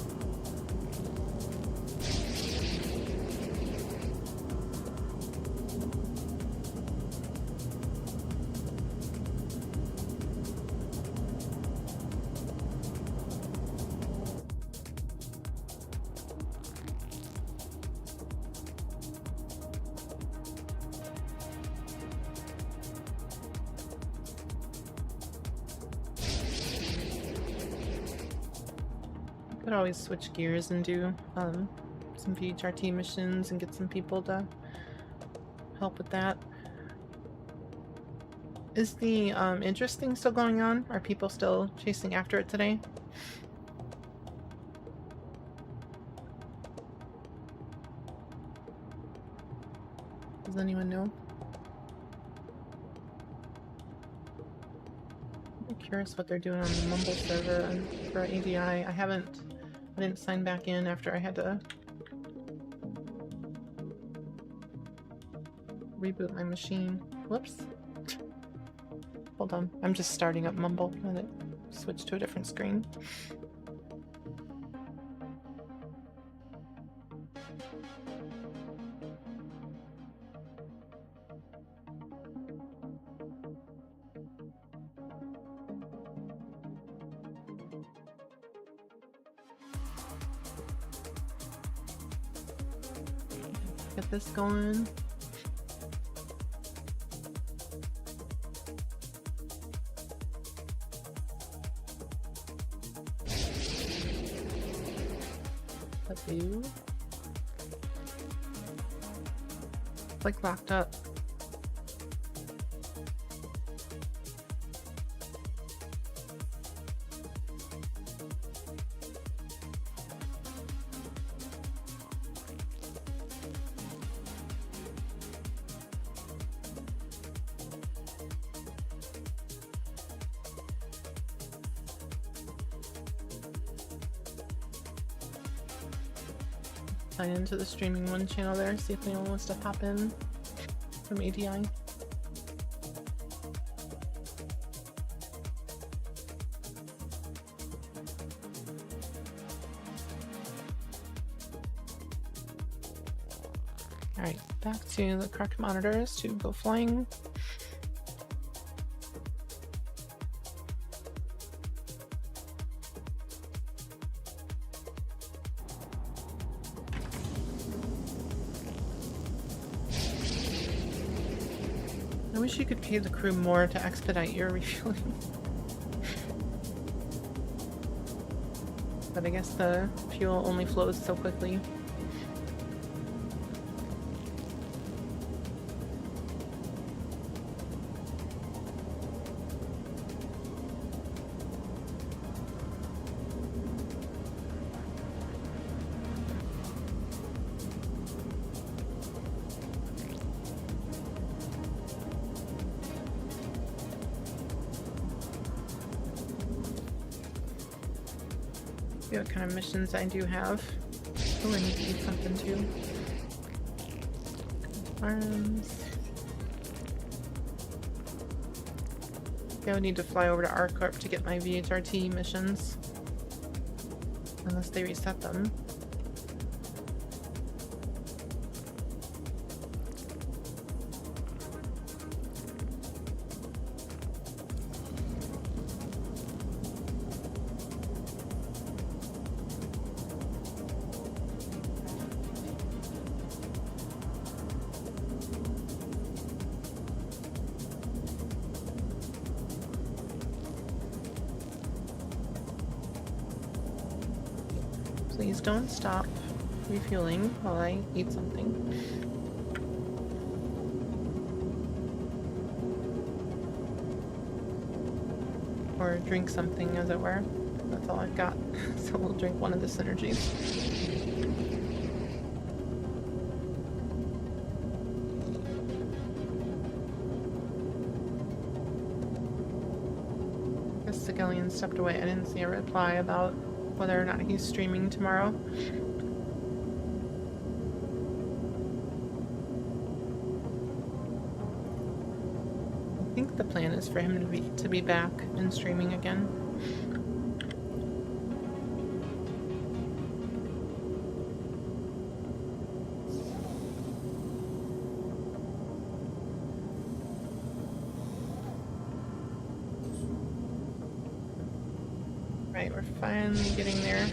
Could always switch gears and do some VHRT missions and get some people to help with that. Is the interest thing still going on? Are people still chasing after it today? Does anyone know? I'm curious what they're doing on the Mumble server for ADI. I didn't sign back in after I had to reboot my machine. Whoops. Hold on. I'm just starting up Mumble. Let it switch to a different screen. Get this going. It's like locked up. Sign into the streaming one channel there, see if anyone wants to pop in from ADI. Alright, back to the correct monitors to go flying. I wish you could pay the crew more to expedite your refueling. But I guess the fuel only flows so quickly. See what kind of missions I do have. Oh, I need to eat something too. Arms. Yeah, I would need to fly over to ArcCorp to get my VHRT missions. Unless they reset them. Please don't stop refueling while I eat something. Or drink something, as it were. That's all I've got. So we'll drink one of the synergies. Sigillian stepped away. I didn't see a reply about whether or not he's streaming tomorrow. I think the plan is for him to be back and streaming again. Right, we're finally getting there.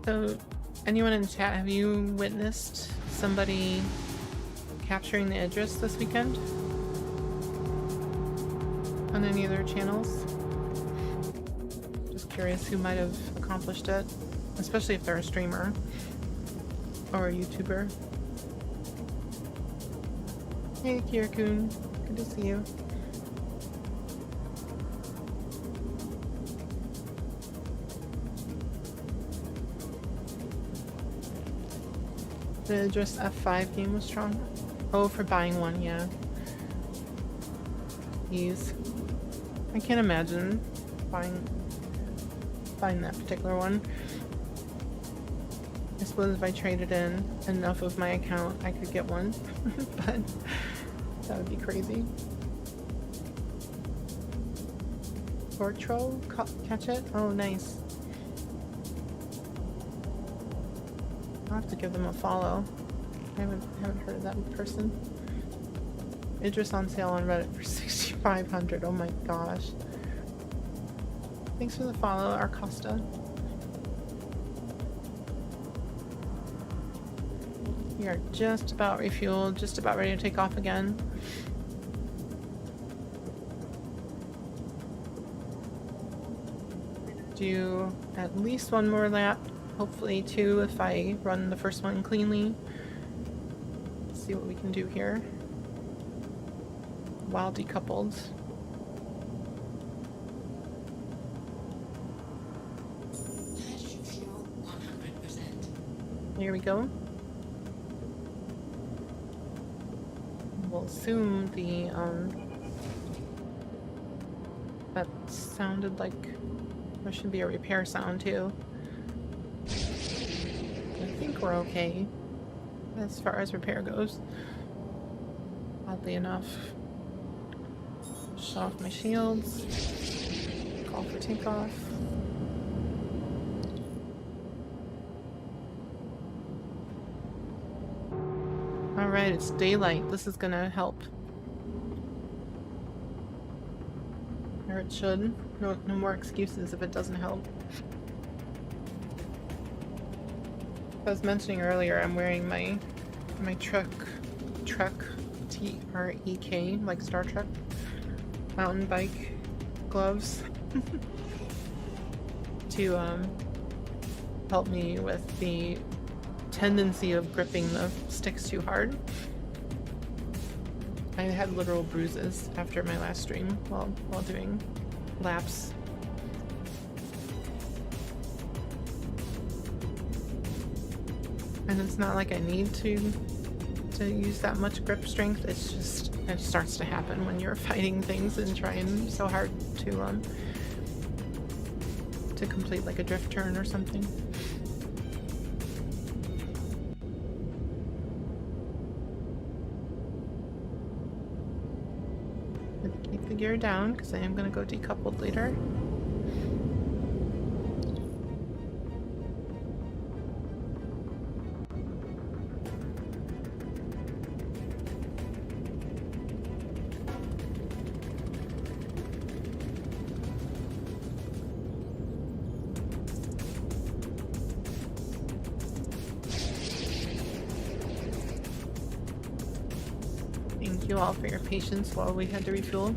So, anyone in chat, have you witnessed somebody capturing the Idris this weekend? On any of their channels? Just curious who might have accomplished it, especially if they're a streamer or a YouTuber. Hey, Kirakun, good to see you. The Idris F5 game was strong. Oh, for buying one, yeah. Ease. I can't imagine buying that particular one. I suppose if I traded in enough of my account, I could get one, but that would be crazy. Fork troll? Catch it? Oh, nice. I'll have to give them a follow. I haven't heard of that person. Idris on sale on Reddit for 6,500. Oh my gosh. Thanks for the follow, Arcosta. We are just about refueled, just about ready to take off again. Do at least one more lap. Hopefully 2 if I run the first one cleanly. Let's see what we can do here. While decoupled. Hydrogen fuel 100%. Here we go. We'll assume the that sounded like there should be a repair sound too. I think we're okay as far as repair goes. Oddly enough. Shut off my shields. Call for takeoff. Alright, it's daylight. This is gonna help. Or it should. No more excuses if it doesn't help. I was mentioning earlier, I'm wearing my Trek T-R-E-K, like Star Trek, mountain bike gloves to help me with the tendency of gripping the sticks too hard. I had literal bruises after my last stream while doing laps. And it's not like I need to use that much grip strength. It's just, it starts to happen when you're fighting things and trying so hard to complete like a drift turn or something. Keep the gear down because I am going to go decoupled later. Thank you all for your patience while we had to refuel.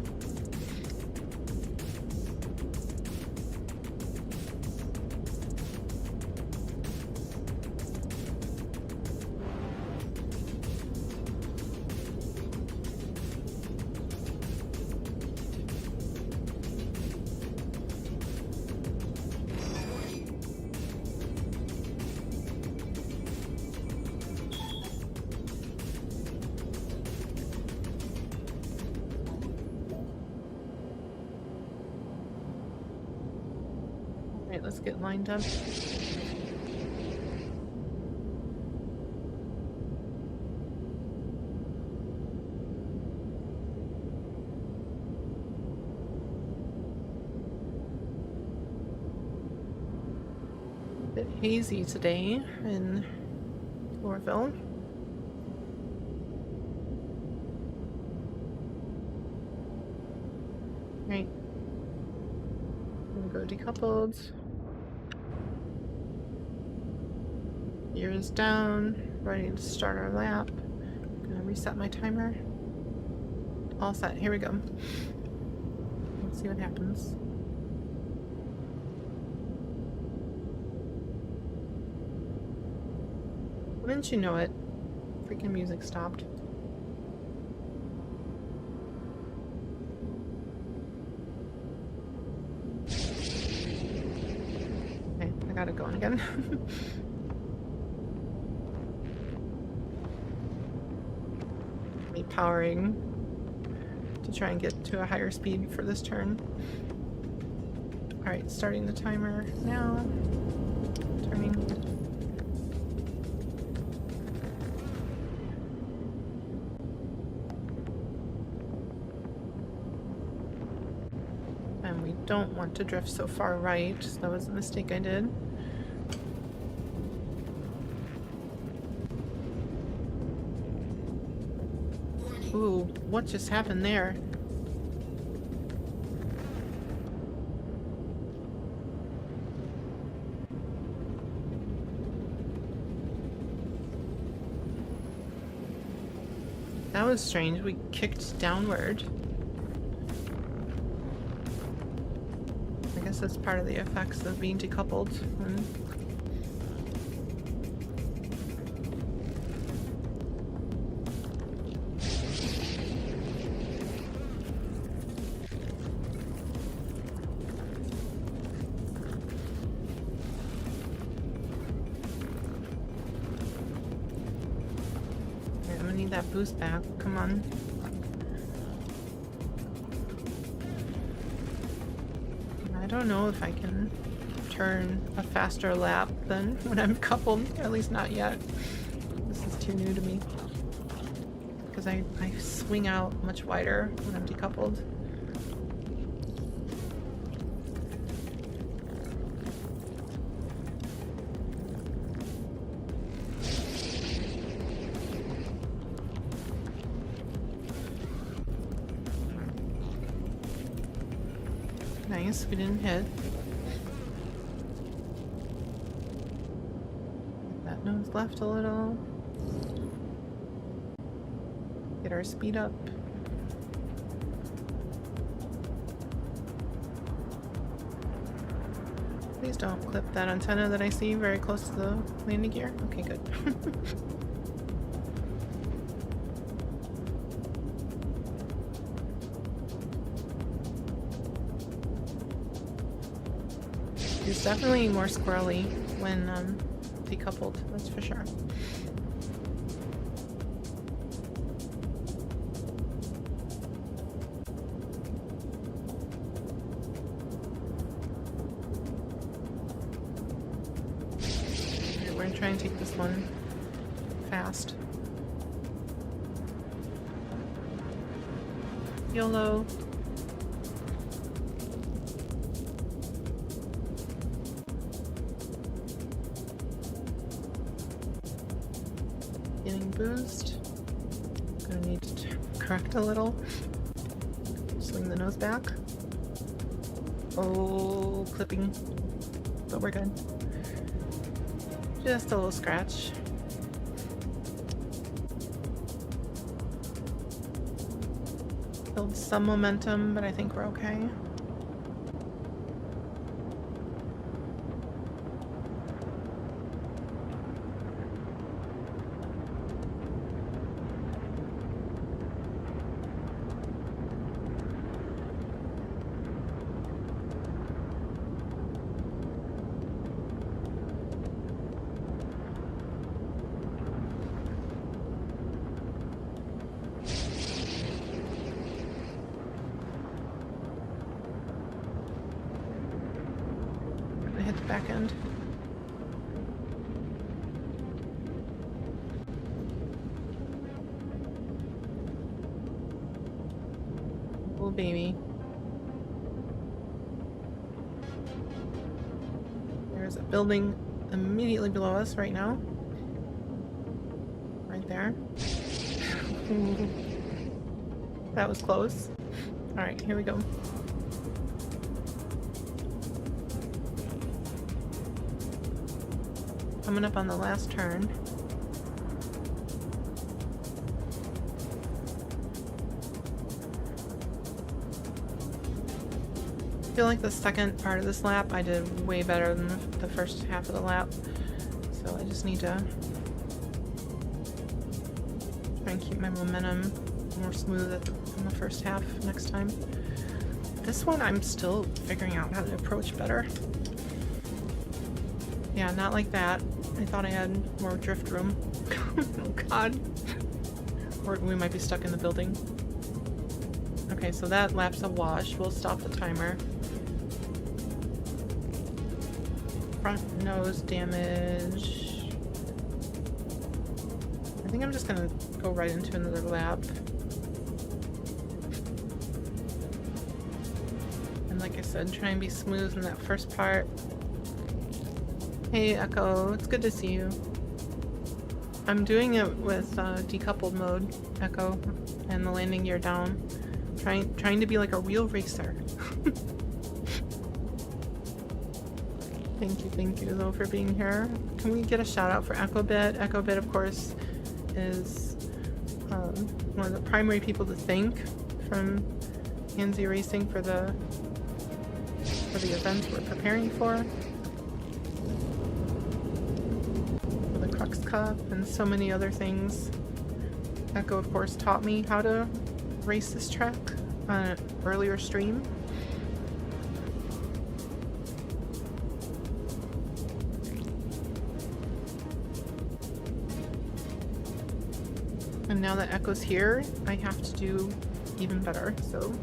Alright, let's get lined up. Bit hazy today in Orville. Right. I'm gonna go decoupled. Gear is down, ready to start our lap. Gonna reset my timer. All set, here we go. Let's see what happens. Wouldn't you know it? Freaking music stopped. Okay, I got it going again. Me powering to try and get to a higher speed for this turn. Alright, starting the timer now. Turning. And we don't want to drift so far right. So that was a mistake I did. Ooh, what just happened there? That was strange. We kicked downward. I guess that's part of the effects of being decoupled. That boost back. Come on. I don't know if I can turn a faster lap than when I'm coupled. At least not yet. This is too new to me. Because I swing out much wider when I'm decoupled. Nice, we didn't hit. Get that nose left a little. Get our speed up. Please don't clip that antenna that I see very close to the landing gear. Okay, good. It's definitely more squirrely when decoupled, that's for sure. Alright, we're gonna try and take this one fast. YOLO. Getting boost. Gonna need to correct a little. Swing the nose back. Oh, clipping. But we're good. Just a little scratch. Build some momentum, but I think we're okay. Hit the back end. Oh baby. There's a building immediately below us right now. Right there. That was close. Alright, here we go. Coming up on the last turn. I feel like the second part of this lap I did way better than the first half of the lap. So I just need to try and keep my momentum more smooth in the first half next time. This one I'm still figuring out how to approach better. Yeah, not like that. I thought I had more drift room. Oh god. Or we might be stuck in the building. Okay, so that lap's a wash. We'll stop the timer. Front nose damage. I think I'm just gonna go right into another lap. And like I said, try and be smooth in that first part. Hey Echo, it's good to see you. I'm doing it with decoupled mode, Echo, and the landing gear down. Trying to be like a real racer. Thank you though for being here. Can we get a shout out for EchoBit? EchoBit, of course, is one of the primary people to thank from Hansi Racing for the events we're preparing for. Crux Cup and so many other things. Echo, of course, taught me how to race this track on an earlier stream. And now that Echo's here, I have to do even better, so.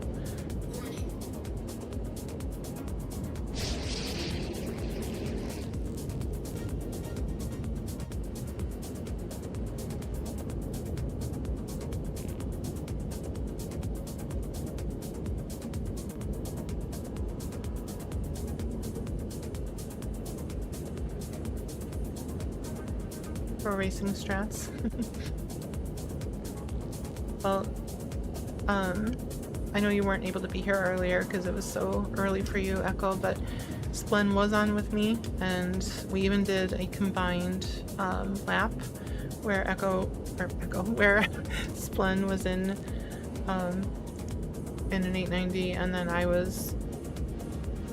For racing strats. Well, I know you weren't able to be here earlier because it was so early for you, Echo, but Splen was on with me, and we even did a combined lap where where Splen was in an 890, and then I was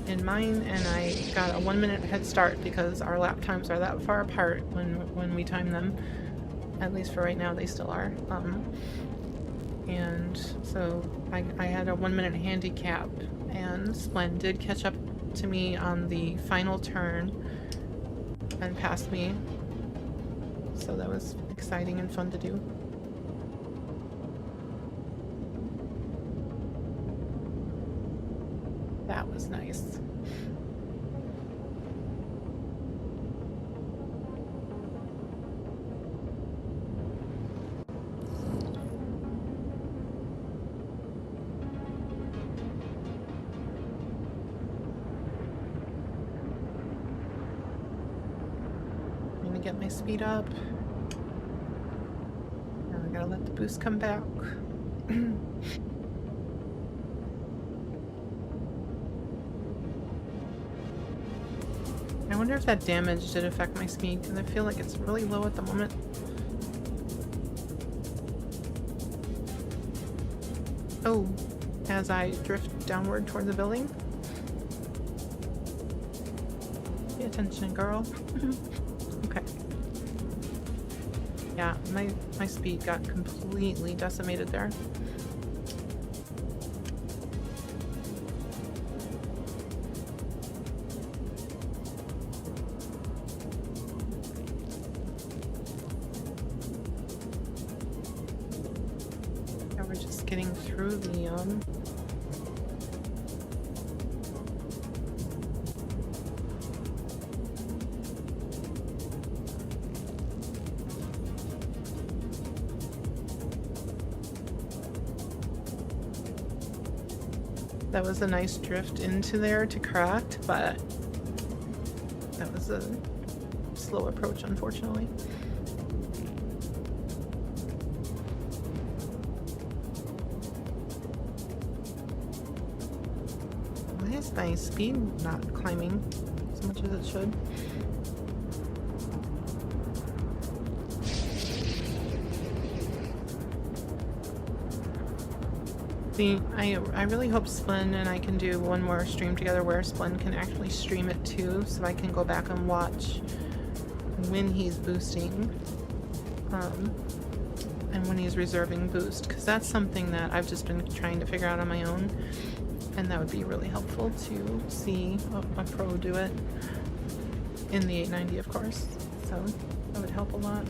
in mine, and I got a 1 minute head start because our lap times are that far apart when we time them. At least for right now, they still are. And so I had a 1 minute handicap, and Splen did catch up to me on the final turn and passed me. So that was exciting and fun to do. That was nice. Get my speed up. Now I gotta let the boost come back. I wonder if that damage did affect my speed, because I feel like it's really low at the moment. Oh, as I drift downward toward the building. Pay attention, girl. Okay. Yeah, my speed got completely decimated there. Now we're just getting through the that was a nice drift into there to Crux, but that was a slow approach, unfortunately. Why is my speed not climbing as much as it should? See, I really hope Splen and I can do one more stream together where Splen can actually stream it too, so I can go back and watch when he's boosting and when he's reserving boost, because that's something that I've just been trying to figure out on my own, and that would be really helpful to see a pro do it in the 890, of course, so that would help a lot.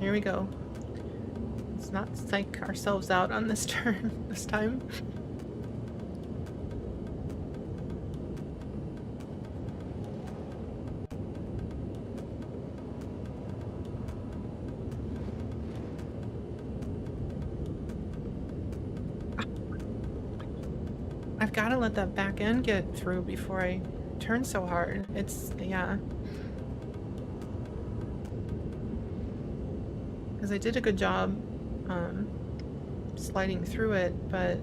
Here we go. Let's not psych ourselves out on this turn this time. I've got to let that back end get through before I turn so hard. Yeah. Because I did a good job sliding through it, but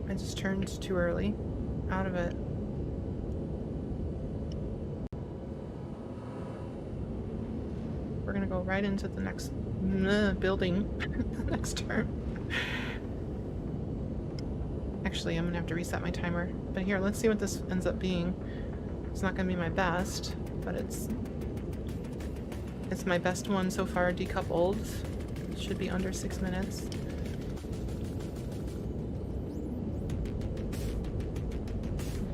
I just turned too early out of it. We're gonna go right into the next building the next turn. Actually, I'm gonna have to reset my timer. But here, let's see what this ends up being. It's not gonna be my best, but it's my best one so far decoupled. It should be under 6 minutes.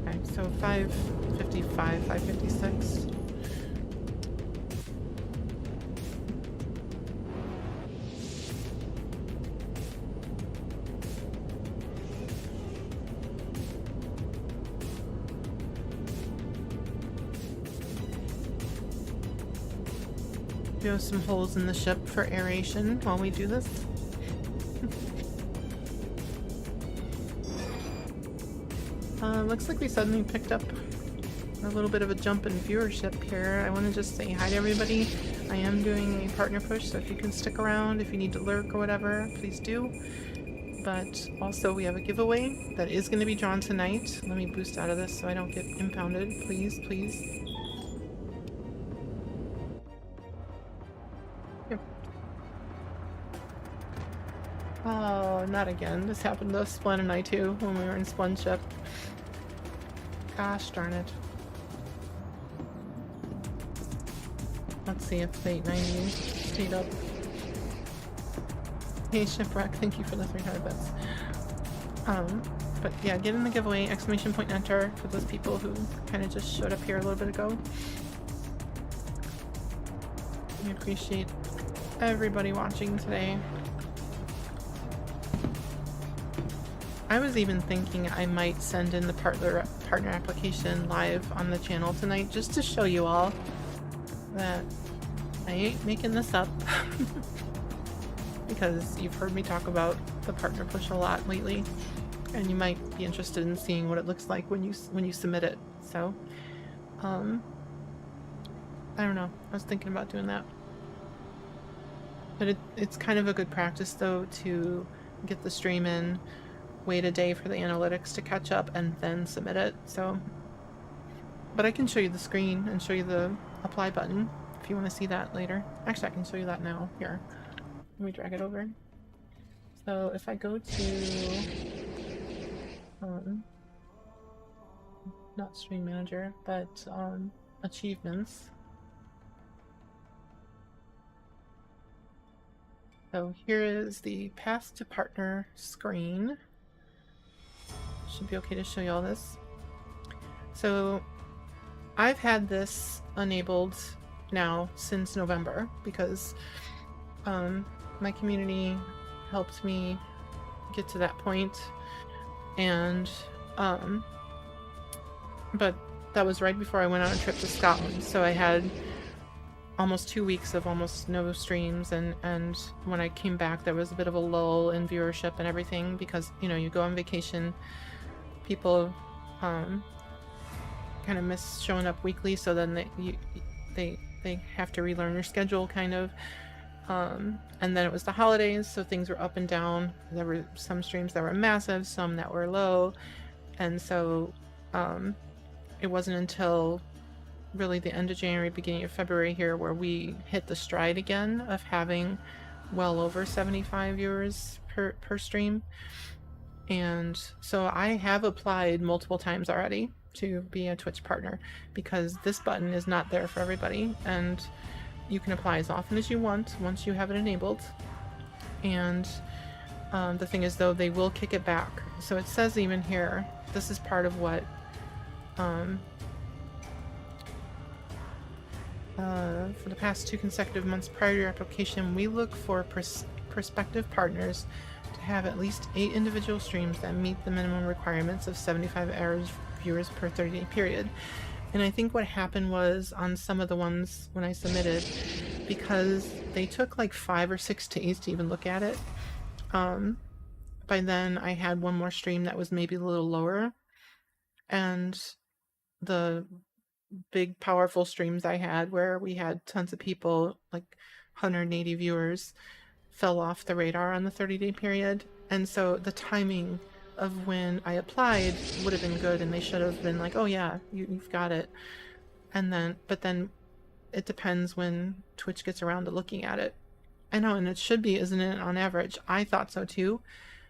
Okay, so 5:55, 5:56. We have some holes in the ship for aeration while we do this. Looks like we suddenly picked up a little bit of a jump in viewership here, I want to just say hi to everybody. I am doing a partner push, so if you can stick around, if you need to lurk or whatever, please do. But also we have a giveaway that is going to be drawn tonight. Let me boost out of this so I don't get impounded. Please, please. Here. Oh, not again. This happened to Splen and I too when we were in Splen Ship. Gosh darn it. Let's see if 890 stayed up. Hey Shipwreck, thank you for the 300 bits. But yeah, get in the giveaway, exclamation point enter for those people who kind of just showed up here a little bit ago. We appreciate everybody watching today. I was even thinking I might send in the partner application live on the channel tonight just to show you all that I ain't making this up. Because you've heard me talk about the partner push a lot lately, and you might be interested in seeing what it looks like when you submit it. So, I don't know. I was thinking about doing that, but it's kind of a good practice though to get the stream in, wait a day for the analytics to catch up, and then submit it. So, but I can show you the screen and show you the apply button if you want to see that later. Actually, I can show you that now. Here. Let me drag it over. So if I go to not stream manager, but achievements. So here is the path to partner screen. Should be okay to show you all this. So I've had this enabled now since November because my community helped me get to that point, and but that was right before I went on a trip to Scotland, so I had almost 2 weeks of almost no streams, and when I came back there was a bit of a lull in viewership and everything because, you know, you go on vacation, people kind of miss showing up weekly, so then they have to relearn your schedule kind of. And then it was the holidays, so things were up and down. There were some streams that were massive, some that were low, and so it wasn't until really the end of January, beginning of February here where we hit the stride again of having well over 75 viewers per stream. And so I have applied multiple times already to be a Twitch partner because this button is not there for everybody, and you can apply as often as you want once you have it enabled. And the thing is though, they will kick it back. So it says even here, this is part of what for the past 2 consecutive months prior to your application, we look for prospective partners to have at least 8 individual streams that meet the minimum requirements of 75 average viewers per 30-day period. And I think what happened was on some of the ones when I submitted, because they took like 5 or 6 days to even look at it, by then I had one more stream that was maybe a little lower, and the big powerful streams I had where we had tons of people, like 180 viewers, fell off the radar on the 30-day period. And so the timing of when I applied would have been good, and they should have been like, oh yeah, you've got it. And then, but then it depends when Twitch gets around to looking at it. I know, and it should be, isn't it, on average? I thought so too,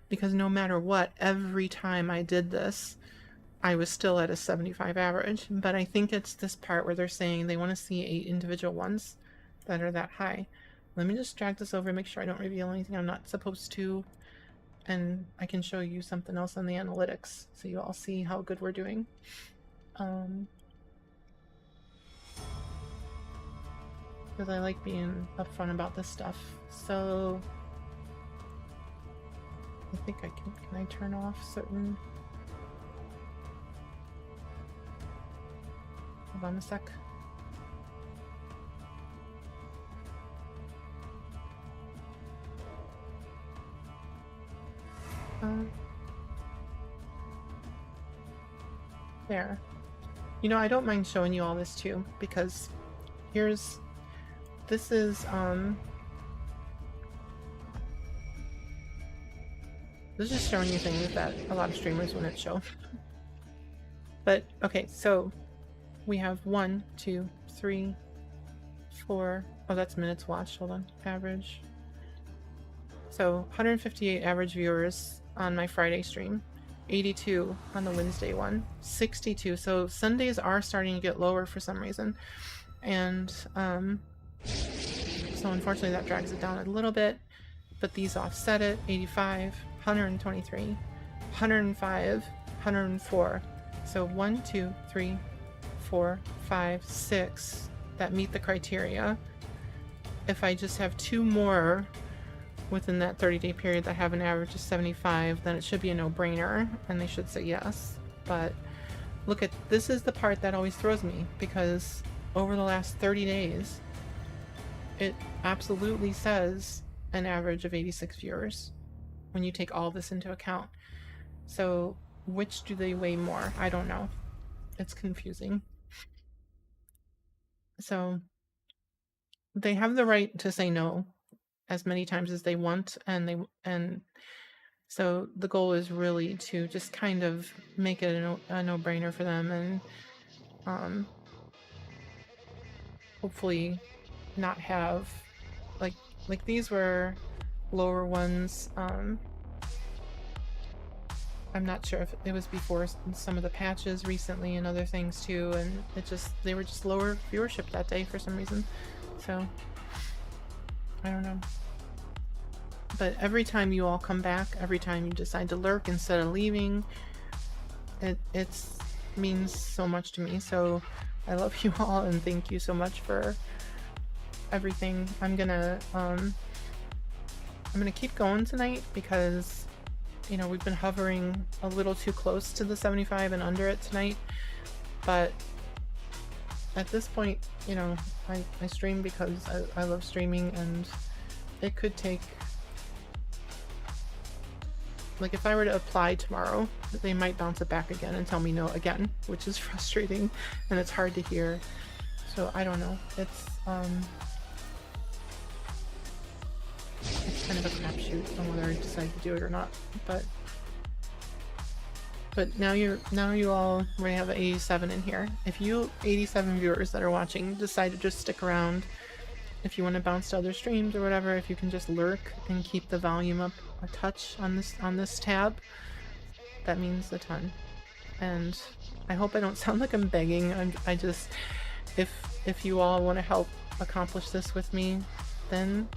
because no matter what, every time I did this, I was still at a 75 average. But I think it's this part where they're saying they want to see 8 individual ones that are that high. Let me just drag this over and make sure I don't reveal anything I'm not supposed to. And I can show you something else on the analytics so you all see how good we're doing. Because I like being upfront about this stuff. So I think I can I turn off certain... Hold on a sec. There. You know, I don't mind showing you all this too, because this is showing you things that a lot of streamers wouldn't show. But okay, so we have 1, 2, 3, 4. Oh, that's minutes watched. Hold on. Average. So 158 average viewers on my Friday stream, 82 on the Wednesday one, 62. So Sundays are starting to get lower for some reason. And so unfortunately that drags it down a little bit, but these offset it. 85, 123, 105, 104. So 1, 2, 3, 4, 5, 6 that meet the criteria. If I just have 2 more within that 30-day period that have an average of 75, then it should be a no-brainer and they should say yes. But look at this, is the part that always throws me, because over the last 30 days it absolutely says an average of 86 viewers when you take all this into account. So which do they weigh more? I don't know. It's confusing. So they have the right to say no as many times as they want, and so the goal is really to just kind of make it a no-brainer for them, and hopefully not have like these were lower ones. I'm not sure if it was before some of the patches recently and other things too, and they were just lower viewership that day for some reason. So I don't know. But every time you all come back, every time you decide to lurk instead of leaving, it means so much to me. So I love you all and thank you so much for everything. I'm gonna keep going tonight because, you know, we've been hovering a little too close to the 75 and under it tonight. But at this point, you know, I stream because I love streaming, and it could take, like, if I were to apply tomorrow, they might bounce it back again and tell me no again, which is frustrating and it's hard to hear. So I don't know. It's kind of a crapshoot on whether I decide to do it or not. But now you all already have 87 in here. If you 87 viewers that are watching decide to just stick around, if you want to bounce to other streams or whatever, if you can just lurk and keep the volume up a touch on this tab, that means a ton. And I hope I don't sound like I'm begging. I just, if you all want to help accomplish this with me, then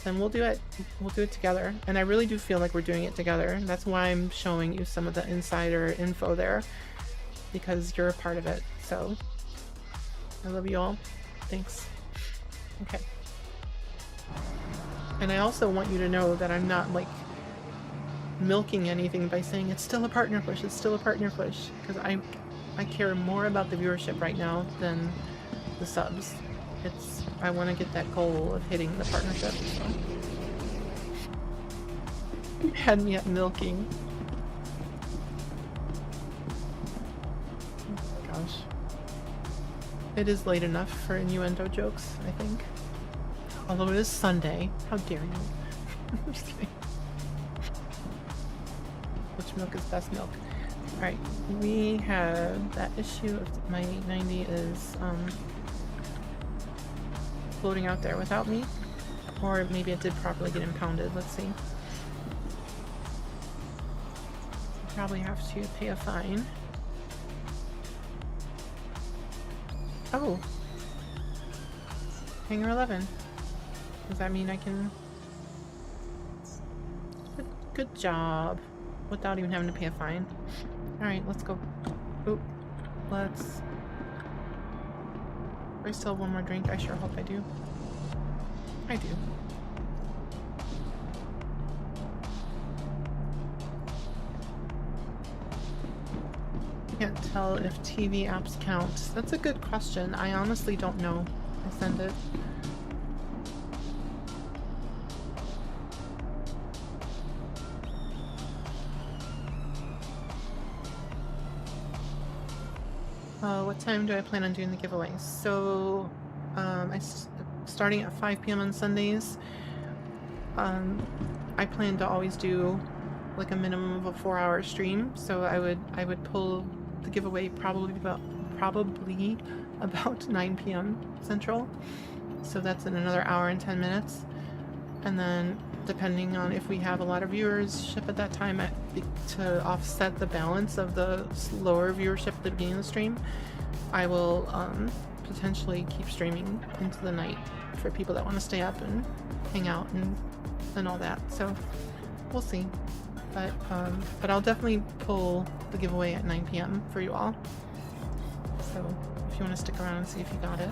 we'll do it. We'll do it together. And I really do feel like we're doing it together. That's why I'm showing you some of the insider info there, because you're a part of it. So I love you all. Thanks. Okay. And I also want you to know that I'm not like milking anything by saying it's still a partner push, it's still a partner push, because I care more about the viewership right now than the subs. I want to get that goal of hitting the partnership. So. You had me at milking. Oh my gosh. It is late enough for innuendo jokes, I think. Although it is Sunday. How dare you? I'm just kidding. Which milk is best milk? Alright, we have that issue of my 90 is floating out there without me, or maybe it did properly get impounded. Let's see. Probably have to pay a fine. Oh, Hanger 11. Does that mean I can? Good job, without even having to pay a fine. All right, let's go. Oop, let's. I still have one more drink. I sure hope I do. I do. Can't tell if TV apps count. That's a good question. I honestly don't know. I send it. What time do I plan on doing the giveaways? So, starting at 5 p.m. on Sundays. I plan to always do like a minimum of a 4-hour stream. So I would pull the giveaway probably about 9 p.m. Central. So that's in another hour and 10 minutes. And then depending on if we have a lot of viewership at that time, to offset the balance of the lower viewership at the beginning of the stream, I will potentially keep streaming into the night for people that want to stay up and hang out and all that. So we'll see. But I'll definitely pull the giveaway at 9 p.m. for you all. So if you want to stick around and see if you got it.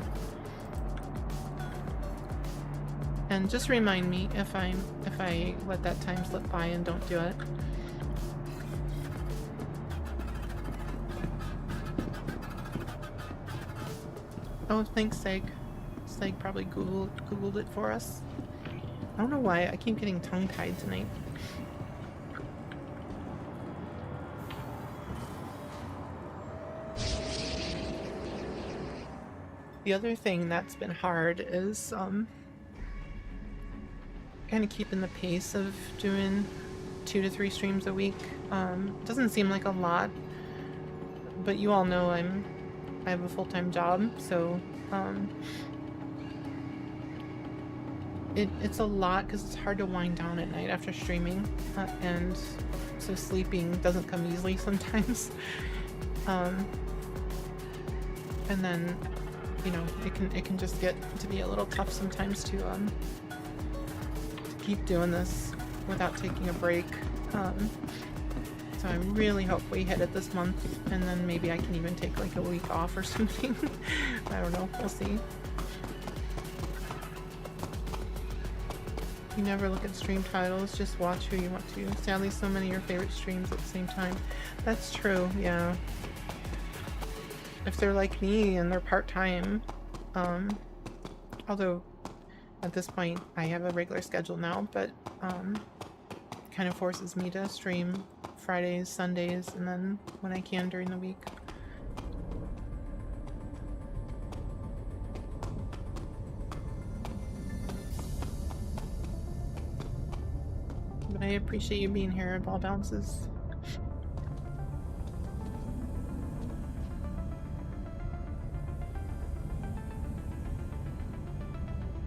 And just remind me if I let that time slip by and don't do it. Oh, thanks, Seg. Seg probably Googled it for us. I don't know why I keep getting tongue-tied tonight. The other thing that's been hard is kind of keeping the pace of doing 2 to 3 streams a week. Doesn't seem like a lot, but you all know I have a full-time job, so it's a lot because it's hard to wind down at night after streaming, and so sleeping doesn't come easily sometimes. And then, you know, it can just get to be a little tough sometimes to keep doing this without taking a break. So I really hope we hit it this month, and then maybe I can even take like a week off or something. I don't know, we'll see. You never look at stream titles, just watch who you want to. Sadly, so many of your favorite streams at the same time. That's true, yeah. If they're like me and they're part-time, although at this point I have a regular schedule now, but kind of forces me to stream Fridays, Sundays, and then when I can during the week. But I appreciate you being here, Ball Bounces.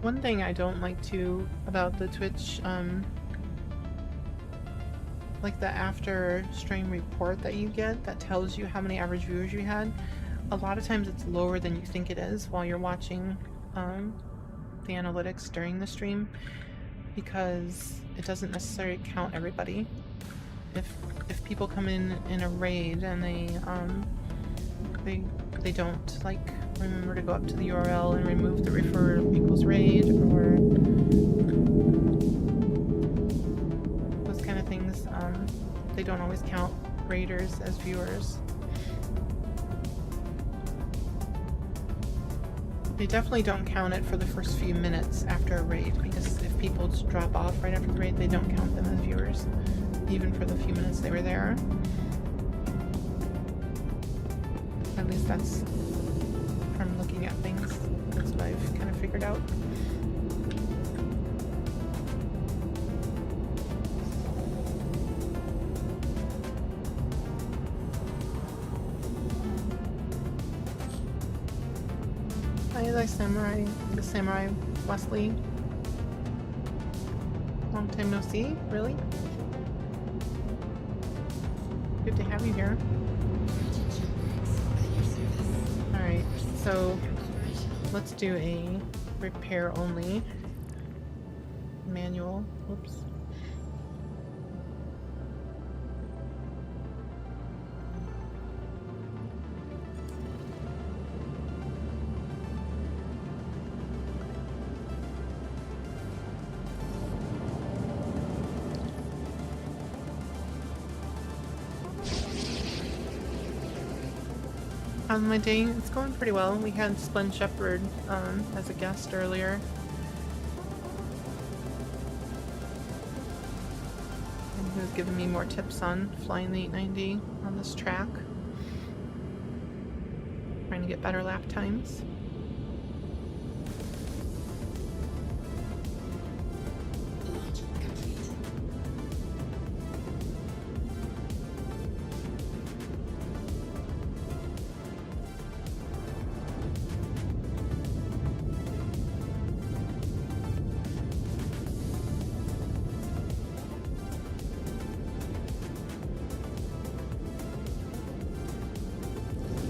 One thing I don't like too about the Twitch, like the after stream report that you get that tells you how many average viewers you had, a lot of times it's lower than you think it is while you're watching the analytics during the stream, because it doesn't necessarily count everybody. If people come in a raid and they don't like remember to go up to the URL and remove the refer equals raid, or those kind of things, they don't always count raiders as viewers. They definitely don't count it for the first few minutes after a raid, because if people just drop off right after the raid, they don't count them as viewers, even for the few minutes they were there. At least that's from looking at things. That's what I've kind of figured out. Hi, the Samurai Wesley. Long time no see, really? Good to have you here. Alright, so let's do a repair only manual. Whoops. How's my day? It's going pretty well. We had Splen Shepard as a guest earlier. And he was giving me more tips on flying the 890 on this track. trying to get better lap times. Launch complete.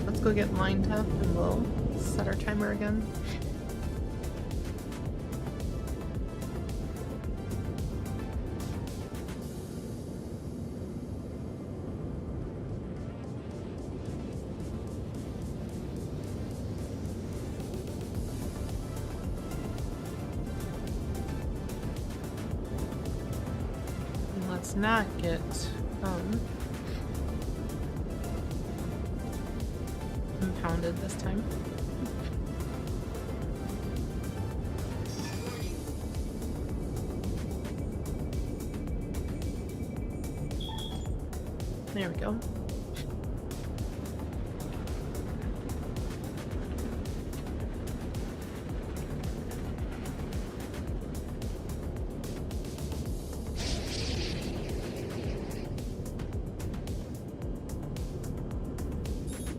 Let's go get lined up and we'll set our timer again. And let's not get impounded this time. There we go.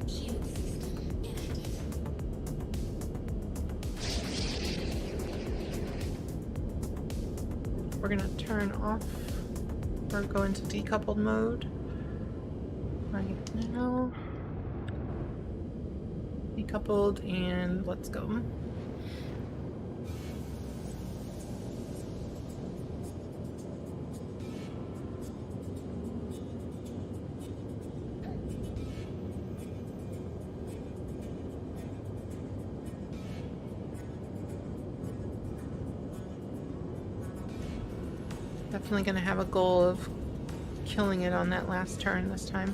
Shield system inactive. We're gonna turn off or go into decoupled mode right now. Decoupled and let's go. Definitely gonna have a goal of killing it on that last turn this time.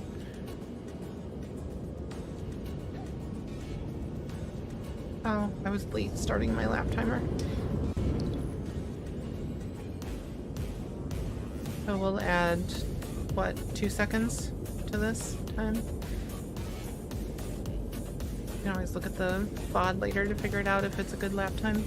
Oh, I was late starting my lap timer. So we'll add, what, 2 seconds to this time? You can always look at the VOD later to figure it out if it's a good lap time.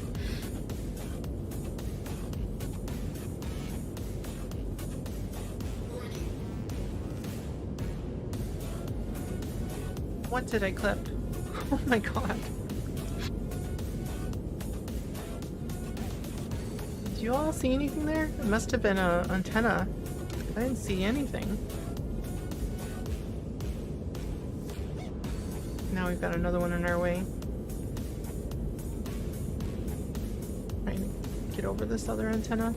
What did I clip? Oh my god. Did you all see anything there? It must have been an antenna. I didn't see anything. Now we've got another one in our way. Trying to get over this other antenna.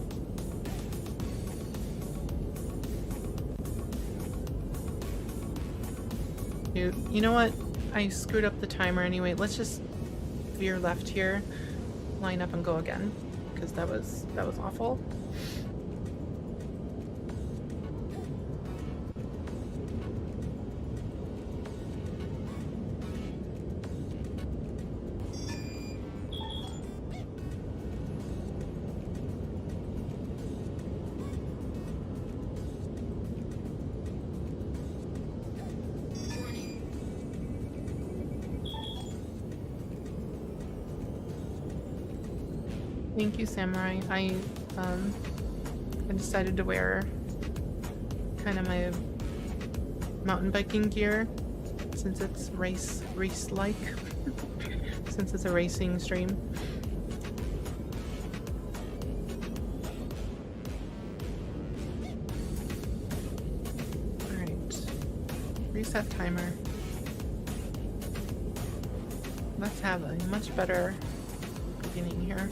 You know what? I screwed up the timer anyway. Let's just veer left here, line up and go again, because that was awful. Thank you, Samurai. I decided to wear kind of my mountain biking gear since it's race-like, since it's a racing stream. All right, reset timer. Let's have a much better beginning here.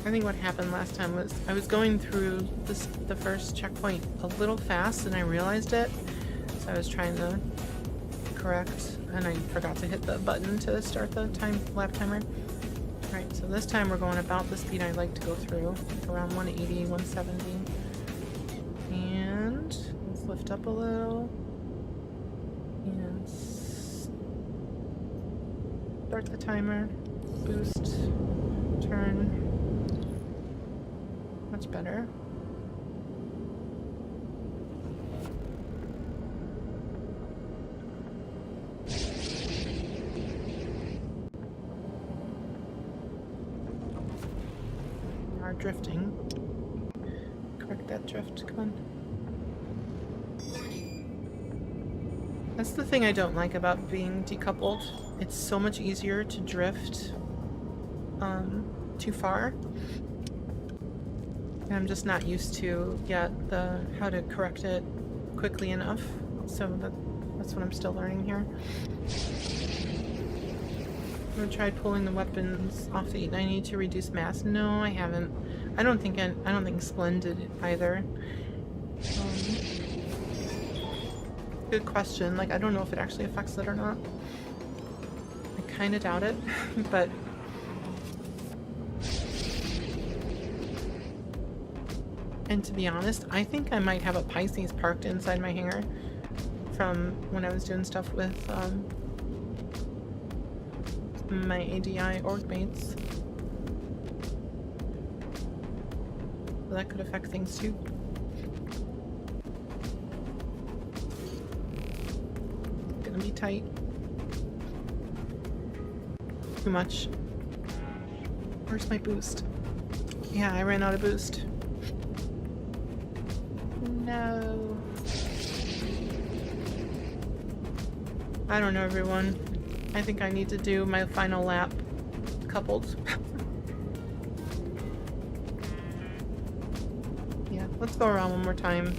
I think what happened last time was I was going through the first checkpoint a little fast and I realized it. So I was trying to correct and I forgot to hit the button to start the lap timer. Alright, so this time we're going about the speed I like to go through, like around 180, 170. And let's lift up a little. And start the timer. Boost. Turn. Much better. are drifting. Correct that drift. Come on. That's the thing I don't like about being decoupled. It's so much easier to drift too far. And I'm just not used to yet how to correct it quickly enough. So that's what I'm still learning here. Have you tried pulling the weapons off the 890 to reduce mass? No, I haven't. I don't think Splen did either. Good question. Like, I don't know if it actually affects it or not. I kind of doubt it, but and to be honest, I think I might have a Pisces parked inside my hangar from when I was doing stuff with my ADI org mates. So that could affect things too. Gonna be tight. Too much. Where's my boost? Yeah, I ran out of boost. No. I don't know, everyone. I think I need to do my final lap coupled. Yeah, let's go around one more time.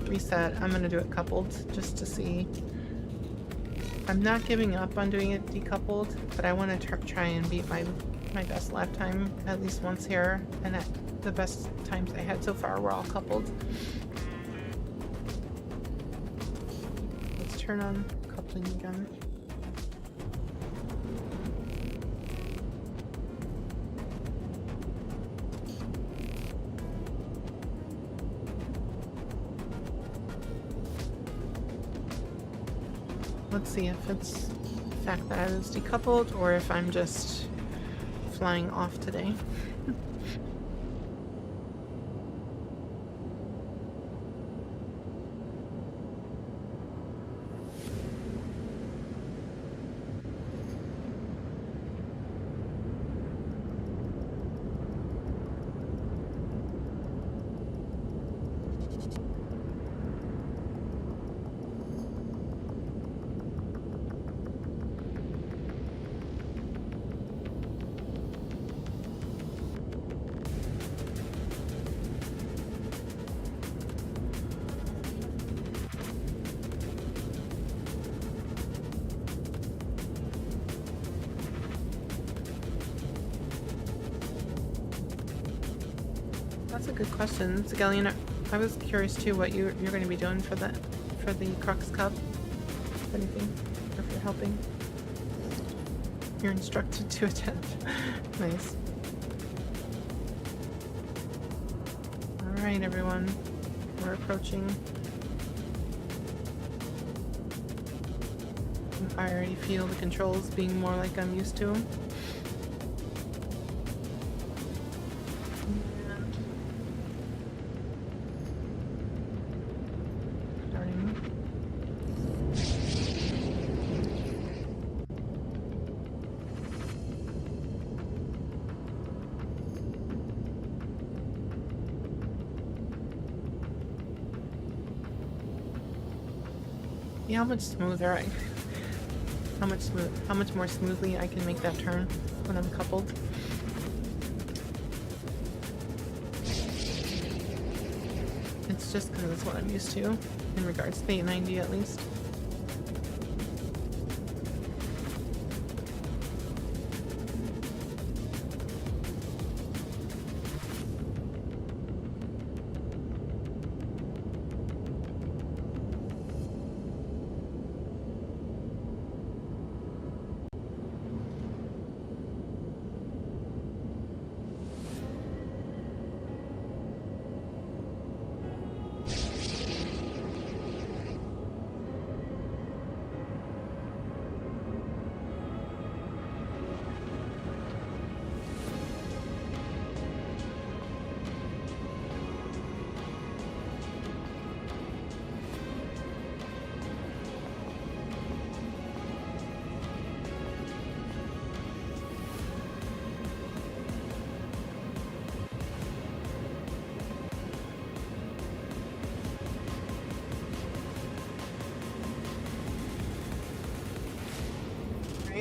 Reset. I'm gonna do it coupled just to see. I'm not giving up on doing it decoupled, but I want to try and beat my best lap time at least once here, and the best times I had so far were all coupled. Let's turn on coupling again. Let's see if it's the fact that I was decoupled or if I'm just flying off today. That's a good question, Zagalian. I was curious too what you're going to be doing for the Crux Cup. If anything, or if you're helping. You're instructed to attend. Nice. All right, everyone. We're approaching. I already feel the controls being more like I'm used to them. Yeah, how much smoother how much more smoothly I can make that turn when I'm coupled. It's just because it's what I'm used to in regards to the 890 at least.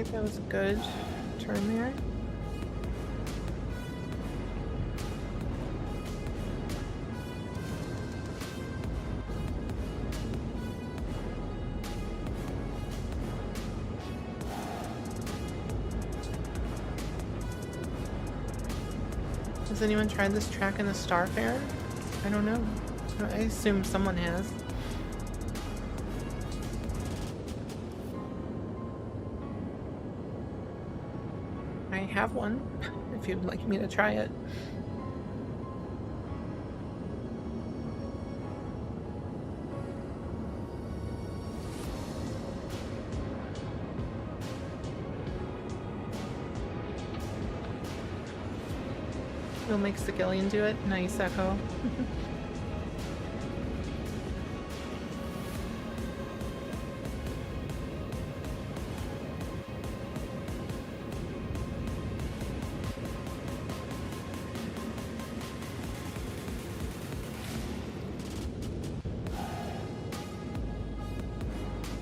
Alright, that was a good turn there. Has anyone tried this track in the Star Fair? I don't know. I assume someone has. I have one, if you'd like me to try it. You'll make Sigillian do it? Nice, Echo.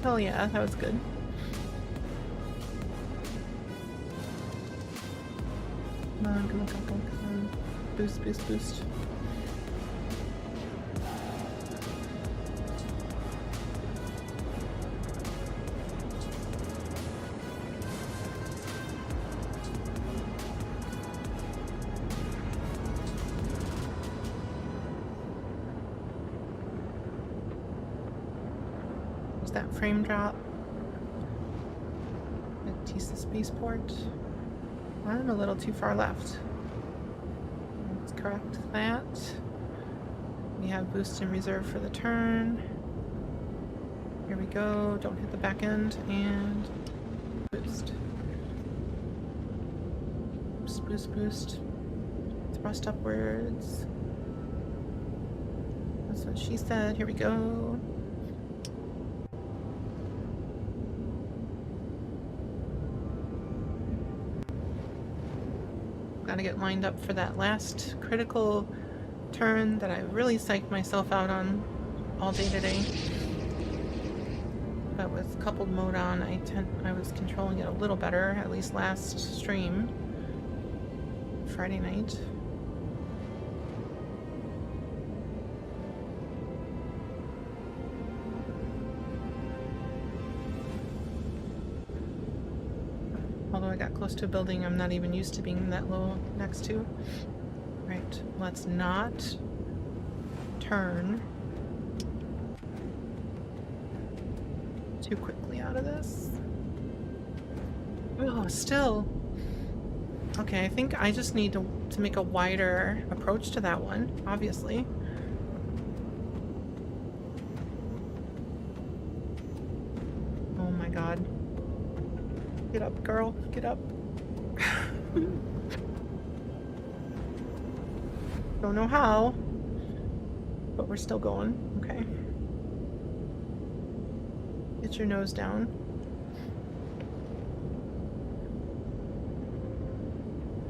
Hell yeah, that was good. Come on, come on, come on, come on. Boost, boost, boost. There's that frame drop. Batista spaceport. I'm a little too far left. Let's correct that. We have boost in reserve for the turn. Here we go. Don't hit the back end and boost. Boost, boost, boost. Thrust upwards. That's what she said. Here we go. Gotta get lined up for that last critical turn that I really psyched myself out on all day today. But with coupled mode on, I was controlling it a little better, at least last stream, Friday night. Although I got close to a building I'm not even used to being that low next to. Right, let's not turn too quickly out of this. Oh, still. Okay, I think I just need to make a wider approach to that one, obviously. Oh my god. Get up, girl. Get up. Don't know how, but we're still going. Okay. Get your nose down.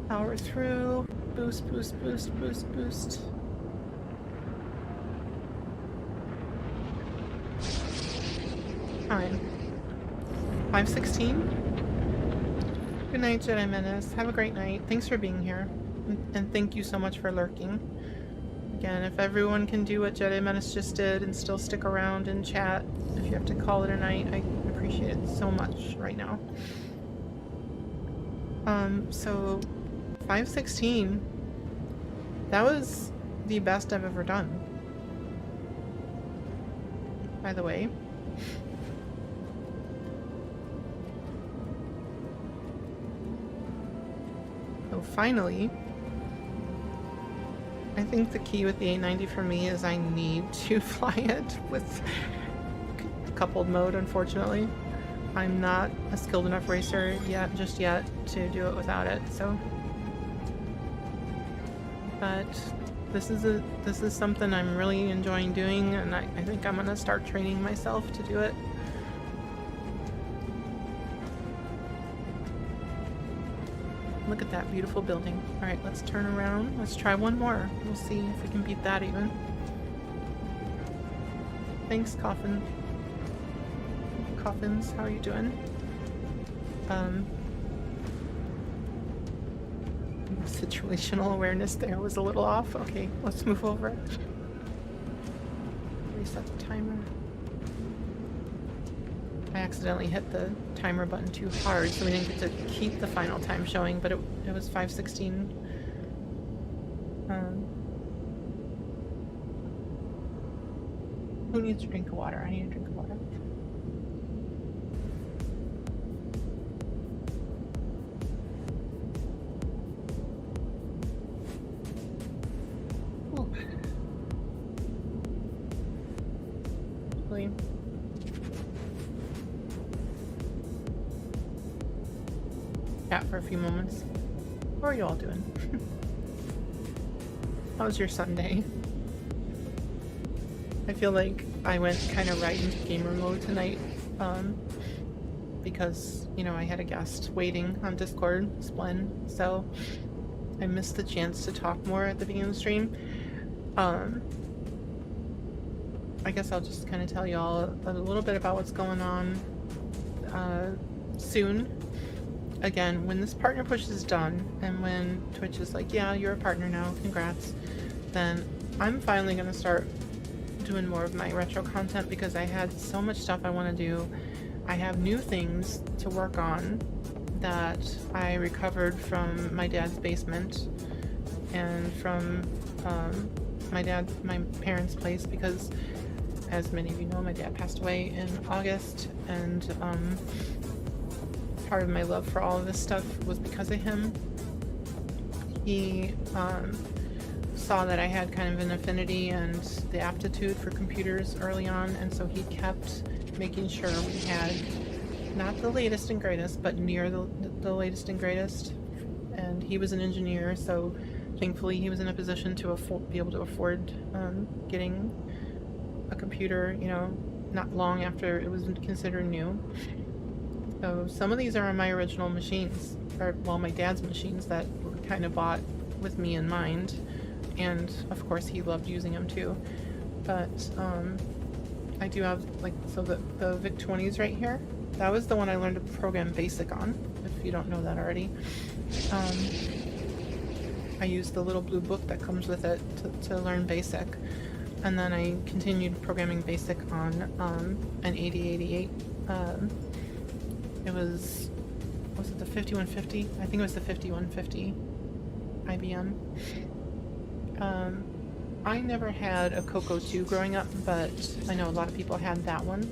Power through. Boost, boost, boost, boost, boost. Time. 5:16. Good night, Jedi Menace. Have a great night. Thanks for being here. And thank you so much for lurking. Again, if everyone can do what Jedi Menace just did and still stick around and chat, if you have to call it a night, I appreciate it so much right now. So 5:16. That was the best I've ever done. By the way. So finally, I think the key with the 890 for me is I need to fly it with coupled mode, unfortunately. I'm not a skilled enough racer just yet to do it without it, so. But this is something I'm really enjoying doing, and I think I'm gonna start training myself to do it. Look at that beautiful building. Alright, let's turn around. Let's try one more. We'll see if we can beat that even. Thanks, Coffins. How are you doing? Um, situational awareness there was a little off. Okay, let's move over. Reset the timer. I accidentally hit the timer button too hard, so we didn't get to keep the final time showing, but it was 5:16. Who needs a drink of water? I need a drink of water. Ooh. Really? Chat for a few moments. How are you all doing? How was your Sunday? I feel like I went kind of right into gamer mode tonight, because, you know, I had a guest waiting on Discord, Splen, so I missed the chance to talk more at the beginning of the stream. I guess I'll just kind of tell you all a little bit about what's going on soon. Again, when this partner push is done, and when Twitch is like, yeah, you're a partner now, congrats, then I'm finally going to start doing more of my retro content, because I had so much stuff I want to do. I have new things to work on that I recovered from my dad's basement and from my parents' place, because as many of you know, my dad passed away in August, and part of my love for all of this stuff was because of him. He saw that I had kind of an affinity and the aptitude for computers early on, and so he kept making sure we had not the latest and greatest, but near the latest and greatest. And he was an engineer, so thankfully he was in a position to be able to afford getting a computer, you know, not long after it was considered new. So some of these are on my original machines, or well, my dad's machines that were kind of bought with me in mind. And of course he loved using them too. But I do have, like, so the VIC-20s right here, that was the one I learned to program BASIC on, if you don't know that already. I used the little blue book that comes with it to learn BASIC, and then I continued programming BASIC on an 8088. It was it the 5150? I think it was the 5150 IBM. I never had a Coco 2 growing up, but I know a lot of people had that one.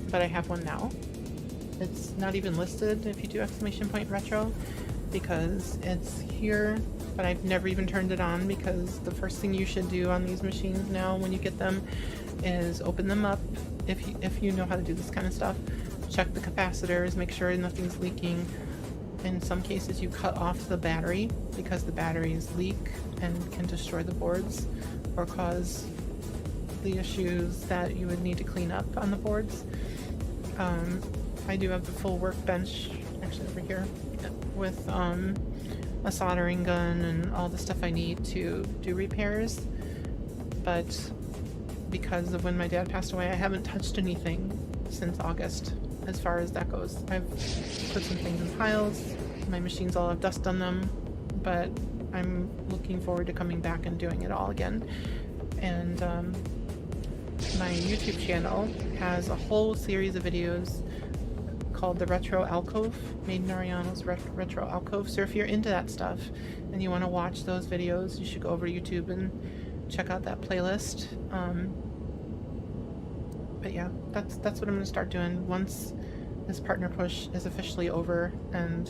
But I have one now. It's not even listed if you do !retro, because it's here, but I've never even turned it on, because the first thing you should do on these machines now when you get them is open them up, if you know how to do this kind of stuff. Check the capacitors, make sure nothing's leaking. In some cases you cut off the battery, because the batteries leak and can destroy the boards or cause the issues that you would need to clean up on the boards. I do have the full workbench actually over here with a soldering gun and all the stuff I need to do repairs, but because of when my dad passed away, I haven't touched anything since August as far as that goes. I've put some things in piles, my machines all have dust on them, but I'm looking forward to coming back and doing it all again. And my YouTube channel has a whole series of videos called the Retro Alcove, Made in Ariano's Retro Alcove. So if you're into that stuff and you want to watch those videos, you should go over to YouTube and check out that playlist. But yeah, that's what I'm going to start doing once this partner push is officially over, and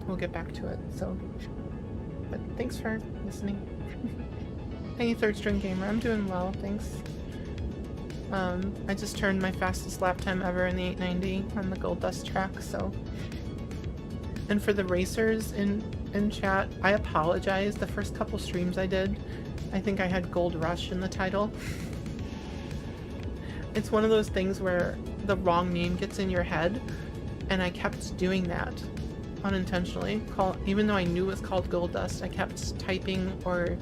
we'll get back to it. So, but thanks for listening. Hey, Third String Gamer, I'm doing well, thanks. I just turned my fastest lap time ever in the 890 on the Gold Dust track, so. And for the racers in chat, I apologize. The first couple streams I did, I think I had Gold Rush in the title. It's one of those things where the wrong name gets in your head, and I kept doing that unintentionally. Even though I knew it was called Gold Dust, I kept typing or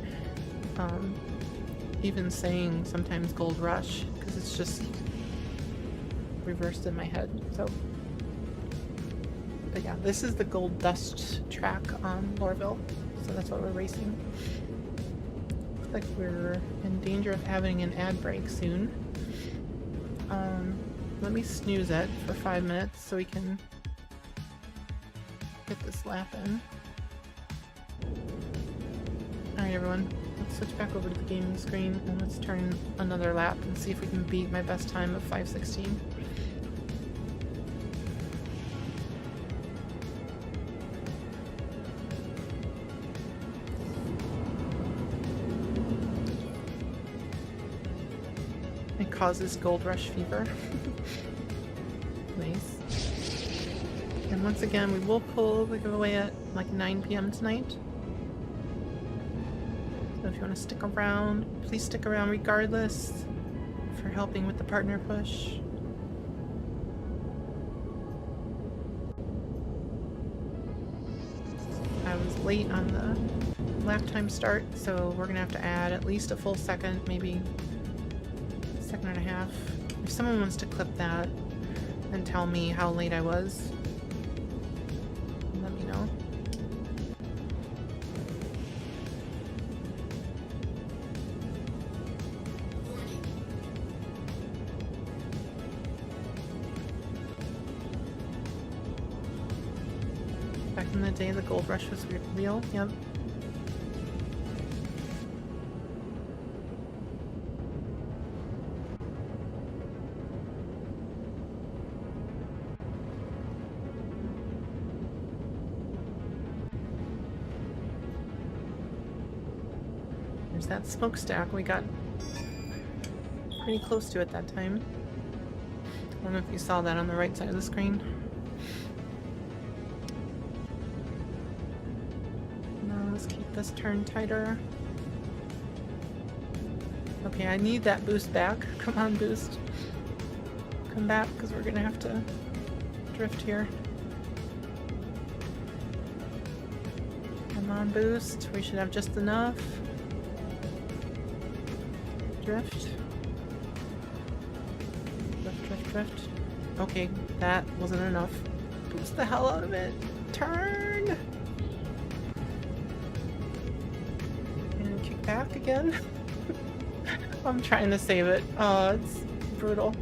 even saying sometimes Gold Rush, because it's just reversed in my head. So, but yeah, this is the gold dust track on Lorville, so that's what we're racing. Looks like we're in danger of having an ad break soon. Let me snooze it for 5 minutes so we can get this lap in. Alright everyone, let's switch back over to the gaming screen and let's turn another lap and see if we can beat my best time of 5:16. It causes gold rush fever. Nice. And once again, we will pull the giveaway at like 9 p.m. tonight. So if you want to stick around, please stick around regardless for helping with the partner push. I was late on the lap time start, so we're gonna have to add at least a full second, maybe a second and a half. If someone wants to clip that and tell me how late I was, let me know. Back in the day, the gold rush was real. Yep. There's that smokestack. We got pretty close to it that time. I don't know if you saw that on the right side of the screen. Now let's keep this turn tighter. Okay, I need that boost back. Come on, boost. Come back, because we're gonna have to drift here. Come on, boost. We should have just enough. Drift. Drift, drift, drift. Okay, that wasn't enough. Boost the hell out of it. Turn! And kick back again. I'm trying to save it. Oh, it's brutal.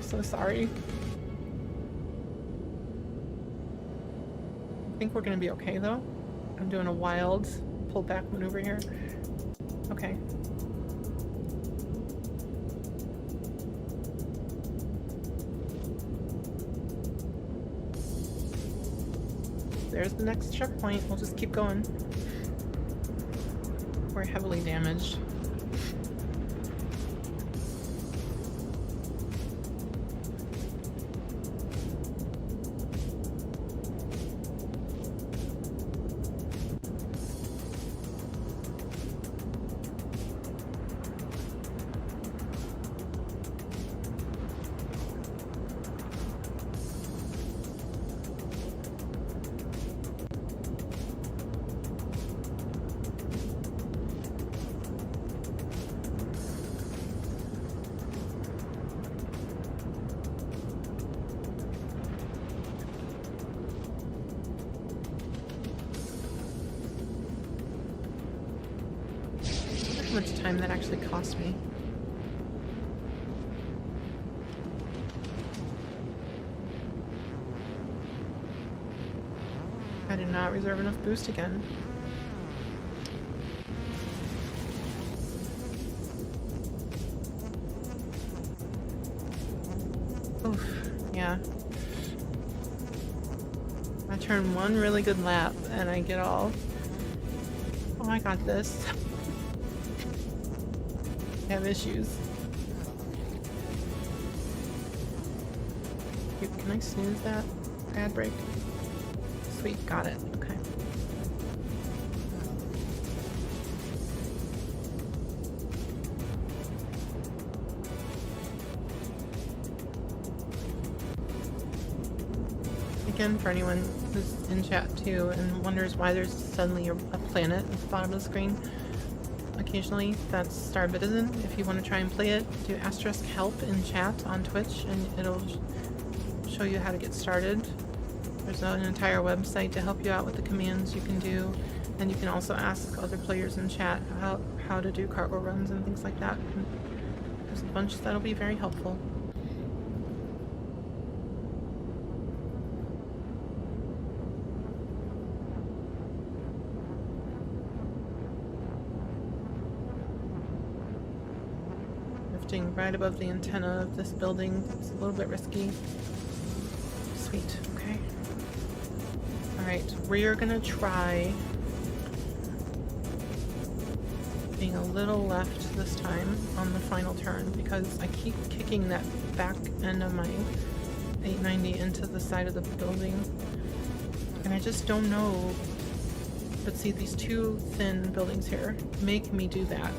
So sorry. I think we're gonna be okay though. I'm doing a wild pull back maneuver here. Okay. There's the next checkpoint. We'll just keep going. We're heavily damaged. How much time that actually cost me. I did not reserve enough boost again. Oof, yeah. I turn one really good lap and I get all, oh, I got this. I have issues. Can I snooze that ad break? Sweet, got it. Okay. Again, for anyone who's in chat too and wonders why there's suddenly a planet at the bottom of the screen, occasionally. That's Star Citizen. If you want to try and play it, do asterisk help in chat on Twitch and it'll show you how to get started. There's an entire website to help you out with the commands you can do, and you can also ask other players in chat how to do cargo runs and things like that. And there's a bunch that'll be very helpful. Lifting right above the antenna of this building. It's a little bit risky. Sweet, okay. Alright, we're gonna try being a little left this time on the final turn because I keep kicking that back end of my 890 into the side of the building. And I just don't know. But see, these two thin buildings here make me do that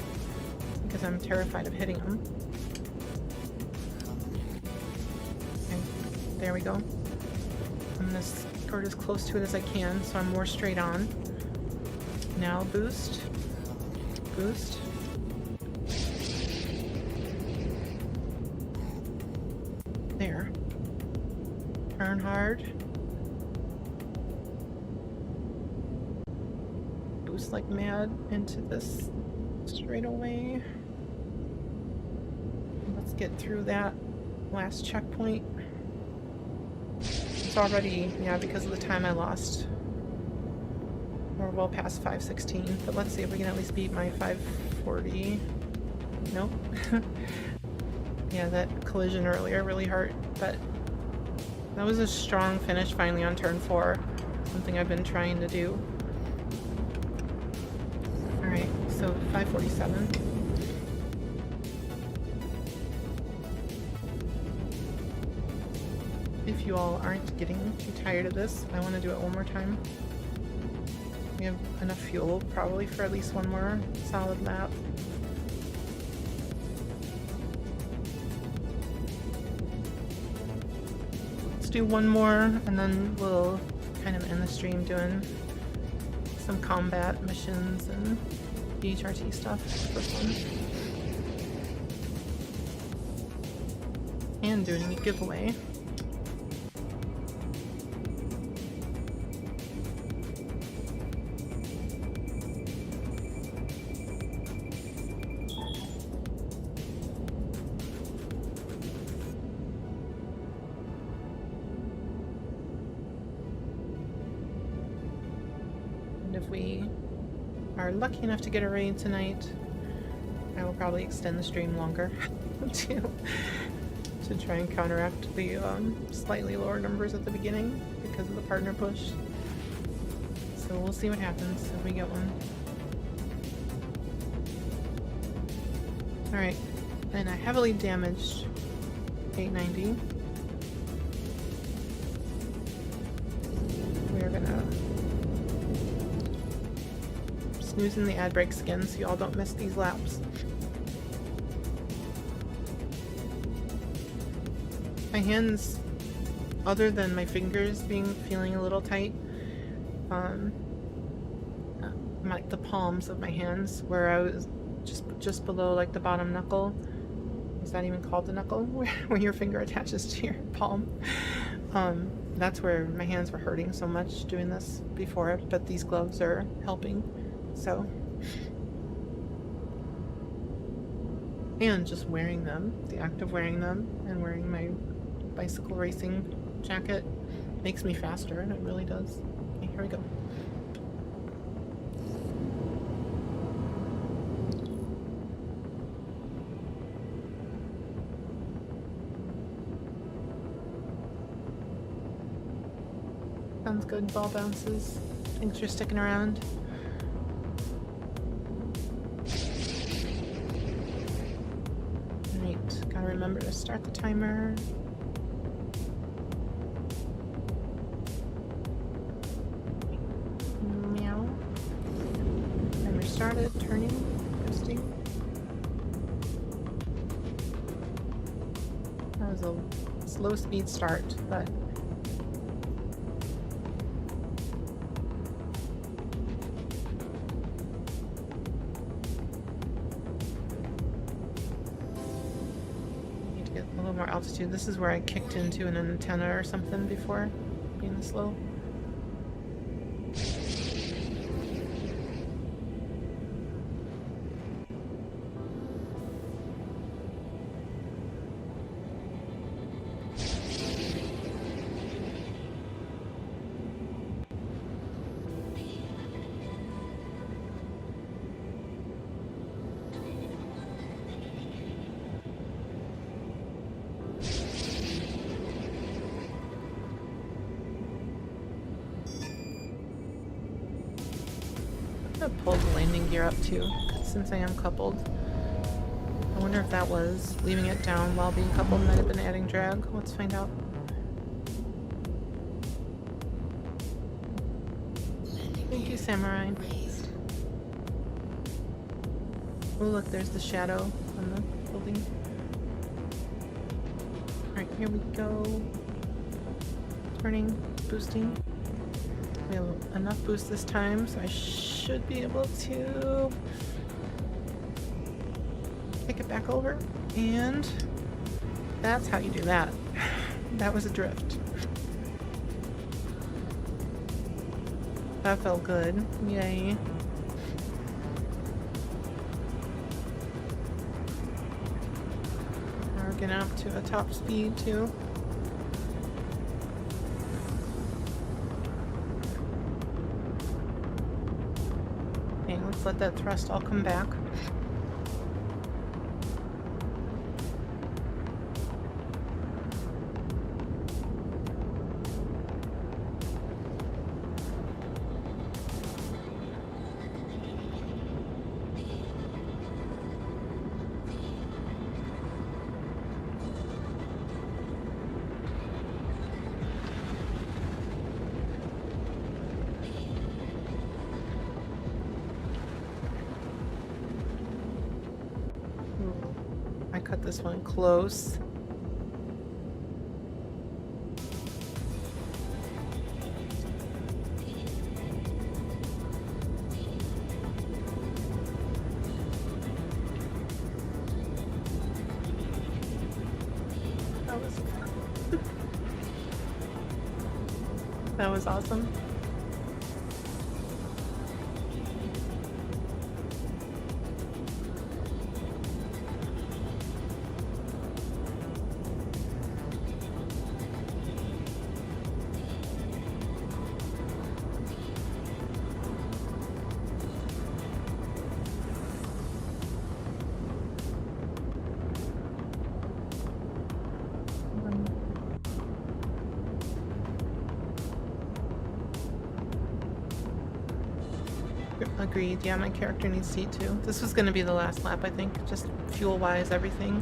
because I'm terrified of hitting them. Okay, there we go. I'm gonna skirt as close to it as I can so I'm more straight on. Now boost. Boost. There. Turn hard. Boost like mad into this straightaway. Let's get through that last checkpoint. It's already, yeah, because of the time I lost. We're well past 5:16, but let's see if we can at least beat my 5:40. Nope. Yeah, that collision earlier really hurt, but that was a strong finish finally on turn 4. Something I've been trying to do. Alright, so 5:47. If you all aren't getting too tired of this, I want to do it one more time. We have enough fuel probably for at least one more solid lap. Let's do one more and then we'll kind of end the stream doing some combat missions and BHRT stuff for fun. And doing a giveaway. If we are lucky enough to get a raid tonight, I will probably extend the stream longer to try and counteract the slightly lower numbers at the beginning because of the partner push. So we'll see what happens if we get one. Alright, and a heavily damaged 890. We're gonna snoozing the ad breaks again so y'all don't miss these laps. My hands, other than my fingers feeling a little tight, like the palms of my hands where I was just below like the bottom knuckle. Is that even called the knuckle? Where your finger attaches to your palm. That's where my hands were hurting so much doing this before, but these gloves are helping. So, and just wearing them, the act of wearing them and wearing my bicycle racing jacket makes me faster, and it really does. Okay, here we go. Sounds good, ball bounces. Thanks for sticking around. Gotta remember to start the timer. Meow. Timer started, turning, boosting. That was a slow speed start, but little more altitude. This is where I kicked into an antenna or something before, being this low. I'm gonna pull the landing gear up too, since I am coupled. I wonder if that was leaving it down while being coupled might have been adding drag. Let's find out. Thank you, Samurai. Oh look, there's the shadow on the building. Alright, here we go. Turning, boosting. We have enough boost this time, so I should be able to take it back over. And that's how you do that. That was a drift. That felt good. Yay. We're getting up to a top speed too. Okay, let's let that thrust all come back. I cut this one close. That was fun. That was awesome. Agreed. Yeah, my character needs seat too. This was going to be the last lap, I think. Just fuel-wise, everything.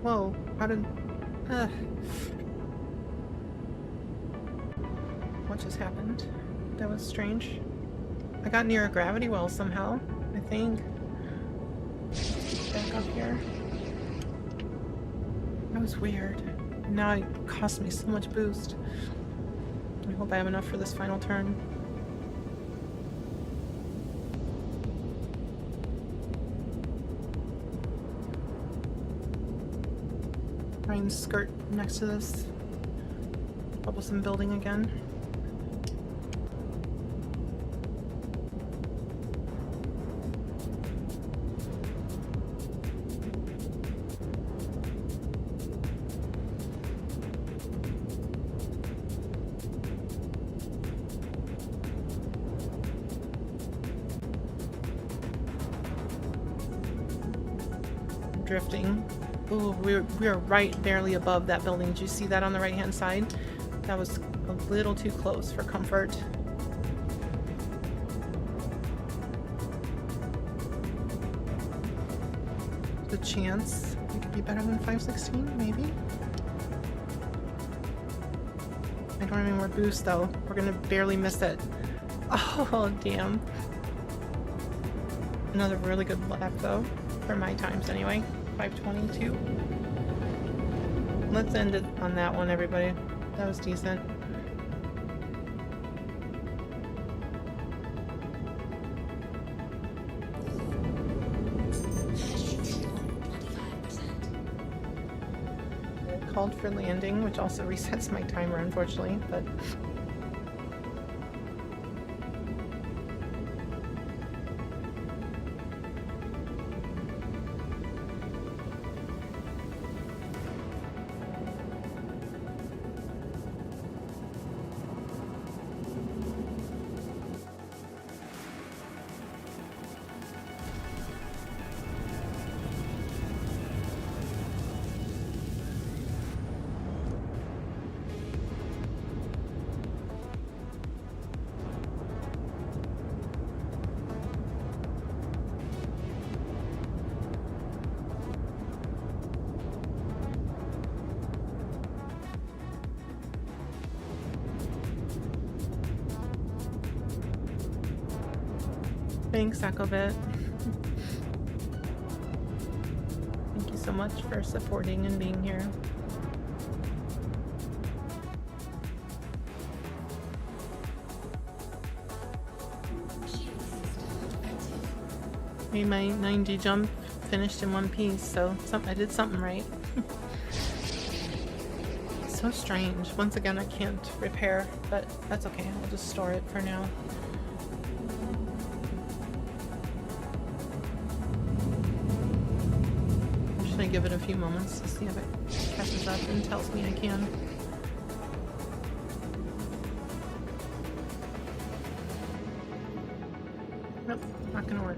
Whoa, how did... What just happened? That was strange. I got near a gravity well somehow, I think. Back up here. That was weird. Now it cost me so much boost. I hope I have enough for this final turn. Try and skirt next to this troublesome building again. Drifting. Ooh, we're right barely above that building. Did you see that on the right hand side? That was a little too close for comfort. The chance it could be better than 516, maybe? I don't have any more boost though. We're gonna barely miss it. Oh, damn. Another really good lap though, for my times anyway. 522. Let's end it on that one, everybody. That was decent. Called for landing, which also resets my timer, unfortunately, but thanks, Akobit. Thank you so much for supporting and being here. Made my 90 jump finished in one piece, so I did something right. So strange. Once again, I can't repair, but that's okay. I'll just store it for now. Should I give it a few moments to see if it catches up and tells me I can? Nope, not gonna work.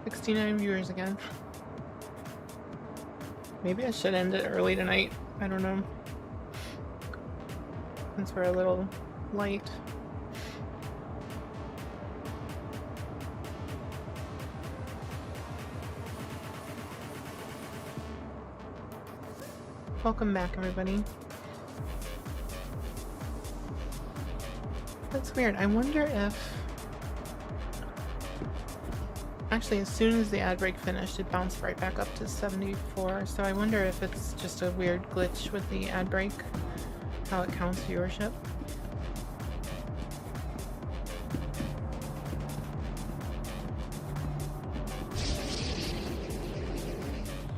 $69 viewers again. Maybe I should end it early tonight. I don't know. Since we're a little light. Welcome back, everybody. That's weird. I wonder if... Actually, as soon as the ad break finished, it bounced right back up to 74. So I wonder if it's just a weird glitch with the ad break, how it counts viewership.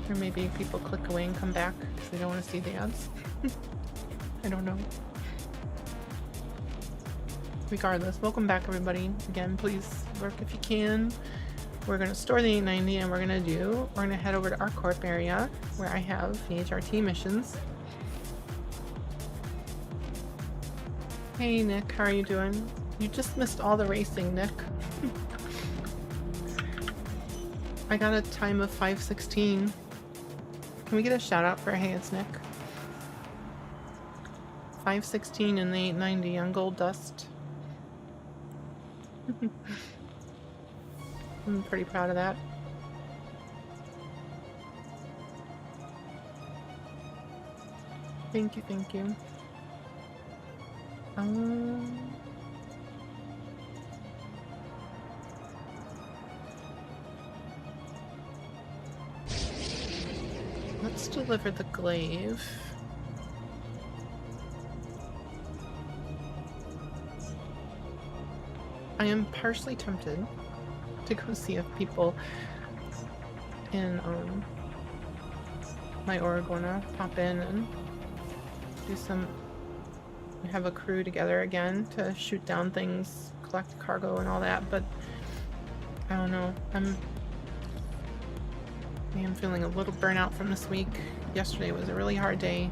Or maybe people click away and come back because they don't want to see the ads. I don't know. Regardless, welcome back, everybody. Again, please work if you can. We're going to store the 890 and we're going to head over to our corp area where I have VHRT missions. Hey Nick, how are you doing? You just missed all the racing, Nick. I got a time of 5:16. Can we get a shout out for Hey It's Nick? 5:16 in the 890 on Gold Dust. I'm pretty proud of that. Thank you, thank you. Let's deliver the glaive. I am partially tempted to go see if people in my org wanna pop in and do some, have a crew together again to shoot down things, collect cargo and all that, but I don't know. I am feeling a little burnout from this week. Yesterday was a really hard day.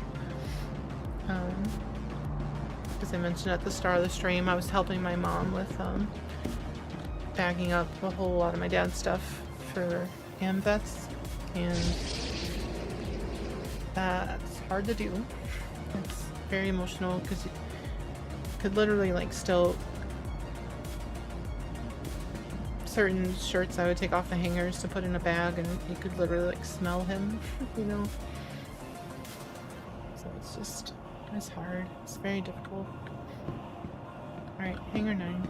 As I mentioned at the start of the stream, I was helping my mom with bagging up a whole lot of my dad's stuff for AMVETS, and that's hard to do. It's very emotional because you could literally like still, certain shirts I would take off the hangers to put in a bag and you could literally like smell him, you know? So it's just, it's hard. It's very difficult. Alright, hanger 9.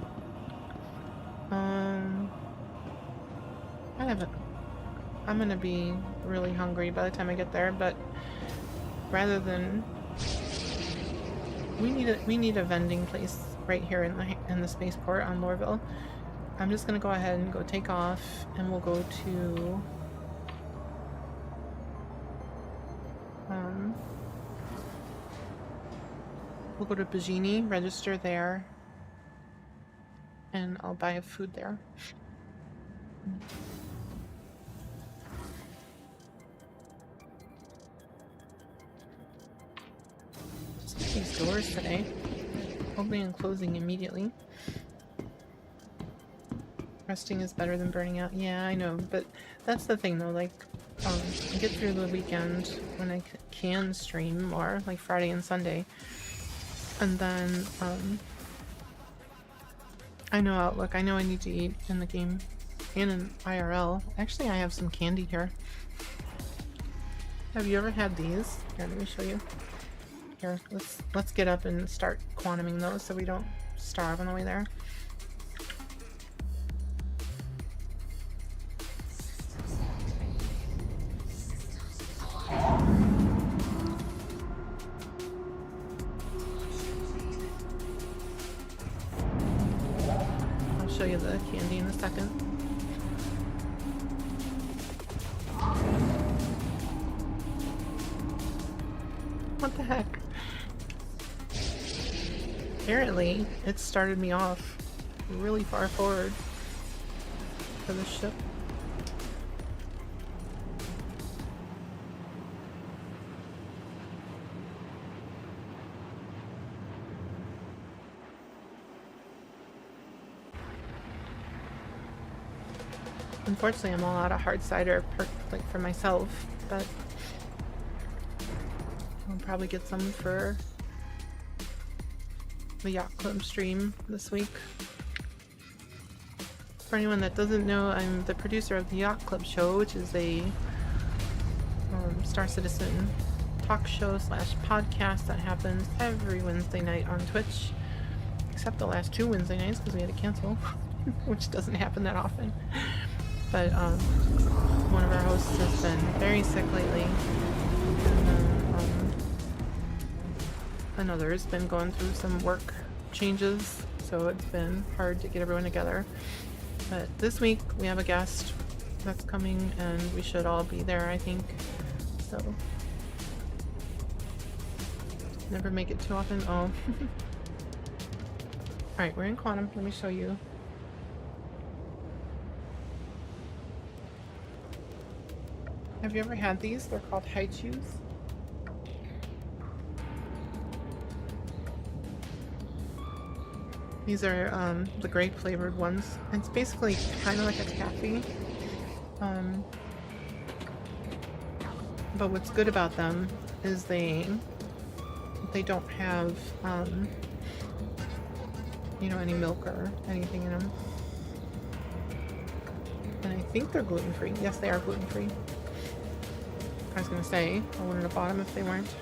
I'm gonna be really hungry by the time I get there, but rather than, we need a vending place right here in the spaceport on Lorville. I'm just gonna go ahead and go take off, and we'll go to Bajini, register there, and I'll buy food there. Just get these doors today. Opening and closing immediately. Resting is better than burning out. Yeah, I know, but that's the thing though, like, get through the weekend when I can stream more, like Friday and Sunday. And then, I know Outlook, I know I need to eat in the game and in IRL. Actually, I have some candy here. Have you ever had these? Here, let me show you. Here, let's get up and start quantuming those so we don't starve on the way there. I'll show you the candy in a second. What the heck? Apparently, it started me off really far forward for the ship. Unfortunately, I'm all out of hard cider like for myself, but I'll probably get some for the Yacht Club stream this week. For anyone that doesn't know, I'm the producer of the Yacht Club show, which is a Star Citizen talk show slash podcast that happens every Wednesday night on Twitch, except the last 2 Wednesday nights because we had to cancel, which doesn't happen that often. But one of our hosts has been very sick lately, and then another's been going through some work changes, so it's been hard to get everyone together. But this week we have a guest that's coming, and we should all be there, I think. So never make it too often. Oh. Alright, we're in quantum. Let me show you. Have you ever had these? They're called haichus. These are the grape flavored ones. It's basically kind of like a taffy. But what's good about them is they don't have you know, any milk or anything in them. And I think they're gluten free. Yes, they are gluten free. I was gonna say I wouldn't have bought them if they weren't.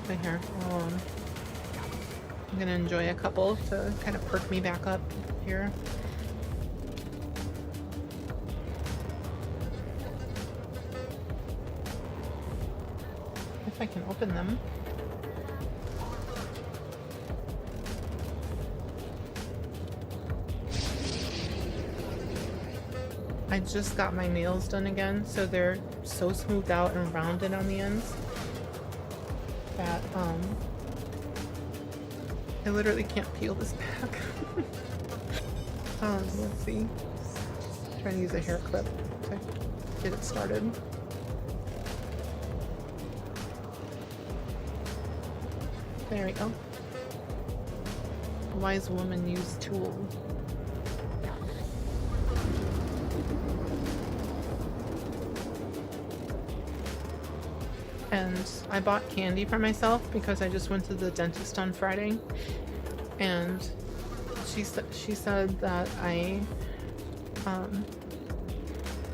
But here, I'm gonna enjoy a couple to kind of perk me back up here. If I can open them. I just got my nails done again, so they're so smoothed out and rounded on the ends that I literally can't peel this back. Let's see. Trying to use a hair clip to get it started. There we go. A wise woman used tool. And I bought candy for myself because I just went to the dentist on Friday, and she said that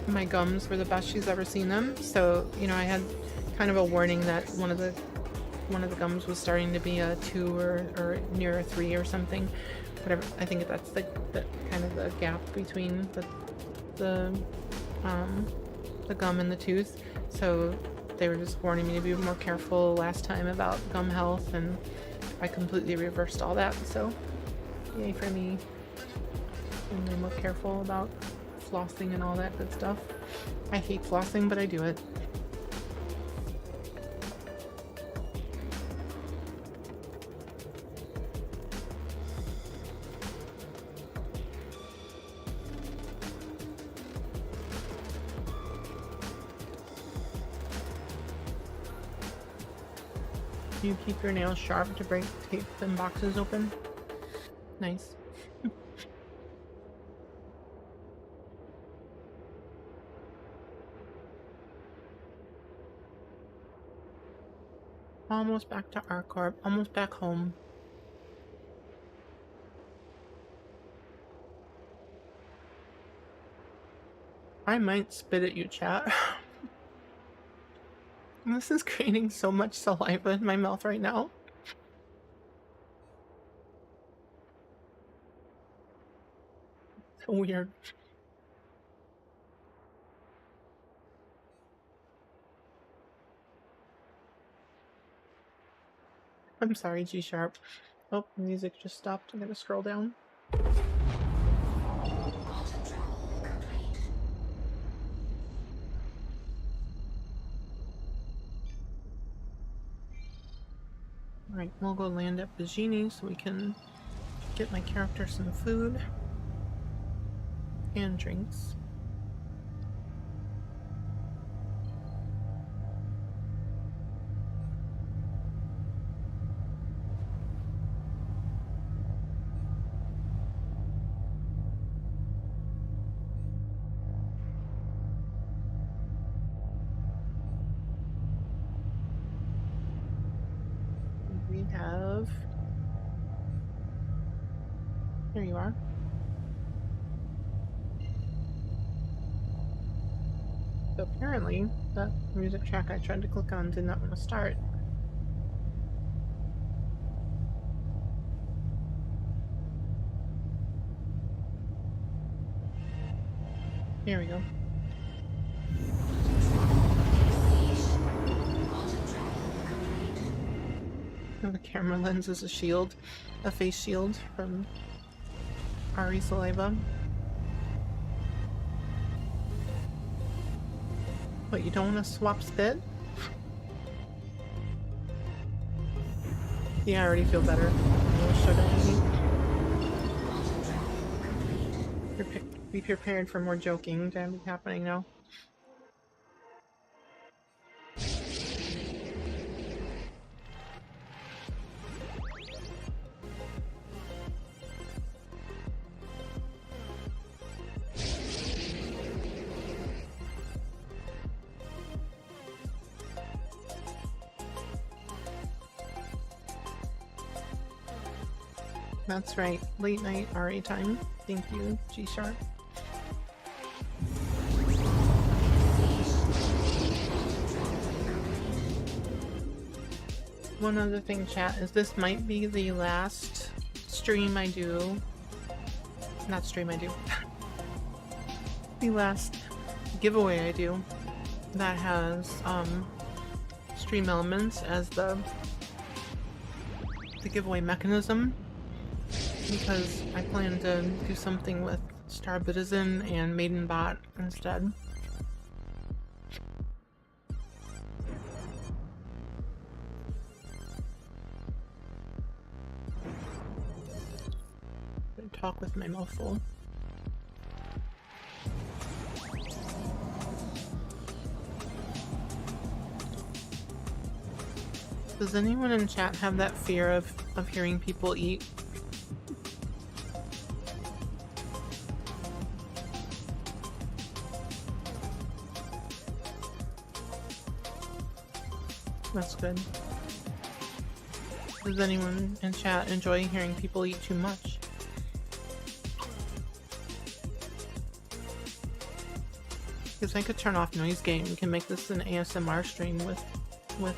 my gums were the best she's ever seen them. So, you know, I had kind of a warning that one of the gums was starting to be a 2 or near a 3 or something. Whatever. I think that's the kind of the gap between the gum and the tooth. So they were just warning me to be more careful last time about gum health, and I completely reversed all that. So yay for me. Being more careful about flossing and all that good stuff. I hate flossing, but I do it. You keep your nails sharp to break tape and boxes open? Nice. Almost back to ArcCorp. Almost back home. I might spit at you, chat. This is creating so much saliva in my mouth right now. So weird. I'm sorry, G Sharp. Oh, the music just stopped. I'm gonna scroll down. Alright, we'll go land at Bajini so we can get my character some food and drinks. We have... Here you are. So apparently, that music track I tried to click on did not want to start. Here we go. The camera lens is a shield, a face shield from Ari Saliva. What, you don't want to swap spit? Yeah, I already feel better. A little sugar. Be prepared for more joking to be happening now. That's right, late night RA time. Thank you, G Sharp. One other thing, chat, is this might be the last stream I do. Not stream I do. The last giveaway I do that has stream elements as the giveaway mechanism, because I plan to do something with Star Citizen and Maidenbot instead. Talk with my mouth full. Does anyone in chat have that fear of hearing people eat? That's good. Does anyone in chat enjoy hearing people eat too much? Because I could turn off noise gain. We can make this an ASMR stream with what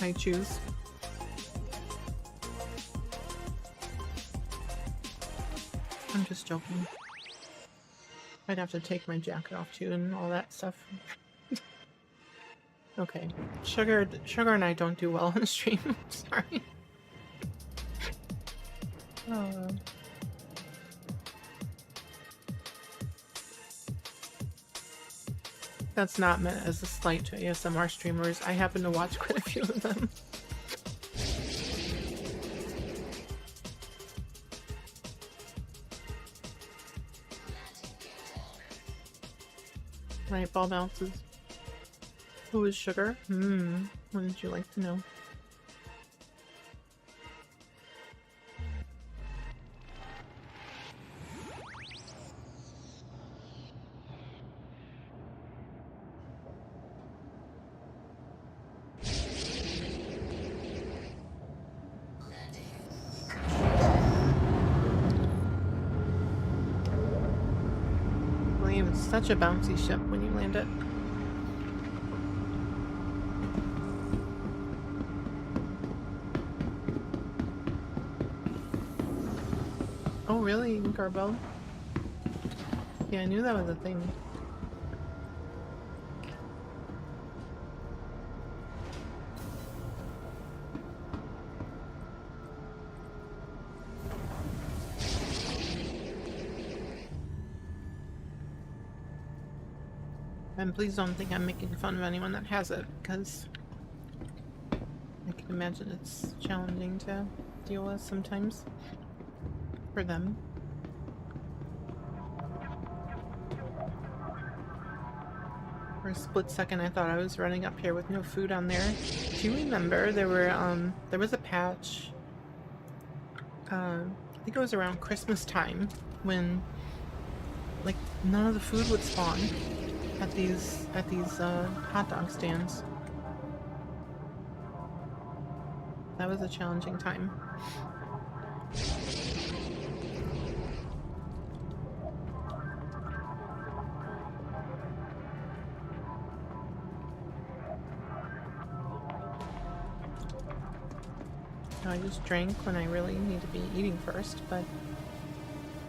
I choose. I'm just joking. I'd have to take my jacket off too and all that stuff. Okay. Sugar and I don't do well on stream. Sorry. That's not meant as a slight to ASMR streamers. I happen to watch quite a few of them. Right, ball bounces. Who is Sugar? Wouldn't you like to know? Such a bouncy ship when you land it. Oh really, Garbo? Yeah, I knew that was a thing. And please don't think I'm making fun of anyone that has it, because I can imagine it's challenging to deal with sometimes for them. For a split second I thought I was running up here with no food on there. Do you remember there was a patch, I think it was around Christmas time, when like none of the food would spawn at these hot dog stands. That was a challenging time. I just drank when I really need to be eating first, but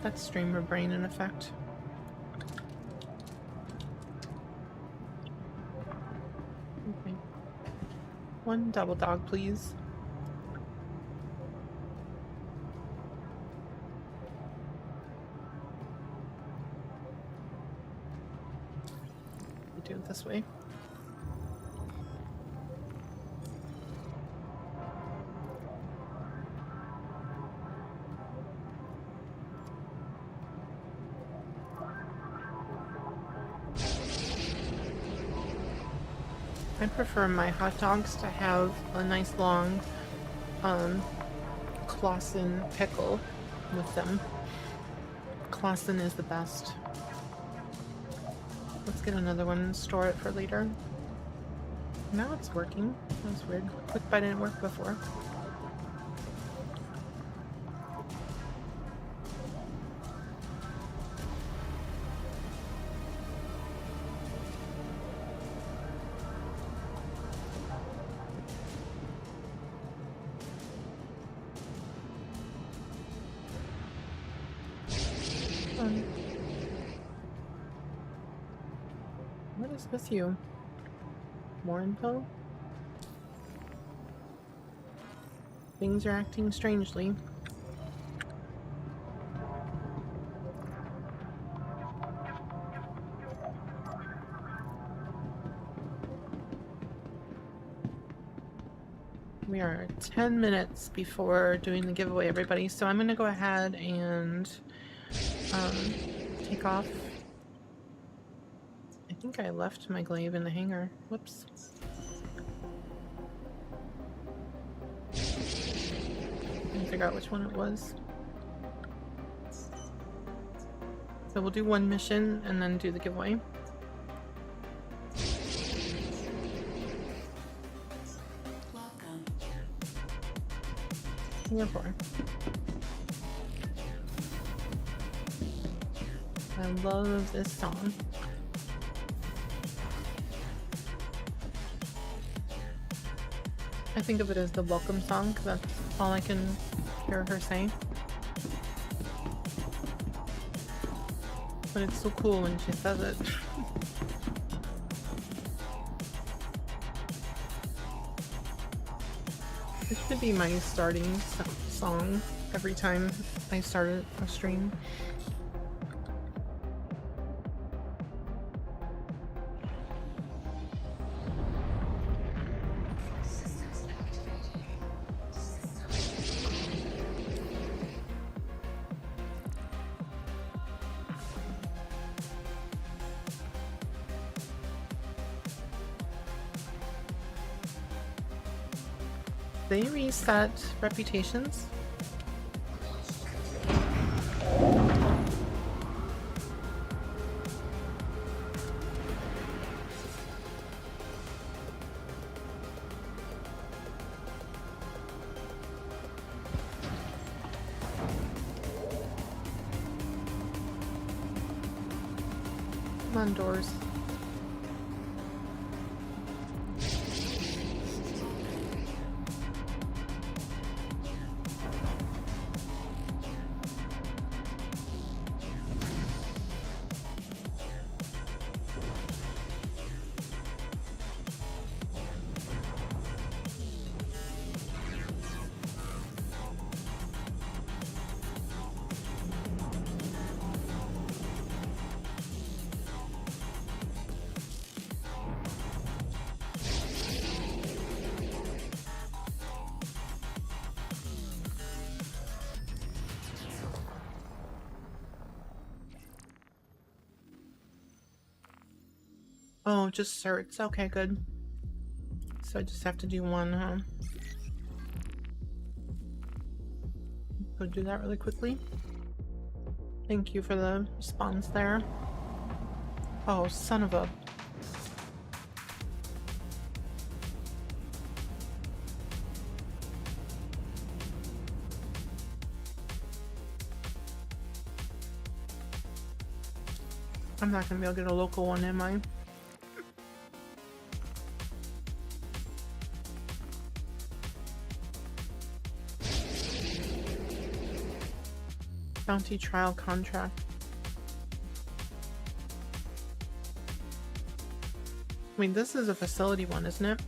that's streamer brain in effect. Okay. One double dog, please. We do it this way. I prefer my hot dogs to have a nice long Clausen pickle with them. Clausen is the best. Let's get another one and store it for later. Now it's working. That was weird. Quick Buy didn't work before. is with you? More info? Things are acting strangely. We are 10 minutes before doing the giveaway, everybody, so I'm gonna go ahead and take off. I think I left my glaive in the hangar. Whoops. Couldn't figure out which one it was. So we'll do one mission and then do the giveaway. Welcome. Singapore. I love this song. I think of it as the welcome song because that's all I can hear her say. But it's so cool when she says it. This should be my starting song every time I start a stream. Systems activated. They reset reputations. Come on, doors. Oh, just certs. Okay, good. So I just have to do one, huh? Go do that really quickly. Thank you for the response there. Oh, son of a... I'm not gonna be able to get a local one, am I? Bounty trial contract. I mean, this is a facility one, isn't it?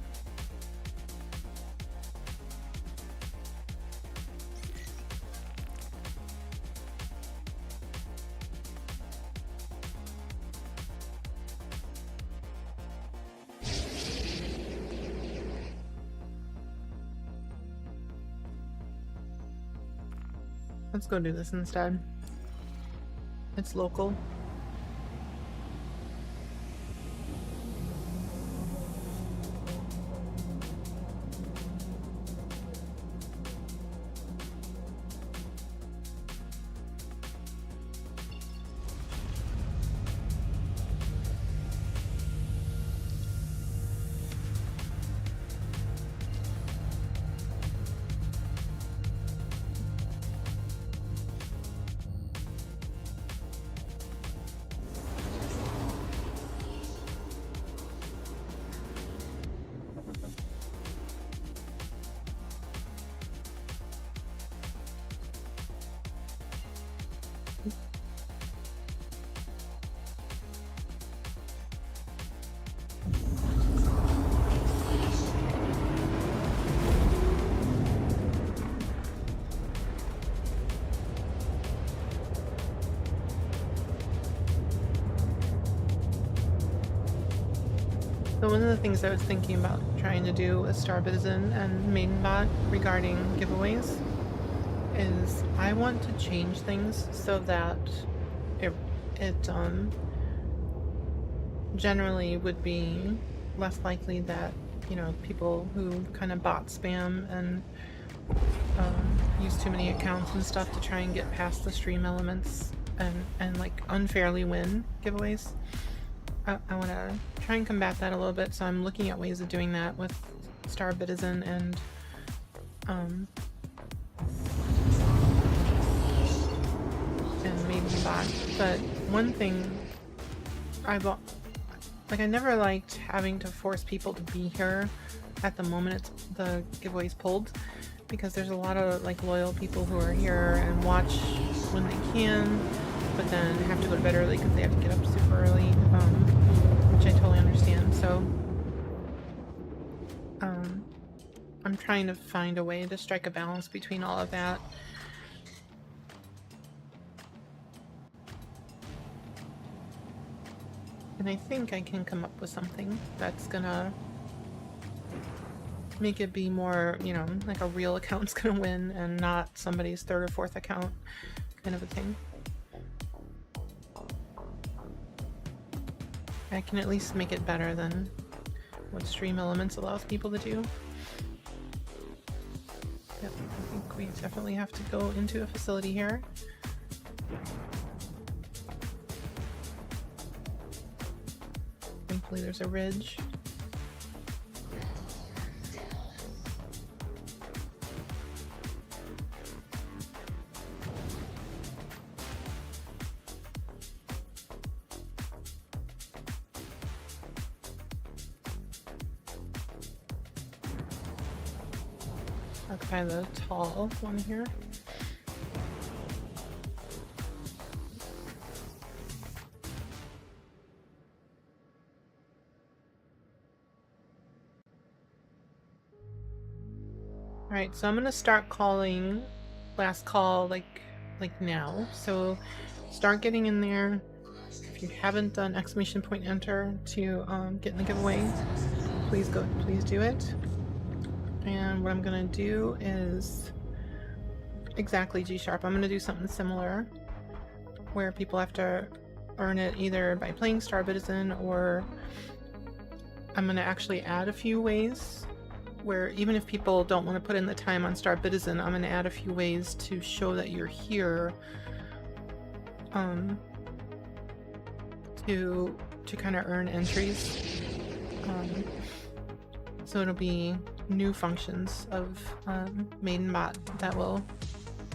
Let's go do this instead. It's local. So one of the things I was thinking about trying to do with Star Citizen and Maidenbot regarding giveaways is I want to change things so that it generally would be less likely that, you know, people who kind of bot spam and use too many accounts and stuff to try and get past the stream elements and like unfairly win giveaways. I want to try and combat that a little bit, so I'm looking at ways of doing that with Star Citizen and Maidenbot. But one thing I never liked having to force people to be here at the moment the giveaway's pulled, because there's a lot of like loyal people who are here and watch when they can, but then have to go to bed early because they have to get up super early, which I totally understand. So I'm trying to find a way to strike a balance between all of that. And I think I can come up with something that's gonna make it be more, you know, like a real account's gonna win and not somebody's third or fourth account kind of a thing. I can at least make it better than what Stream Elements allows people to do. Yep, I think we definitely have to go into a facility here. Thankfully there's a ridge. Occupy the tall one here. Alright, so I'm gonna start calling last call like now. So start getting in there. If you haven't done !enter to get in the giveaway, please do it. And what I'm gonna do is exactly G#. I'm gonna do something similar where people have to earn it either by playing Star Citizen, or I'm gonna actually add a few ways where even if people don't want to put in the time on Star Citizen, I'm gonna add a few ways to show that you're here, to kind of earn entries. So it'll be new functions of Maidenbot that will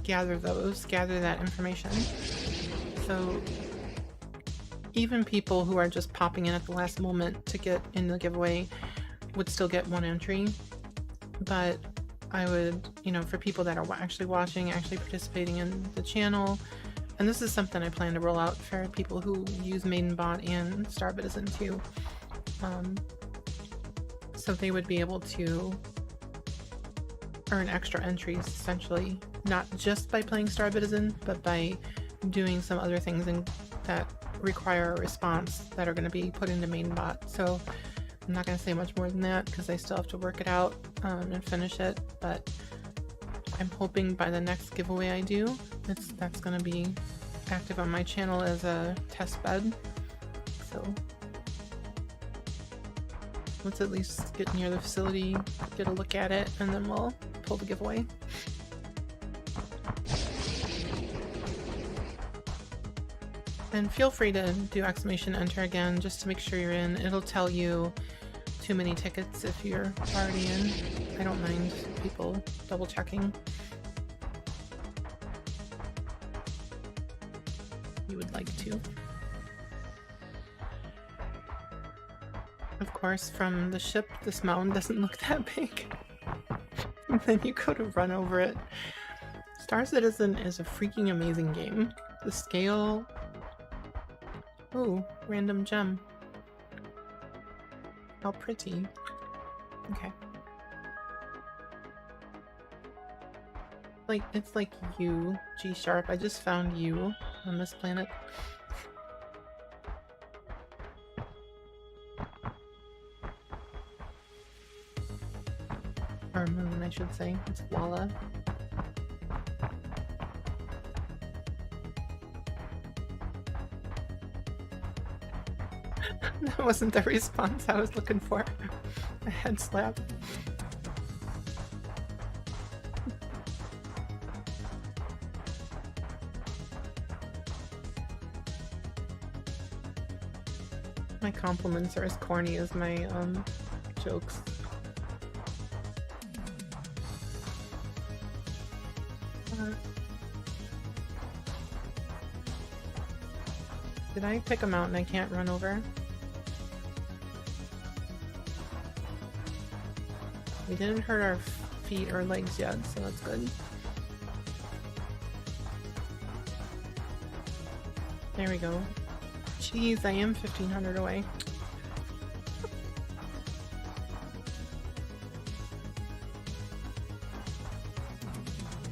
gather that information. So even people who are just popping in at the last moment to get in the giveaway would still get one entry. But I would, you know, for people that are actually watching, actually participating in the channel, and this is something I plan to roll out for people who use Maidenbot and Star Citizen too. So they would be able to earn extra entries, essentially, not just by playing Star Citizen, but by doing some other things that require a response that are going to be put into Maidenbot. So I'm not going to say much more than that because I still have to work it out and finish it, but I'm hoping by the next giveaway I do, that's going to be active on my channel as a test bed. So let's at least get near the facility, get a look at it, and then we'll pull the giveaway. And feel free to do !enter again just to make sure you're in. It'll tell you too many tickets if you're already in. I don't mind people double checking. You would like to. Of course, from the ship, this mountain doesn't look that big. And then you go to run over it. Star Citizen is a freaking amazing game. The scale... Ooh, random gem. How pretty. Okay. Like, it's like you, G#. I just found you on this planet. Or moon, I should say. It's Walla. That wasn't the response I was looking for. A head slap. My compliments are as corny as my jokes. Did I pick a mountain I can't run over? We didn't hurt our feet or legs yet, so that's good. There we go. Jeez, I am 1500 away.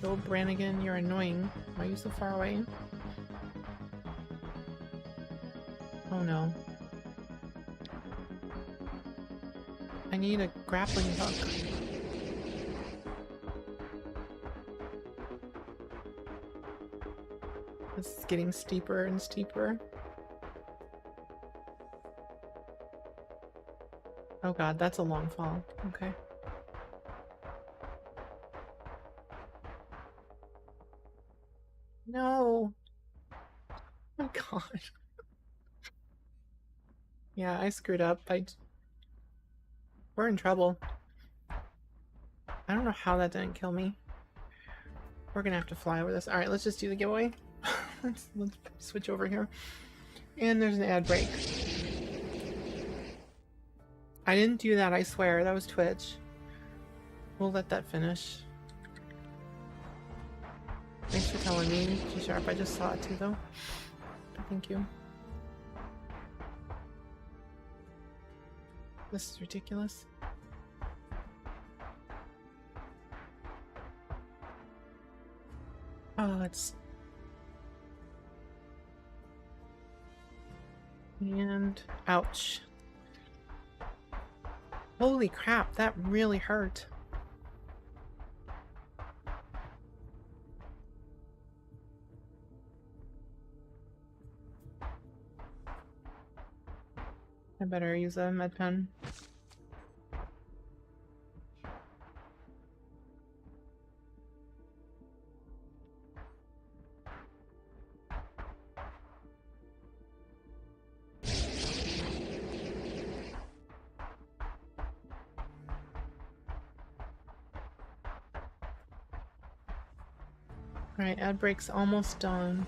Go Brannigan, you're annoying. Why are you so far away? Oh no. I need a grappling hook. This is getting steeper and steeper. Oh god, that's a long fall. Okay. No! Oh my god. Yeah, I screwed up. We're in trouble. I don't know how that didn't kill me. We're gonna have to fly over this. Alright, let's just do the giveaway. let's switch over here. And there's an ad break. I didn't do that, I swear. That was Twitch. We'll let that finish. Thanks for telling me, G-Sharp. I just saw it too, though. Thank you. This is ridiculous. Oh, it's... And... ouch. Holy crap, that really hurt. I better use a med pen. Alright, ad break's almost done.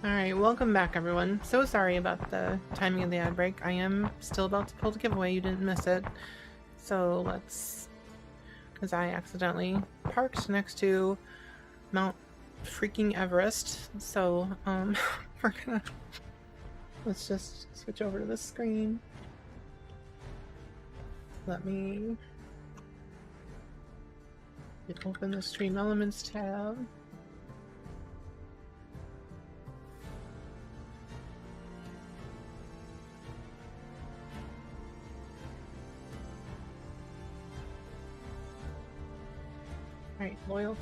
Alright, welcome back everyone. So sorry about the timing of the ad break. I am still about to pull the giveaway, you didn't miss it. So let's... because I accidentally parked next to Mount freaking Everest. So, we're gonna... let's just switch over to this screen. Let me... open the Stream Elements tab. Alright, loyalty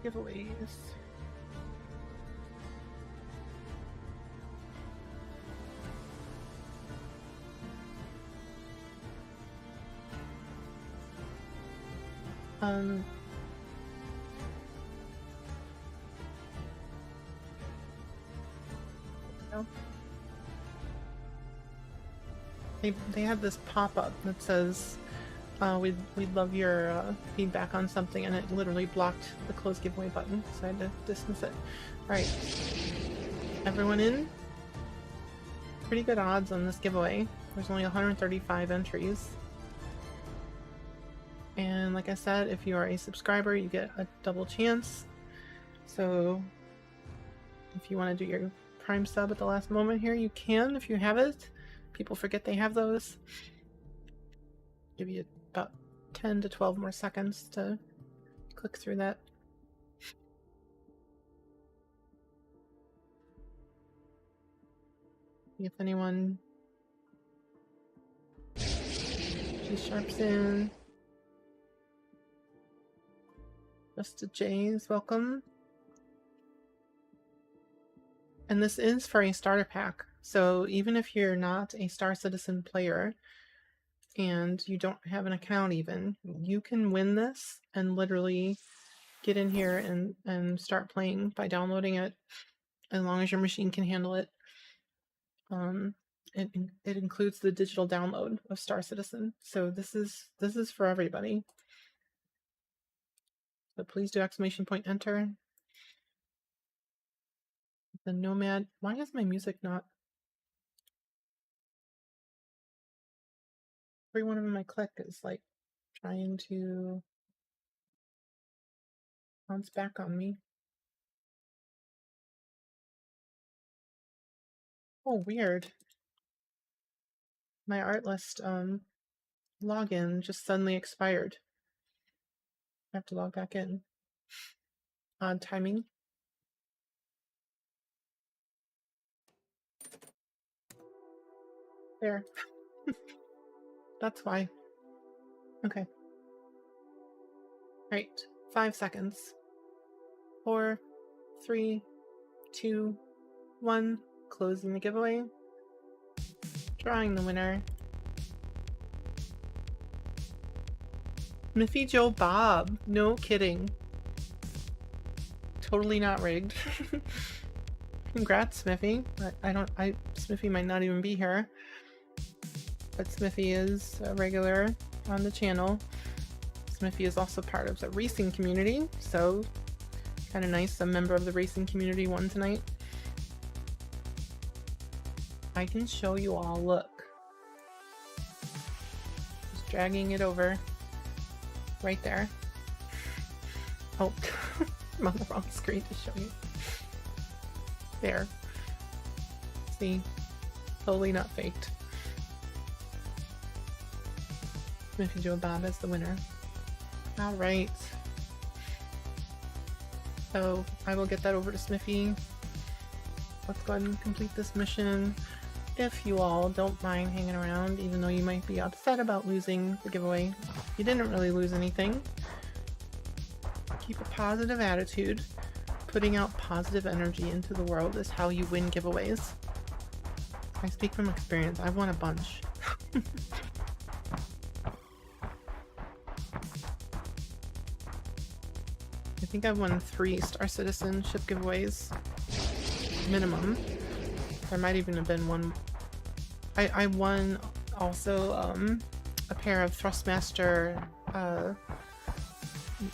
giveaways. No. They have this pop-up that says we'd love your feedback on something, and it literally blocked the close giveaway button, so I had to dismiss it. Alright. Everyone in? Pretty good odds on this giveaway. There's only 135 entries. And like I said, if you are a subscriber, you get a double chance. So if you want to do your Prime sub at the last moment here, you can if you have it. People forget they have those. Give you about 10 to 12 more seconds to click through that. If anyone Sharps in. Just a J's, welcome. And this is for a starter pack. So even if you're not a Star Citizen player and you don't have an account even, you can win this and literally get in here and start playing by downloading it as long as your machine can handle it. It includes the digital download of Star Citizen. So this is for everybody. So please do !enter. The Nomad. Why is my music not? Every one of them I click is like trying to bounce back on me. Oh, weird. My Artlist login just suddenly expired. I have to log back in. Odd timing. There. That's why. Okay. Right. 5 seconds. 4, 3, 2, 1. Closing the giveaway. Drawing the winner. Smithy Joe Bob. No kidding. Totally not rigged. Congrats, Smithy. Smithy might not even be here. But Smithy is a regular on the channel. Smithy is also part of the racing community, so kind of nice. A member of the racing community won tonight. I can show you all. Look. Just dragging it over. Right there. Oh, I'm on the wrong screen to show you. There. See? Totally not faked. Smithy Joe Bob is the winner. Alright. So I will get that over to Smithy. Let's go ahead and complete this mission. If you all don't mind hanging around, even though you might be upset about losing the giveaway, you didn't really lose anything. Keep a positive attitude. Putting out positive energy into the world is how you win giveaways. I speak from experience. I've won a bunch. I think I've won 3 Star Citizen ship giveaways. Minimum. There might even have been one. I won also a pair of Thrustmaster,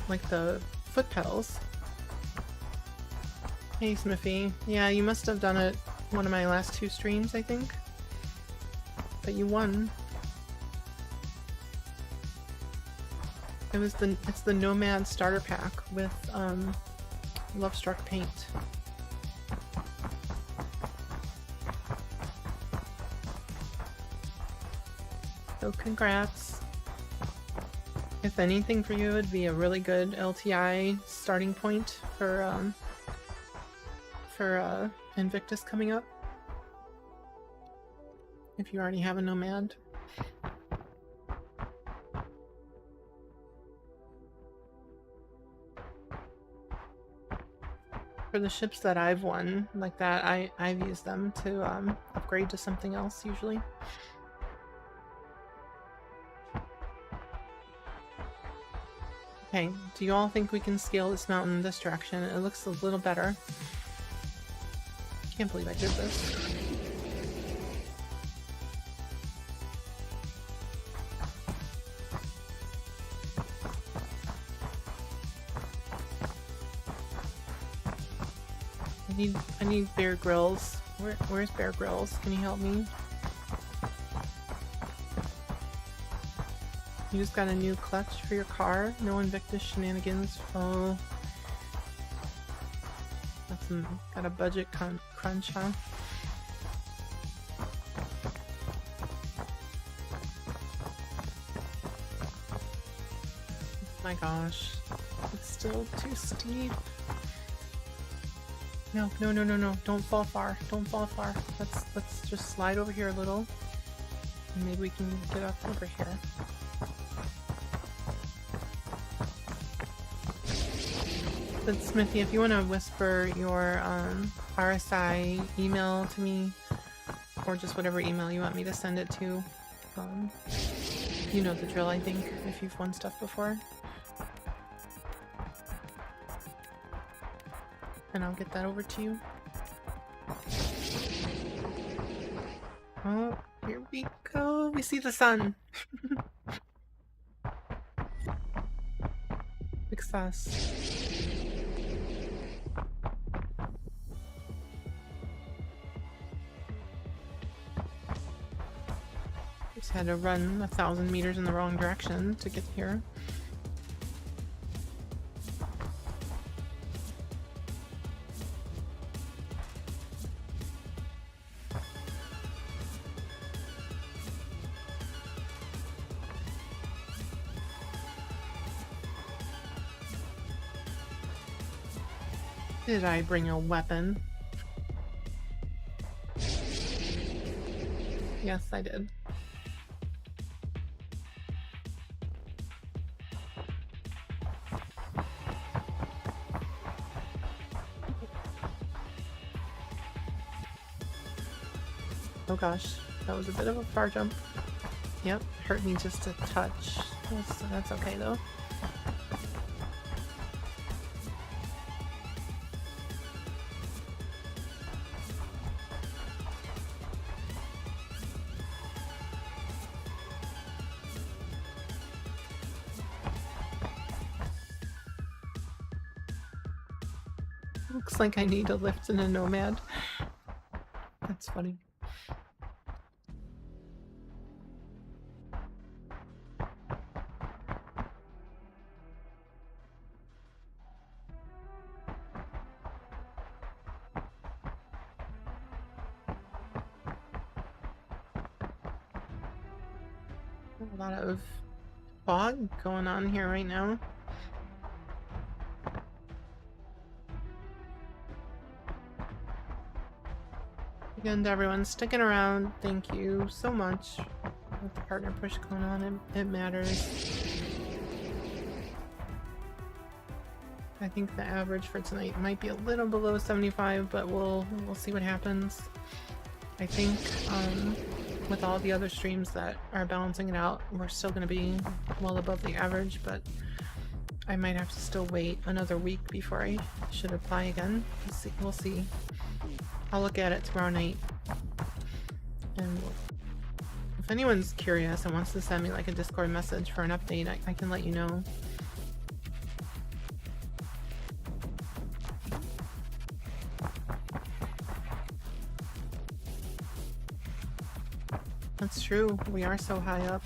like the foot pedals. Hey Smithy. Yeah, you must have done it one of my last 2 streams, I think. But you won. It's the Nomad starter pack with Lovestruck paint. So congrats. If anything for you, it'd be a really good LTI starting point for Invictus coming up. If you already have a Nomad. For the ships that I've won like that, I've used them to upgrade to something else usually. Okay, do you all think we can scale this mountain in this direction? It looks a little better. Can't believe I did this. I need Bear Grylls. Where's Bear Grylls? Can you help me? You just got a new clutch for your car? No Invictus shenanigans? Oh. Got a budget crunch, huh? Oh my gosh. It's still too steep. No. Don't fall far. Don't fall far. Let's just slide over here a little. And maybe we can get up over here. But Smithy, if you want to whisper your RSI email to me, or just whatever email you want me to send it to, you know the drill, I think, if you've won stuff before. And I'll get that over to you. Oh, here we go. We see the sun. Success. Just had to run 1,000 meters in the wrong direction to get here. Did I bring a weapon? Yes, I did. Oh gosh, that was a bit of a far jump. Yep, hurt me just a touch. That's okay though. Looks like I need a lift in a Nomad. That's funny. A lot of fog going on here right now. Again, to everyone sticking around, thank you so much. With the partner push going on, it matters. I think the average for tonight might be a little below 75, but we'll see what happens. I think with all the other streams that are balancing it out, we're still going to be well above the average, but I might have to still wait another week before I should apply again. We'll see. I'll look at it tomorrow night. And if anyone's curious and wants to send me like a Discord message for an update, I can let you know. That's true. We are so high up.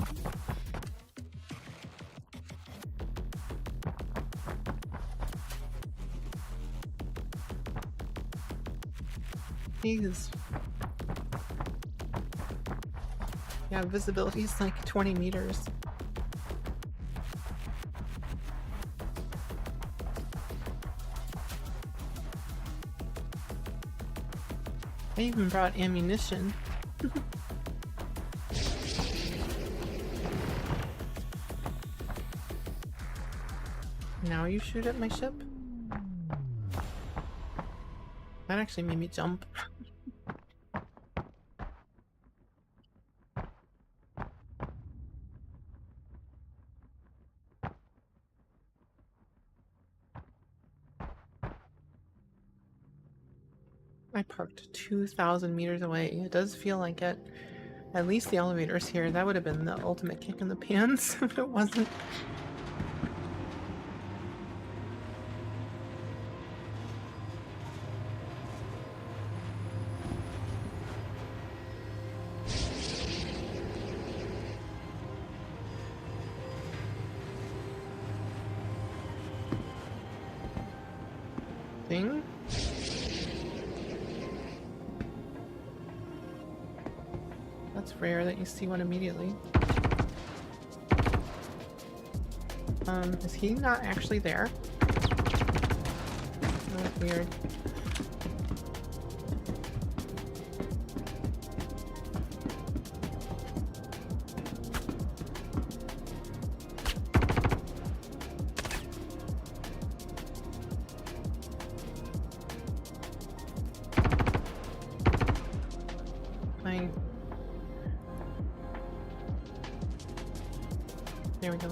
Jeez. Yeah, visibility is like 20 meters. I even brought ammunition. Now you shoot at my ship? That actually made me jump. I parked 2,000 meters away. It does feel like it. At least the elevator's here. That would have been the ultimate kick in the pants if it wasn't. Thing? That's rare that you see one immediately. Is he not actually there? Oh, that's weird. There we go.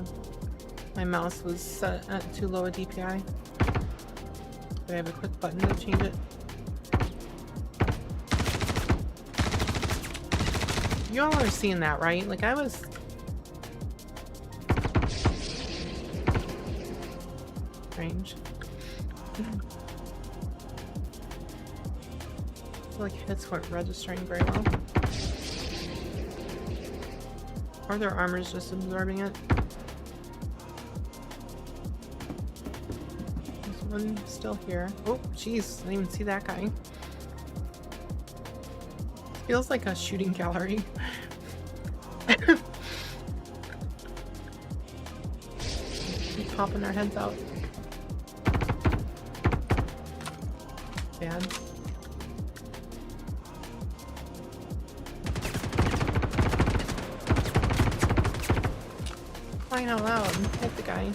My mouse was set at too low a DPI. But I have a quick button to change it. You all are seeing that, right? Like I was... Range. I feel like hits weren't registering very well. Or their armor's just absorbing it. There's one still here. Oh, jeez, I didn't even see that guy. Feels like a shooting gallery. Keep popping their heads out. Bad. Crying out loud, hit the guy.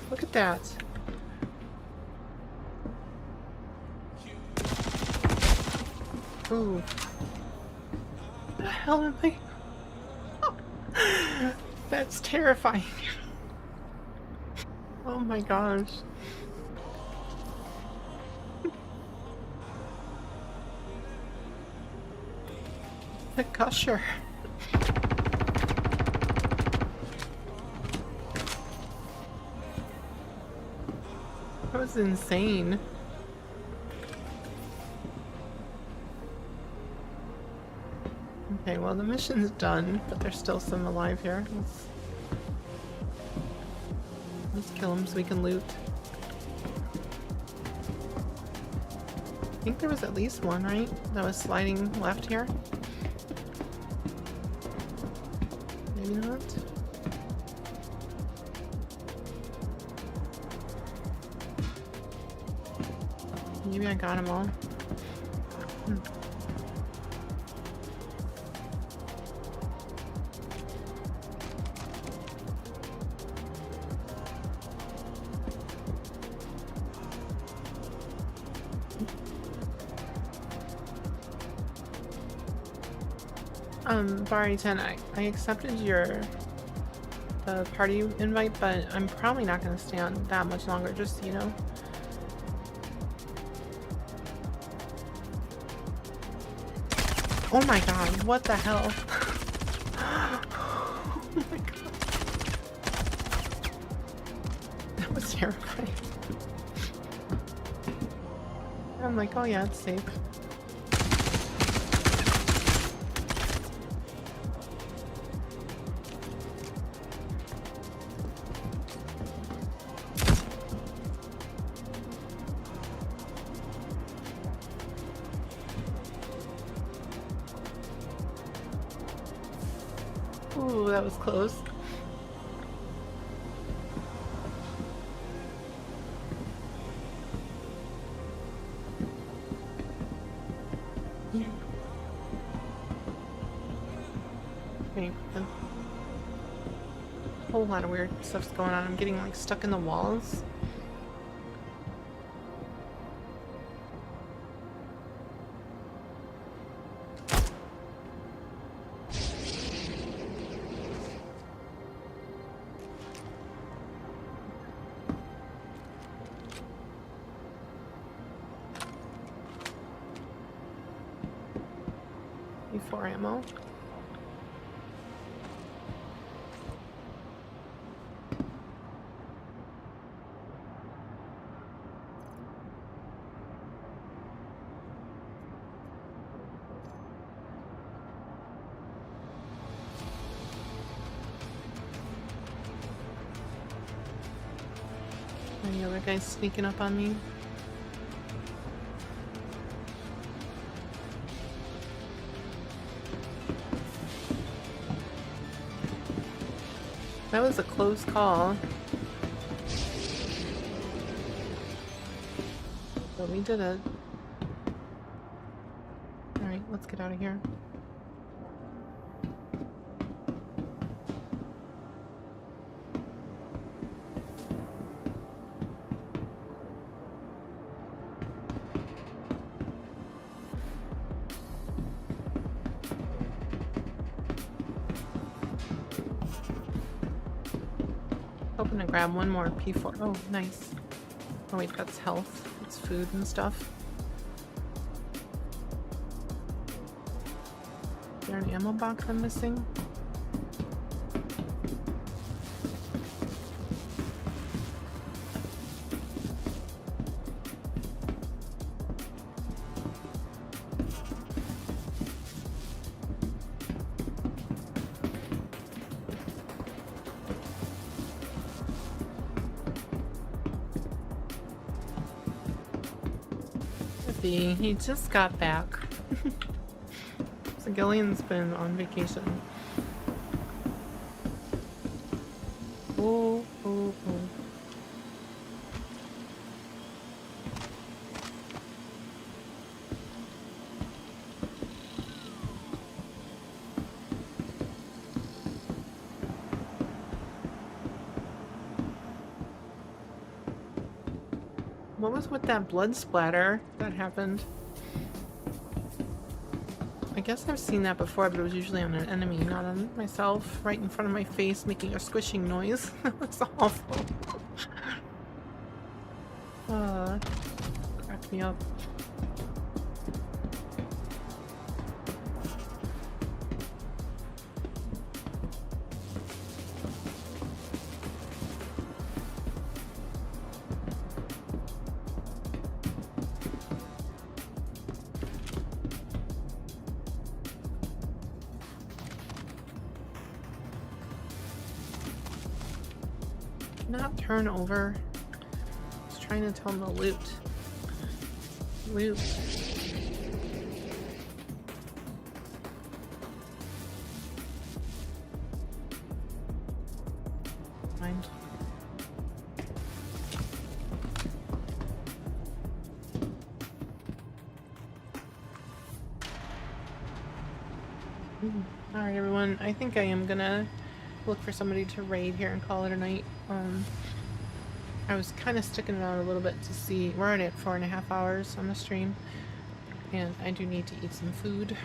Look at that. Ooh. The hell am I? That's terrifying. Oh my gosh. The gusher. That was insane. Okay, well the mission's done, but there's still some alive here. Let's kill them so we can loot. I think there was at least one, right? That was sliding left here. Maybe not. Maybe I got them all. Bari 10, I accepted your party invite, but I'm probably not going to stay on that much longer, just so you know. Oh my god, what the hell? Oh my god. That was terrifying. I'm like, oh yeah, it's safe. Ooh, that was close. Okay, a whole lot of weird stuff's going on. I'm getting like stuck in the walls. Before ammo. Any other guys sneaking up on me? That was a close call. But we did it. Alright, let's get out of here. Hoping to grab one more P4. Oh, nice. Oh wait, that's health. It's food and stuff. Is there an ammo box I'm missing? He just got back. So Gillian's been on vacation. Oh, oh, oh. What was with that blood splatter that happened? I guess I've seen that before, but it was usually on an enemy, not on myself. Right in front of my face, making a squishing noise. That was awful. Cracked me up. Not turn over. I was trying to tell him to loot. Loot. Mind. Alright everyone, I think I am gonna look for somebody to raid here and call it a night. I was kind of sticking it out a little bit to see. We're already at 4.5 hours on the stream, and I do need to eat some food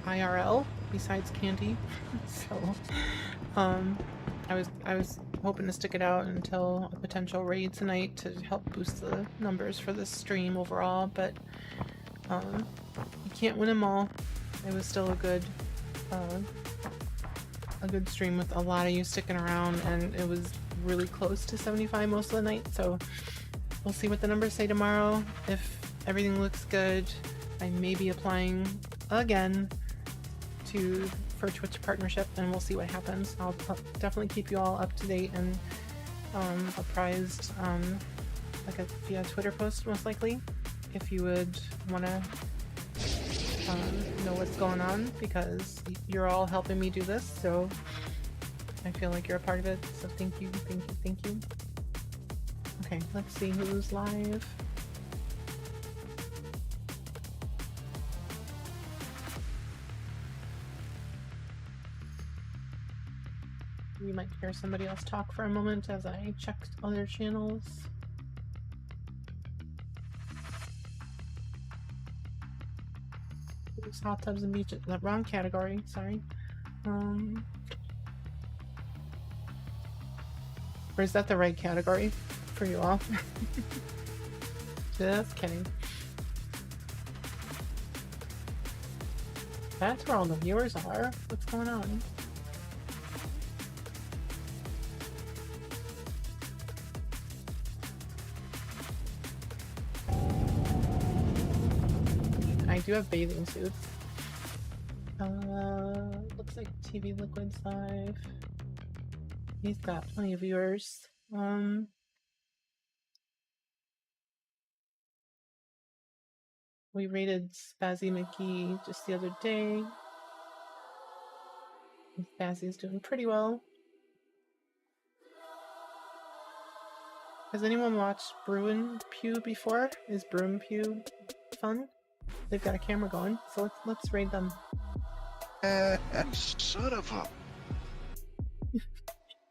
IRL besides candy. So I was hoping to stick it out until a potential raid tonight to help boost the numbers for this stream overall, but you can't win them all. It was still a good stream with a lot of you sticking around, and it was really close to 75 most of the night, so we'll see what the numbers say tomorrow. If everything looks good, I may be applying again for Twitch partnership, and we'll see what happens. I'll definitely keep you all up to date and apprised like via Twitter post, most likely, if you would want to know what's going on, because you're all helping me do this, so I feel like you're a part of it, so thank you, thank you, thank you. Okay, let's see who's live. You might hear somebody else talk for a moment as I check other channels. Oops, hot tubs and beaches. The wrong category, sorry. Or is that the right category for you all? Just kidding. That's where all the viewers are. What's going on? I do have bathing suits. Looks like TV Liquid's live. He's got plenty of viewers. We rated Spazzy McGee just the other day. Spazzy's doing pretty well. Has anyone watched Bruin Pew before? Is Bruin Pew fun? They've got a camera going, so let's raid them. Son of a...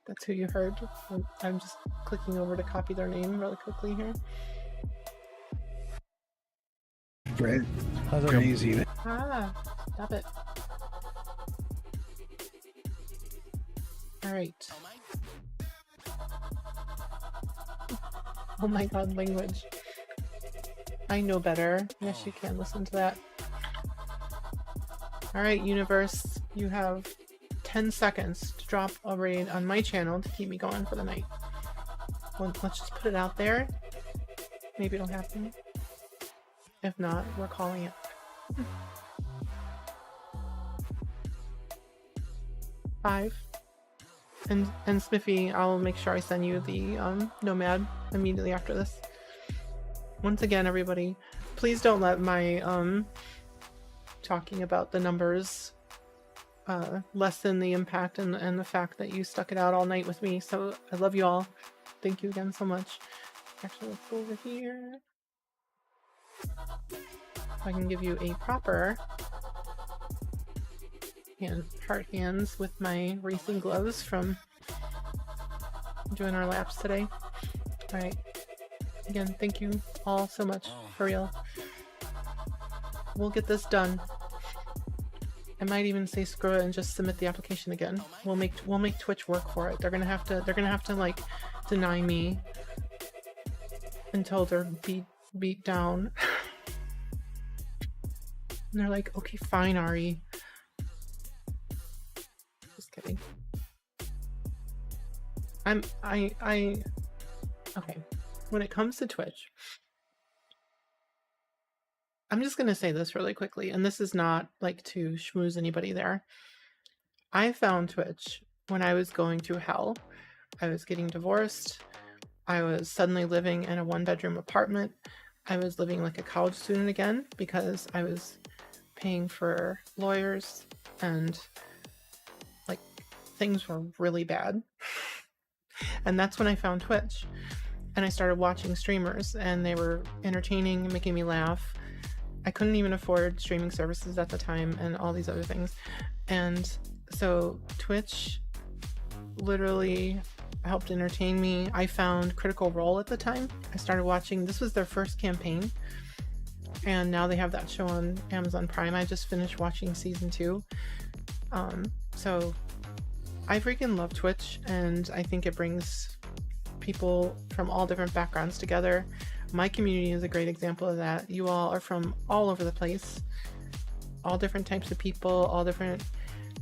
That's who you heard. I'm just clicking over to copy their name really quickly here. Crazy. Ah, stop it. Alright. Oh my god, language. I know better. Yes, you can listen to that. Alright, universe, you have 10 seconds to drop a raid on my channel to keep me going for the night. Well, let's just put it out there. Maybe it'll happen. If not, we're calling it. 5. And Smithy, I'll make sure I send you the Nomad immediately after this. Once again, everybody, please don't let my talking about the numbers lessen the impact and the fact that you stuck it out all night with me. So I love you all. Thank you again so much. Actually, let's go over here. I can give you a proper heart hands with my racing gloves from doing our laps today. Alright. Again, thank you all so much, for real. We'll get this done. I might even say screw it and just submit the application again. We'll make Twitch work for it. They're gonna have to like deny me until they're beat down. And they're like, okay, fine, Ari. Just kidding. Okay. When it comes to Twitch, I'm just gonna say this really quickly, and this is not like to schmooze anybody there. I found Twitch when I was going through hell. I was getting divorced. I was suddenly living in a 1-bedroom apartment. I was living like a college student again because I was paying for lawyers and like things were really bad. And that's when I found Twitch. And I started watching streamers and they were entertaining and making me laugh. I couldn't even afford streaming services at the time and all these other things. And so Twitch literally helped entertain me. I found Critical Role at the time. I started watching, this was their first campaign. And now they have that show on Amazon Prime. I just finished watching season 2. So I freaking love Twitch, and I think it brings people from all different backgrounds together. My community is a great example of that. You all are from all over the place, all different types of people, all different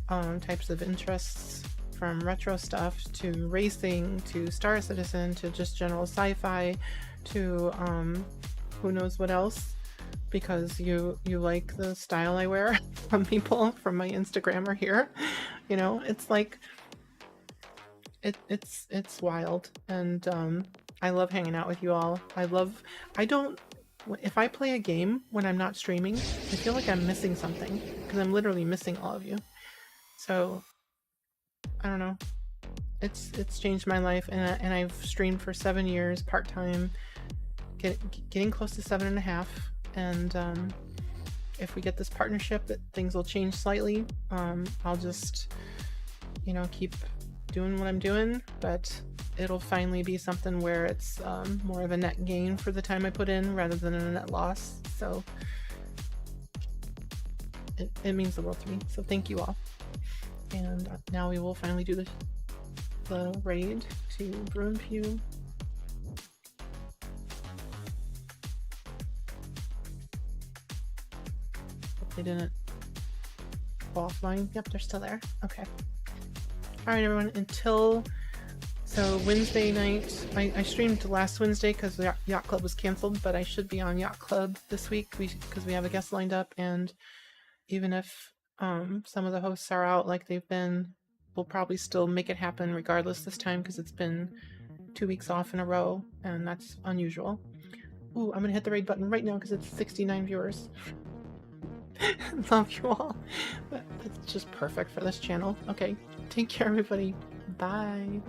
types of interests, from retro stuff to racing to Star Citizen to just general sci-fi to who knows what else, because you like the style I wear. Some people from my Instagram are here. You know, it's like it's wild, and I love hanging out with you all. If I play a game when I'm not streaming, I feel like I'm missing something because I'm literally missing all of you. So I don't know. It's changed my life, and I've streamed for 7 years part-time, getting close to 7.5. And if we get this partnership, things will change slightly. I'll just, keep doing what I'm doing, but it'll finally be something where it's more of a net gain for the time I put in rather than a net loss. So it means the world to me. So thank you all. And now we will finally do the raid to Bruin Pew. They didn't go offline. Yep, they're still there. Okay. All right, everyone. So Wednesday night, I streamed last Wednesday because the Yacht Club was canceled, but I should be on Yacht Club this week because we have a guest lined up. And even if some of the hosts are out like they've been, we'll probably still make it happen regardless this time because it's been 2 weeks off in a row, and that's unusual. Ooh, I'm gonna hit the raid button right now because it's 69 viewers. Love you all. That's just perfect for this channel. Okay, take care, everybody. Bye.